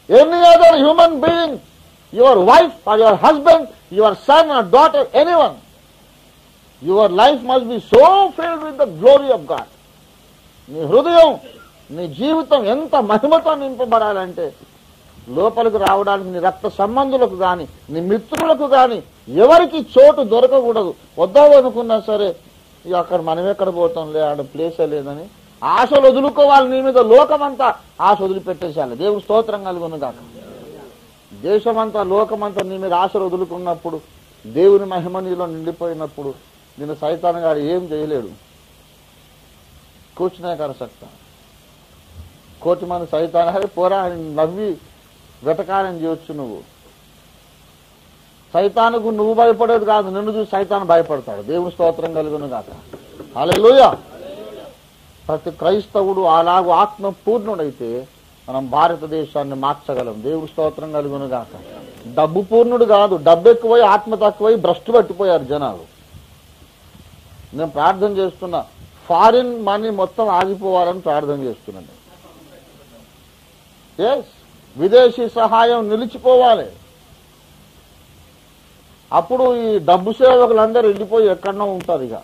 Any other human being, your wife or your husband, your son or daughter, anyone, your life must be so field with the glory of God. నీ హృదయం, నీ జీవితం ఎంత మహిమతో నింపబడాలంటే లోపలికి రావడానికి నీ రక్త సంబంధులకు గాని, నీ మిత్రులకు గాని ఎవరికి చోటు దొరకకూడదు. వద్దామనుకున్నా సరే ఇక అక్కడ మనం ఎక్కడ పోతాంలే, ఆడ ప్లేసే లేదని ఆశలు వదులుకోవాలి. నీ మీద లోకమంతా ఆశ వదిలిపెట్టేసేయాలి. దేవుడు స్తోత్రం కలుగును గాక. దేశమంతా లోకమంతా నీ మీద ఆశలు వదులుకున్నప్పుడు, దేవుని మహిమ నీలో నిండిపోయినప్పుడు నిన్ను సైతాన్ గారు ఏం చేయలేడు. కూర్చునే కరసక్త కోటి మంది సైతాన్ గారు పోరా నవ్వి వెటకారం చేయొచ్చు. నువ్వు సైతానుకు నువ్వు భయపడేది కాదు, నిన్ను చూసి సైతాను భయపడతాడు. దేవుని స్తోత్రం కలుగును గాక. హల్లెలూయా. ప్రతి క్రైస్తవుడు అలాగూ ఆత్మ పూర్ణుడైతే మనం భారతదేశాన్ని మార్చగలం. దేవుని స్తోత్రం కలుగును గాక. డబ్బు పూర్ణుడు కాదు, డబ్బు ఎక్కువై ఆత్మ తక్కువై భ్రష్టు పట్టిపోయారు జనాలు. నేను ప్రార్థన చేస్తున్నా, ఫారిన్ మనీ మొత్తం ఆగిపోవాలని ప్రార్థన చేస్తున్నాను. ఎస్, విదేశీ సహాయం నిలిచిపోవాలి. అప్పుడు ఈ డబ్బు సేవకులందరూ వెళ్ళిపోయి ఎక్కడనో ఉంటారు, ఇక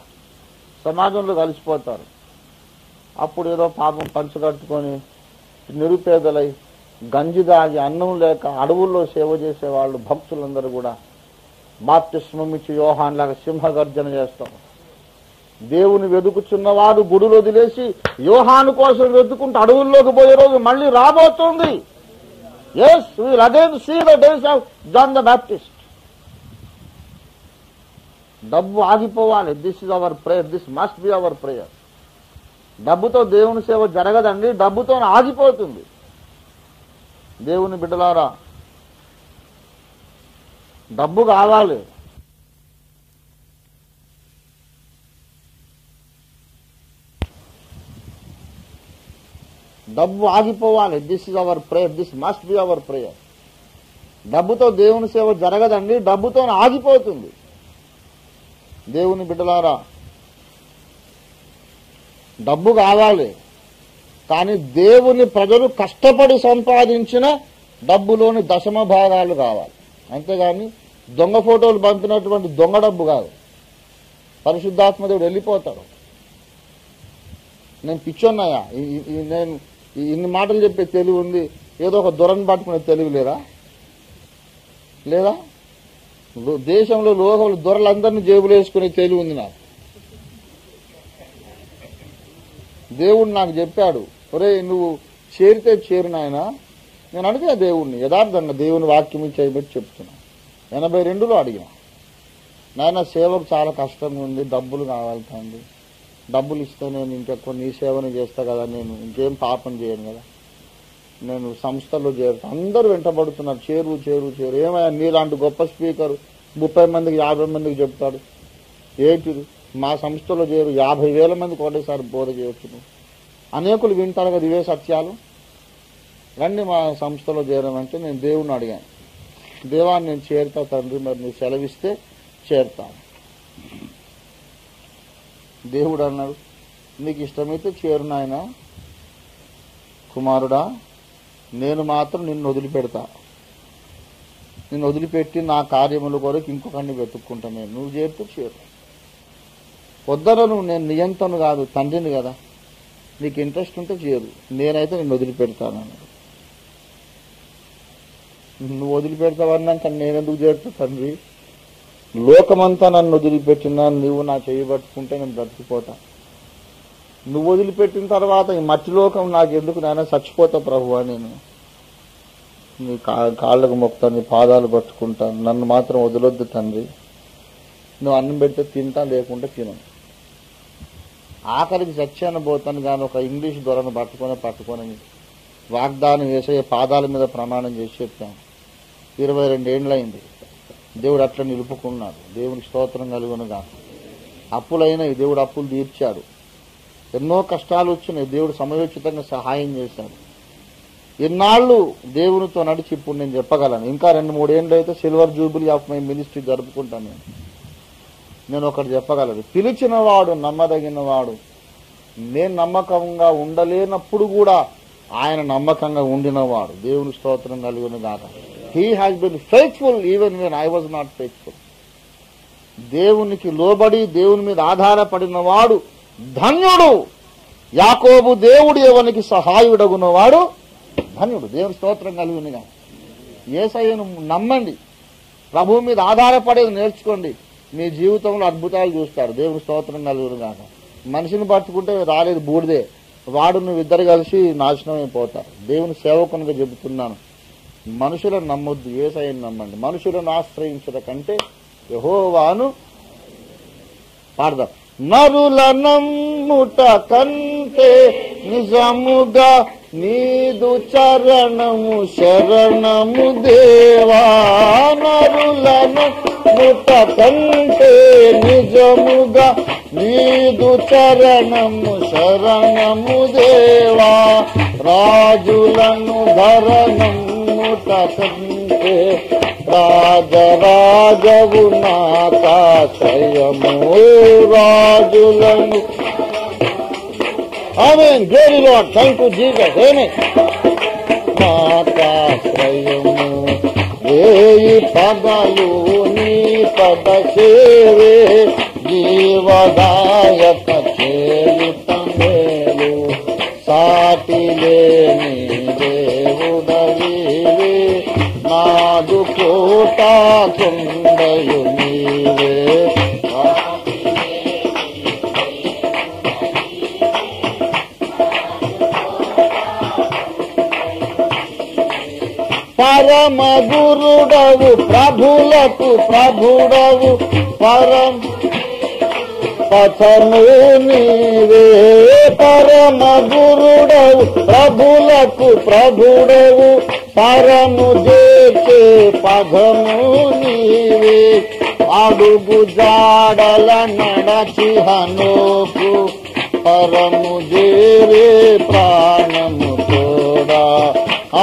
సమాజంలో కలిసిపోతారు. అప్పుడు ఏదో పాపం పంచగట్టుకొని నిరుపేదలై గంజి దాగి అన్నం లేక అడవుల్లో సేవ చేసేవాళ్ళు భక్తులందరూ కూడా బాప్తిస్మం ఇచ్చి యోహాన్ లాగా సింహగర్జన చేస్తాం. దేవుని వెతుకుచున్నవాడు గుడులు వదిలేసి యోహాను కోసం వెతుకుంటూ అడవుల్లోకి పోయే రోజు మళ్ళీ రాబోతుంది. Yes, we will again see the days of John the Baptist. డబ్బు ఆగిపోవాలి. This is our prayer. This must be our prayer. డబ్బుతో దేవుని సేవ జరగదండి, డబ్బుతో ఆగిపోతుంది. దేవుని బిడ్డలారా, డబ్బు కావాలి. డబ్బు ఆగిపోవాలి. This is our prayer. This must be our prayer. డబ్బుతో దేవుని సేవ జరగదండి, డబ్బుతో ఆగిపోతుంది. దేవుని బిడ్డలారా, డబ్బు కావాలి, కానీ దేవుని ప్రజలు కష్టపడి సంపాదించిన డబ్బులోని దశమ భాగాలు కావాలి. అంతేగాని దొంగ ఫోటోలు పంపినటువంటి దొంగ డబ్బు కాదు. పరిశుద్ధాత్మదేవుడు వెళ్ళిపోతాడు. నేను పిచ్చోన్నాయా? నేను ఇన్ని మాటలు చెప్పే తెలివి ఉంది, ఏదో ఒక దొరను పట్టుకునే తెలివి లేదా? దేశంలో లోకంలో దొరలందరినీ జేబులు వేసుకునే తెలివి ఉంది నాకు. దేవుడు నాకు చెప్పాడు, ఒరే నువ్వు చేరితే చేరు నాయనా. నేను అడిగిన దేవుణ్ణి, యథార్థంగా దేవుని వాక్యం చేయబెట్టి చెప్తున్నా. 82లో అడిగిన, నాయన సేవకు చాలా కష్టంగా ఉంది, డబ్బులు కావాలి తండ్రి. డబ్బులు ఇస్తే నేను ఇంకెక్కువ నీ సేవని చేస్తా కదా, నేను ఇంకేం పాపం చేయను కదా, నేను సంస్థల్లో చేరుతా. అందరూ వెంటబడుతున్నారు, చేరు చేరు చేరు. ఏమయ్యా నీలాంటి గొప్ప స్పీకరు 30 మందికి 50 మందికి చెప్తాడు, ఏంటిది మా సంస్థలో చేరు 50,000 మందికి ఒకటేసారి బోధ చేయొచ్చు. అనేకులు వింటారు కదా ఇవే సత్యాలు. రండి మా సంస్థలో చేరమంటే నేను దేవుణ్ణి అడిగాను. దేవాన్ని నేను చేరుతా తండ్రి, మరి నువ్వు సెలవిస్తే చేరుతాను. దేవుడు అన్నాడు, నీకు ఇష్టమైతే చేరు నాయనా కుమారుడా, నేను మాత్రం నిన్ను వదిలిపెడతా. నిన్ను వదిలిపెట్టి నా కార్యముల కొరకు ఇంకొకరిని వెతుక్కుంటా. నువ్వు చేరుతూ చేరు. వద్దను, నేను నియంతను కాదు, తండ్రిని కదా. నీకు ఇంట్రెస్ట్ ఉంటే చేరు, నేనైతే నిన్ను వదిలిపెడతాను అన్నాడు. నువ్వు వదిలిపెడతావన్నాక నేనెందుకు చేరుతా తండ్రి? లోకమంతా నన్ను వదిలిపెట్టినా నువ్వు నా చేయి పట్టుకుంటే నేను బ్రతికిపోతా. నువ్వు వదిలిపెట్టిన తర్వాత ఈ మట్టి లోకం నాకు ఎందుకు, నాయన చచ్చిపోతా ప్రభువా, నేను నీ కాళ్ళకు మొక్కుతాను, నీ పాదాలు పట్టుకుంటాను, నన్ను మాత్రం వదిలొద్దు తండ్రి. నువ్వు అన్నం పెడితే తింటా, లేకుంటే తినను. ఆఖరికి చచ్చాను పోతాను కానీ ఒక ఇంగ్లీష్ దొరను పట్టుకొని వాగ్దానం వేసే పాదాల మీద ప్రమాణం చేసి చెప్పాను. 22 ఏళ్ళైంది. దేవుడు అట్లా నిలుపుకున్నాడు. దేవునికి స్తోత్రం కలుగునుగా. అప్పులైనాయి, దేవుడు అప్పులు తీర్చాడు. ఎన్నో కష్టాలు వచ్చినాయి, దేవుడు సమయోచితంగా సహాయం చేశాడు. ఎన్నాళ్ళు దేవునితో నడిచి ఇప్పుడు నేను చెప్పగలను. ఇంకా 2-3 ఏళ్ళు అయితే silver jubilee of my ministry జరుపుకుంటాను. నేను ఒకటి చెప్పగలను, పిలిచిన వాడు నమ్మదగిన వాడు. నేను నమ్మకంగా ఉండలేనప్పుడు కూడా ఆయన నమ్మకంగా ఉండినవాడు. దేవుని స్తోత్రం కలుగును గాక. He has bin faithful even when I was not faithful. దేవునికి లోబడి దేవుని మీద ఆధారపడిన వాడు ధన్యుడు. యాకోబు దేవుడు ఎవరికి సహాయుడగునవాడు ధన్యుడు. దేవుని స్తోత్రం కలుగునుగా. యేసయ్యను నమ్మండి, ప్రభువు మీద ఆధారపడేది నేర్చుకోండి, మీ జీవితంలో అద్భుతాలు చూస్తారు. దేవుని స్తోత్రం కలుగునుగాక. మనిషిని పట్టుకుంటే రాలేదు బూడిదే, వాడు నువ్వు ఇద్దరు కలిసి నాశనం అయిపోతారు. దేవుని సేవకునిగా చెబుతున్నాను, మనుషులను నమ్మొద్దు, యేసయ్యను నమ్మండి. మనుషులను ఆశ్రయించట కంటే యెహోవాను పాడదాం. నరుల నమ్ముట కంటే నిజముగా నీదు చరణము శరణము దేవా. నరుల నమ్ముట కంటే నిజముగా నీదు చరణము శరణము దేవా. రాజులను ధరనమ్ముట కంటే రాజరాజవు నాకాశ్రయము. రాజులను ఆమేన్. Glory Lord, thank you Jesus. ఆమేన్. నాకాశ్రయము వేయి పదలు నీ పద సేవే. జీవదాయక చేయుట మేలు. సాటి లేని దేవుడవీవే. నాదు కోట కొండయు నీవే. పరమ గురుడవు ప్రభులకు ప్రభుడవు. పరమ పథము నీవే. పరమ గురుడవు ప్రభులకు ప్రభుడవు. పరము చేసే పదము నీవే. అడుగు జాడల నడచి హనోకు పరము చేరే ప్రాణము తోడా.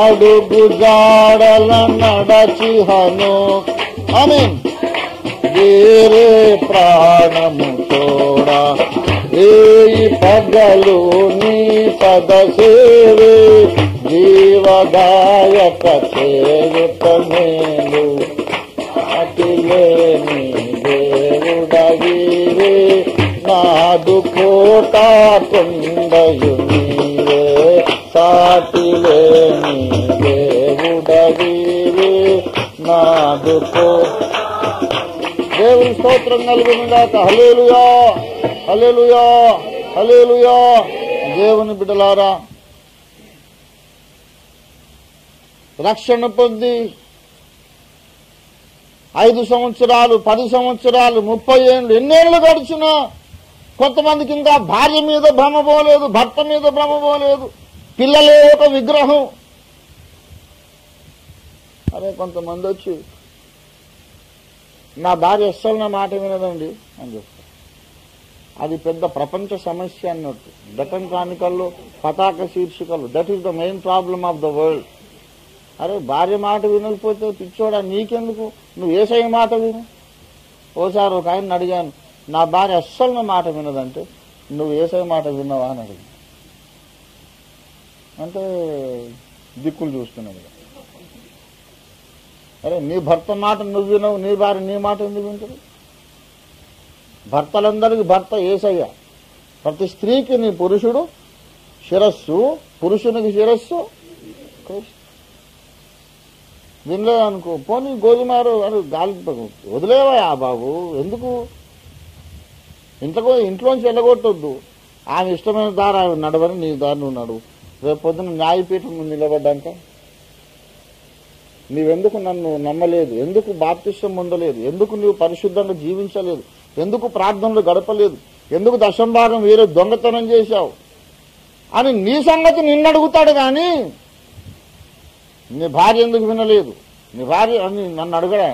అడుగు జాడల నడచి హనోకు ఆమేన్ వేరే ప్రాణము తోడా. ఏయి పగలు నీ పద సేవే. జీవదాయక చేయుట మేలు. అటిలేని దేవుడవీవే. నాదు కోట కొండయు నీవే. సాటిలేని దేవుడవీవే. నాదు దేవుని స్తోత్రం కలుగునుగాక. హల్లెలూయా, హల్లెలూయా, హల్లెలూయా. దేవుని బిడ్డలారా, రక్షణ పొంది 5 సంవత్సరాలు 10 సంవత్సరాలు 30 ఏళ్ళు ఎన్నేళ్లు గడిచినా కొంతమందికి ఇంకా భార్య మీద భ్రమ పోలేదు, భర్త మీద భ్రమ పోలేదు, పిల్లలే ఒక విగ్రహం. అరే కొంతమంది వచ్చి నా భార్య అస్సలు నా మాట వినదండి అని చెప్తారు. అది పెద్ద ప్రపంచ సమస్య అన్నట్టు. డెక్కన్ క్రానికల్లో పతాక శీర్షికలు, that is the main problem of the world. అరే భార్య మాట వినకపోతే పిచ్చోడా నీకెందుకు, నువ్వు యేసయ్య మాట విను. ఓసారి ఒక ఆయన అడిగాను, నా భార్య అస్సలు నా మాట వినదంటే, నువ్వు యేసయ్య మాట విన్నావా అని అడిగి, అంటే దిక్కులు చూస్తున్నాడు. అరే నీ భర్త మాట నువ్వు వినవు, నీ భార్య నీ మాట ఎందుకు వింటుంది? భర్తలందరికీ భర్త యేసయ్య. ప్రతి స్త్రీకి నీ పురుషుడు శిరస్సు, పురుషునికి శిరస్సు క్రీస్తు. వినలేదనుకో, పోనీ గోధుమారు అని గాలి వదిలేవా బాబు, ఎందుకు ఇంట్లోంచి వెళ్ళగొట్టొద్దు. ఆమె ఇష్టమైన దారి ఆమె నడవని, నీ దారి నువ్వు నడువు. రేపు పొద్దున న్యాయపీఠం ముందు నిలబడ్డాక నీవెందుకు నన్ను నమ్మలేదు, ఎందుకు బాప్తిష్టం పొందలేదు, ఎందుకు నువ్వు పరిశుద్ధంగా జీవించలేదు, ఎందుకు ప్రార్థనలు గడపలేదు, ఎందుకు దశంభాగం వేరే దొంగతనం చేశావు అని నీ సంగతి నిన్ను అడుగుతాడు. కానీ నీ భార్య ఎందుకు వినలేదు, నీ భార్య అని నన్ను అడగడా?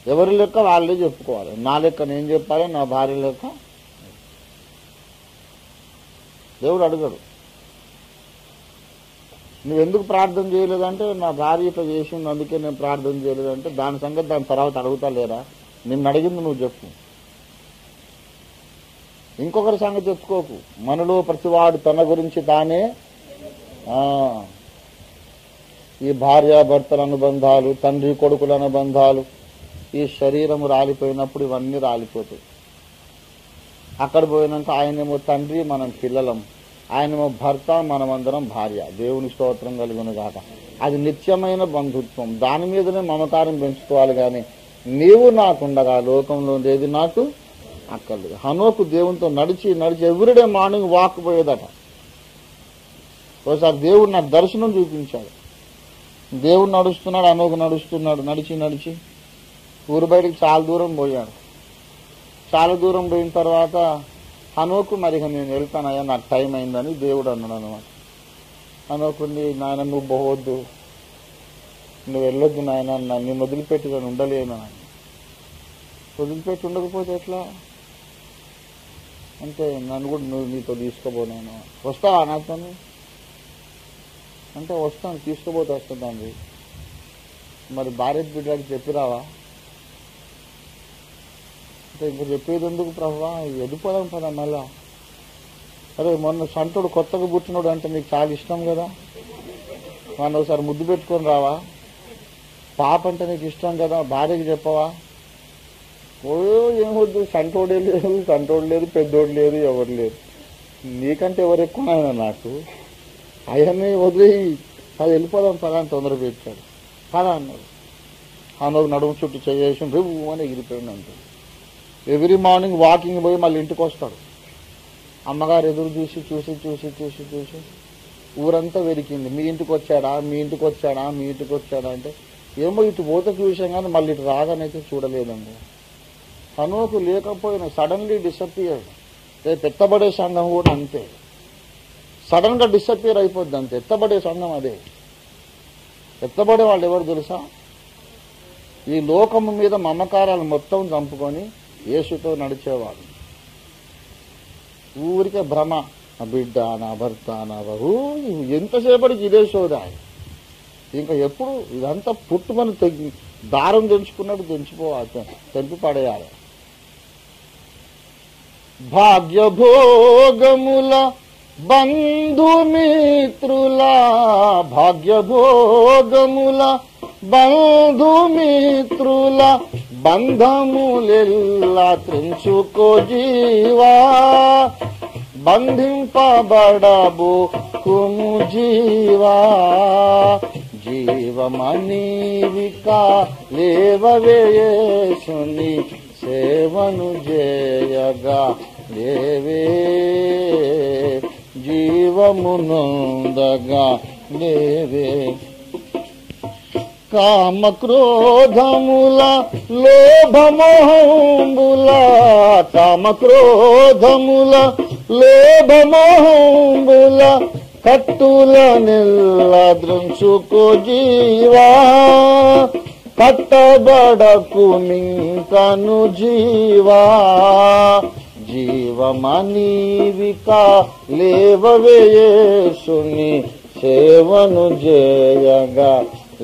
ఎవరి లెక్క వాళ్ళే చెప్పుకోవాలి. నా లెక్క నేను చెప్పాలి, నా భార్య లెక్క దేవుడు అడగడు. నువ్వెందుకు ప్రార్థన చేయలేదంటే, నా భార్య ఇట్లా చేసింది అందుకే నేను ప్రార్థన చేయలేదంటే, దాని సంగతి దాని తర్వాత అడుగుతా లేరా? నిన్ను అడిగింది నువ్వు చెప్పు, ఇంకొకరి సంగతి చెప్పుకోకు. మనలో ప్రతివాడు తన గురించి తానే. ఈ భార్యాభర్తల అనుబంధాలు, తండ్రి కొడుకుల అనుబంధాలు, ఈ శరీరము రాలిపోయినప్పుడు ఇవన్నీ రాలిపోతాయి. అక్కడ పోయినాక ఆయనేమో తండ్రి, మనం పిల్లలం, ఆయనేమో భర్త, మనమందరం భార్య. దేవుని స్తోత్రం కలుగును గాక. అది నిత్యమైన బంధుత్వం, దాని మీదనే మమకారం పెంచుకోవాలి. కానీ నీవు నాకుండగా లోకంలో ఏది నాకు అక్కర్లేదు. హనోకు దేవునితో నడిచి ఎవ్రీడే మార్నింగ్ వాక్ పోయేదట. ఒకసారి దేవుడు నాకు దర్శనం చూపించాడు. దేవుడు నడుస్తున్నాడు, హనోకు నడుస్తున్నాడు. నడిచి ఊరు బయటికి చాలా దూరం పోయాడు. చాలా దూరం పోయిన తర్వాత హనోకు మరి నేను వెళ్తానయ్యా, నాకు టైం అయిందని దేవుడు అన్నాడు అనమాట. హనోకుంది, నాయన నువ్వు పోవద్దు, నువ్వు వెళ్ళొద్దు నాయన, నేను వదిలిపెట్టి నేను ఉండలేను. వదిలిపెట్టి ఉండకపోతే ఎట్లా అంటే, నన్ను కూడా నువ్వు నీతో తీసుకోబోనాను. వస్తావా నాతో అంటే, వస్తాను, తీసుకుపోతే వస్తుందండి. మరి భార్య బిడ్డకి చెప్పిరావా అంటే, ఇంక చెప్పేది ఎందుకు ప్రభువా, ఎదిపోదాం పదా మళ్ళా. అరే మొన్న సంటుడు కొత్తగా పుట్టినోడు అంటే నీకు చాలా ఇష్టం కదా, నన్ను ఒకసారి ముద్దు పెట్టుకొని రావా. పాప అంటే నీకు ఇష్టం కదా, భార్యకి చెప్పవా. ఓ ఏం వద్దు, సంటోడే లేదు, పెద్దోడు లేదు, ఎవరు లేరు, నీకంటే ఎవరు ఎక్కువ నాకు, అవన్నీ వదిలేయి అది వెళ్ళిపోదాం పదా అని తొందర పెట్టాడు. పదా అన్నాడు. హనోకు నడుము చుట్టూ చేసి రివ్వు అని ఎగిరిపోయింది అంటాడు. ఎవ్రీ మార్నింగ్ వాకింగ్ పోయి మళ్ళీ ఇంటికి వస్తాడు. అమ్మగారు ఎదురు చూసి ఊరంతా వెరికింది, మీ ఇంటికి వచ్చాడా అంటే, ఏమో ఇటు పోతే చూసాం కానీ మళ్ళీ ఇటు రాగానైతే చూడలేదండి. హనోకు లేకపోయినా సడన్లీ డిసప్పియర్డ్. రేపు ఎత్తబడే సంఘం కూడా అంతే, సడన్ గా డిసప్పియర్ అయిపోద్ది అంతే. ఎత్తబడే సంఘం అదే. ఎత్తబడే వాళ్ళు ఎవరు తెలుసా? ఈ లోకము మీద మమకారాలు మొత్తం చంపుకొని యేసుతో నడిచేవాడు. ఊరికే భ్రమ, నా బిడ్డ, నా భర్త, నా బహు, ఎంతసేపటికి ఇదే సోదా. ఇంకా ఎప్పుడు ఇదంతా పుట్టుమని దారం తెంచుకున్నట్టు తెంపి పడేయాలి. భాగ్యభోగముల బంధుమిత్రుల, భాగ్యభోగముల బంధుమిత్రుల బంధములెల్లా త్రించుకో జీవా, బంధింపబడబో కుము జీవా, జీవమనీవిక లేవవేసుని సేవను చేయగా లేవే, జీవమునందగా లేవే. కామక్రోధముల లోభమోహంబుల, కామక్రోధముల లోభమోహంబుల కట్టుల నిల్ల ద్రంచుకో జీవా, పట్టబడకు మింకను జీవా, జీవమనీవిక లేవవేసుని సేవను జయగా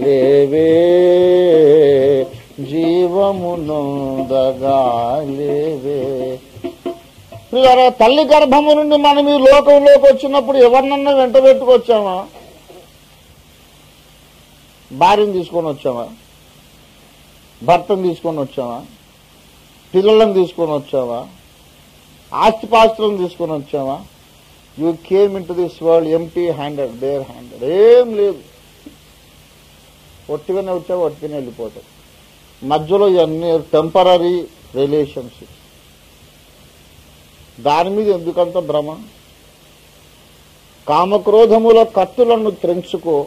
లేవే, జీవమునొందగా లేవే. తల్లి గర్భము నుండి మనం ఈ లోకంలోకి వచ్చినప్పుడు ఎవరినన్నా వెంట పెట్టుకొచ్చామా? భార్యను తీసుకొని వచ్చామా? భర్తను తీసుకొని వచ్చామా? పిల్లలను తీసుకొని వచ్చామా? ఆస్తిపాస్తులను తీసుకొని వచ్చామా? You came into this world empty handed, bare handed. ఏం లేదు, ఒట్టిగానే వచ్చావు, ఒట్టిగానే వెళ్ళిపోతావు. మధ్యలో ఇవన్నీ టెంపరీ రిలేషన్షిప్స్. దాని మీద ఎందుకంత భ్రమ? కామక్రోధముల కత్తులను త్రెంచుకో,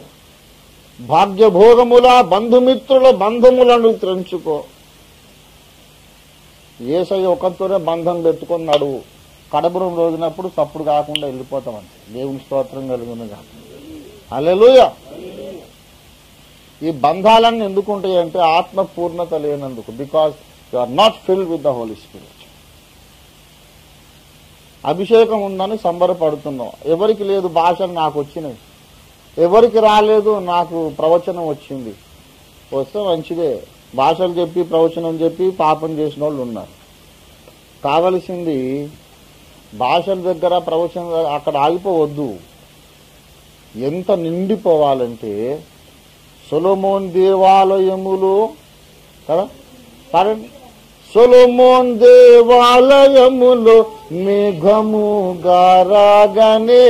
భాగ్యభోగముల బంధుమిత్రుల బంధములను త్రెంచుకో. యేసయ్య ఒకంతోనే బంధం పెట్టుకొని నడువు. కడబురం రోజునప్పుడు తప్పుడు కాకుండా వెళ్ళిపోతామంటే దేవుని స్తోత్రం కలుగునుగా. హల్లెలూయా. ఈ బంధాలన్నీ ఎందుకుంటాయంటే ఆత్మ పూర్ణత లేనందుకు. Because you are not filled with the Holi Spirit. అభిషేకం ఉందని సంబరపడుతున్నాం. ఎవరికి లేదు భాషలు నాకు వచ్చినాయి, ఎవరికి రాలేదు నాకు ప్రవచనం వచ్చింది. వస్తే మంచిదే, భాషలు చెప్పి ప్రవచనం చెప్పి పాపం చేసిన వాళ్ళు ఉన్నారు. కావలసింది భాషల దగ్గర ప్రవచనం అక్కడ ఆగిపోవద్దు. ఎంత నిండిపోవాలంటే సొలొమోన్ దేవాలయములో కదా సరే, సొలొమోన్ దేవాలయములో మేఘముగా రాగనే,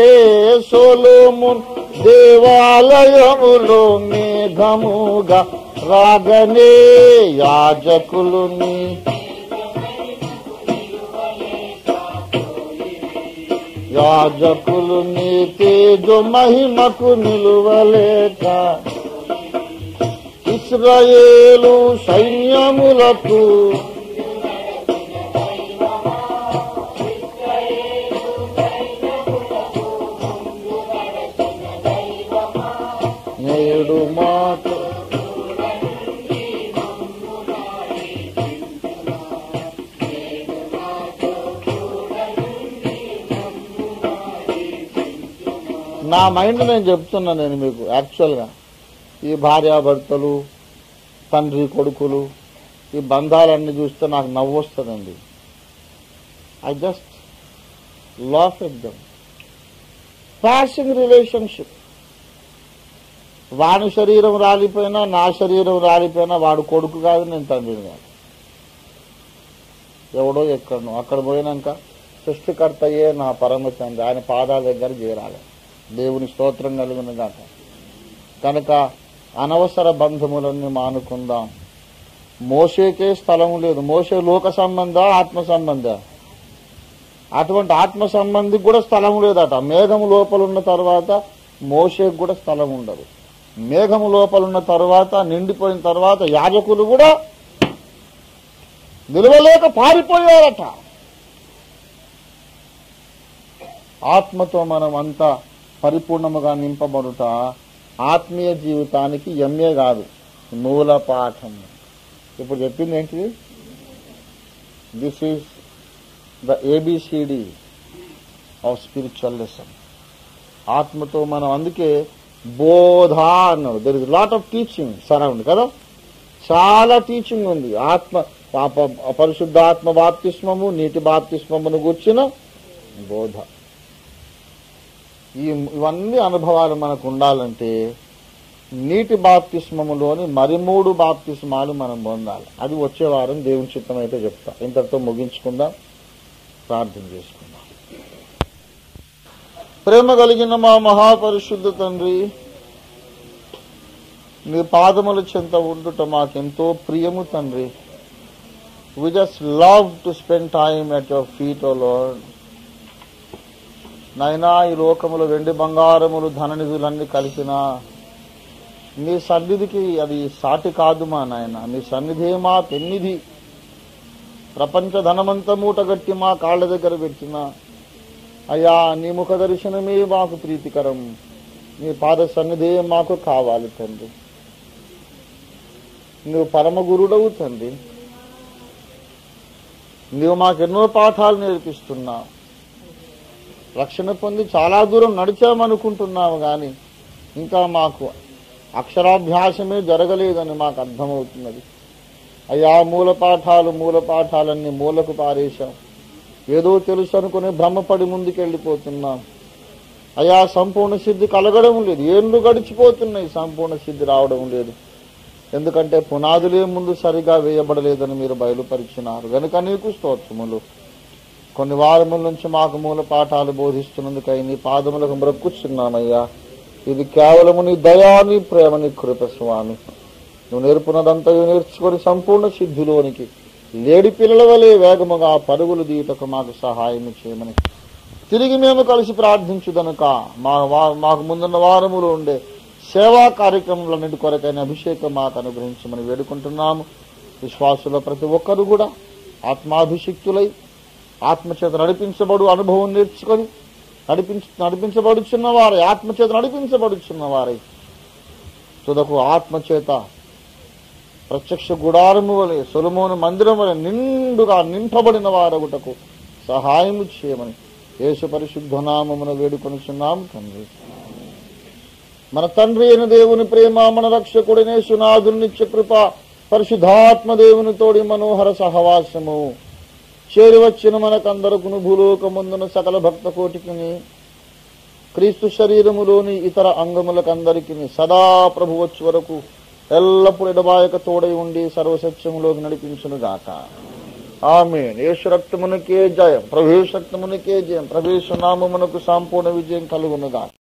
సొలొమోన్ దేవాలయములో మేఘముగా రాగనే, యాజకులుని తేజో మహిమకు నిలువలేక, ఇశ్రాయేలు సైన్యములకు నేడు మాకు నా మైండ్ నేను చెప్తున్నా. నేను మీకు యాక్చువల్గా ఈ భార్యాభర్తలు, తండ్రి కొడుకులు, ఈ బంధాలన్నీ చూస్తే నాకు నవ్వు వస్తుందండి. I just laugh at them. Passing relationship. వాని శరీరం రాలిపోయినా నా శరీరం రాలిపోయినా వాడు కొడుకు కాదు, నేను తండ్రిని కాదు. ఎవడో ఎక్కడనో అక్కడ పోయినాక సృష్టికర్తయే నా పరమ తండ్రి, ఆయన పాదాల దగ్గర చేరాలి. దేవుని స్తోత్రం కలుగును గాక. కనుక అనవసర బంధములన్నీ మానుకుందాం. మోషేకే స్థలం లేదు. మోషే లోక సంబంధ, ఆత్మ సంబంధ. అటువంటి ఆత్మ సంబంధికి కూడా స్థలం లేదట. మేఘము లోపలున్న తర్వాత మోషేకు కూడా స్థలం ఉండదు. మేఘము లోపలున్న తర్వాత, నిండిపోయిన తర్వాత యాజకులు కూడా నిలవలేక పారిపోయారట. ఆత్మతో మనం అంతా పరిపూర్ణముగా నింపబడుట ఆత్మీయ జీవితానికి ఎంఏ కాదు, మూల పాఠం. ఇప్పుడు చెప్పింది ఏంటిది? This is the ABCD of spiritual lesson. ఆత్మతో మనం, అందుకే బోధ అన్నాడు. There is lot of teaching surround కదా, చాలా టీచింగ్ ఉంది. పరిశుద్ధాత్మ బాప్తిస్మము, నీటి బాప్తిస్మమును గూర్చిన బోధ. ఇవన్నీ అనుభవాలు మనకు ఉండాలంటే నీటి బాప్తిస్మములోని మరి 3 బాప్తిస్మాలు మనం పొందాలి. అది వచ్చే వారం దేవుని చిత్తం అయితే చెప్తా. ఇంతటితో ముగించుకుందాం, ప్రార్థన చేసుకుందాం. ప్రేమ కలిగిన మా మహాపరిశుద్ధ తండ్రి, నీ పాదముల చెంత ఉండుట మాకెంతో ప్రియము తండ్రి. We just love to spend time at your feet, O Lord. నైనా ఈ లోకములు వెండి బంగారములు ధననిధులన్నీ కలిపినా నీ సన్నిధికి అది సాటి కాదు మా నాయన. నీ సన్నిధే మా పెన్నిధి. ప్రపంచ ధనమంతా మూటగట్టి మా కాళ్ళ దగ్గర పెట్టినా అయ్యా, నీ ముఖ దర్శనమే మాకు ప్రీతికరం. నీ పాద సన్నిధే మాకు కావాలి తండ్రి. నువ్వు పరమ గురుడవు తండ్రి. నువ్వు మాకెన్నో పాఠాలు నేర్పిస్తున్నావు. రక్షణ పొంది చాలా దూరం నడిచామనుకుంటున్నాము, కానీ ఇంకా మాకు అక్షరాభ్యాసమే జరగలేదని మాకు అర్థమవుతున్నది. అయ్యా, మూల పాఠాలన్నీ మూలకు పారేశాం. ఏదో తెలుసు అనుకుని భ్రమపడి ముందుకెళ్ళిపోతున్నాం. అయ్యా, సంపూర్ణ సిద్ధి కలగడం లేదు. ఏళ్ళు గడిచిపోతున్నాయి, సంపూర్ణ సిద్ధి రావడం లేదు. ఎందుకంటే పునాదులే ముందు సరిగా వేయబడలేదని మీరు బయలుపరిచినారు గనుక నీకు స్తోత్రములు. కొన్ని వారముల నుంచి మాకు మూల పాఠాలు బోధిస్తున్నందుకై నీ పాదములకు మ్రొక్కుచున్నామయ్యా. ఇది కేవలము నీ దయా, నీ ప్రేమ, నీ కృప స్వామి. నువ్వు నేర్పునదంతయు నేర్చుకొని సంపూర్ణ సిద్ధిలోనికి లేడి పిల్లల వలె వేగముగా పరుగులు దీటకు మాకు సహాయం చేయమని తిరిగి మేము కలిసి ప్రార్థించుదనుక మాకు ముందున్న వారములు ఉండే సేవా కార్యక్రమాలన్నిటి కొరకైన అభిషేకం మాకు అనుగ్రహించమని వేడుకుంటున్నాము. విశ్వాసుల ప్రతి ఒక్కరు కూడా ఆత్మాభిషిక్తులై ఆత్మచేత నడిపించబడు అనుభవం నేర్చుకొని నడిపించబడుచున్నవారై ఆత్మచేత నడిపించబడుచున్నవారై తుదకు ఆత్మచేత ప్రత్యక్ష గుడారము వలె సొలొమోను మందిరం వలె నిండుగా నింపబడిన వారగుటకు సహాయము చేయమని యేసు పరిశుద్ధ నామమున వేడుకొనుచున్నాము తండ్రి. మన తండ్రి అయిన దేవుని ప్రేమ, మన రక్షకుడైన యేసునాథుని నిత్య కృప, పరిశుద్ధాత్మ దేవుని తోడి మనోహర సహవాసము చేరివచ్చిన మనకందరకును భూలోకముందున సకల భక్త కోటికిని క్రీస్తు శరీరములోని ఇతర అంగములకందరికి సదా ప్రభు వచ్చి వరకు ఎల్లప్పుడు ఎడబాయక తోడై ఉండి సర్వసత్యములోకి నడిపించునుగాక. ఆమేన్. యేసు రక్తమునకే జయం, ప్రభు రక్తమునకే జయం, ప్రభు నామమునకు సంపూర్ణ విజయం కలుగునుగాక.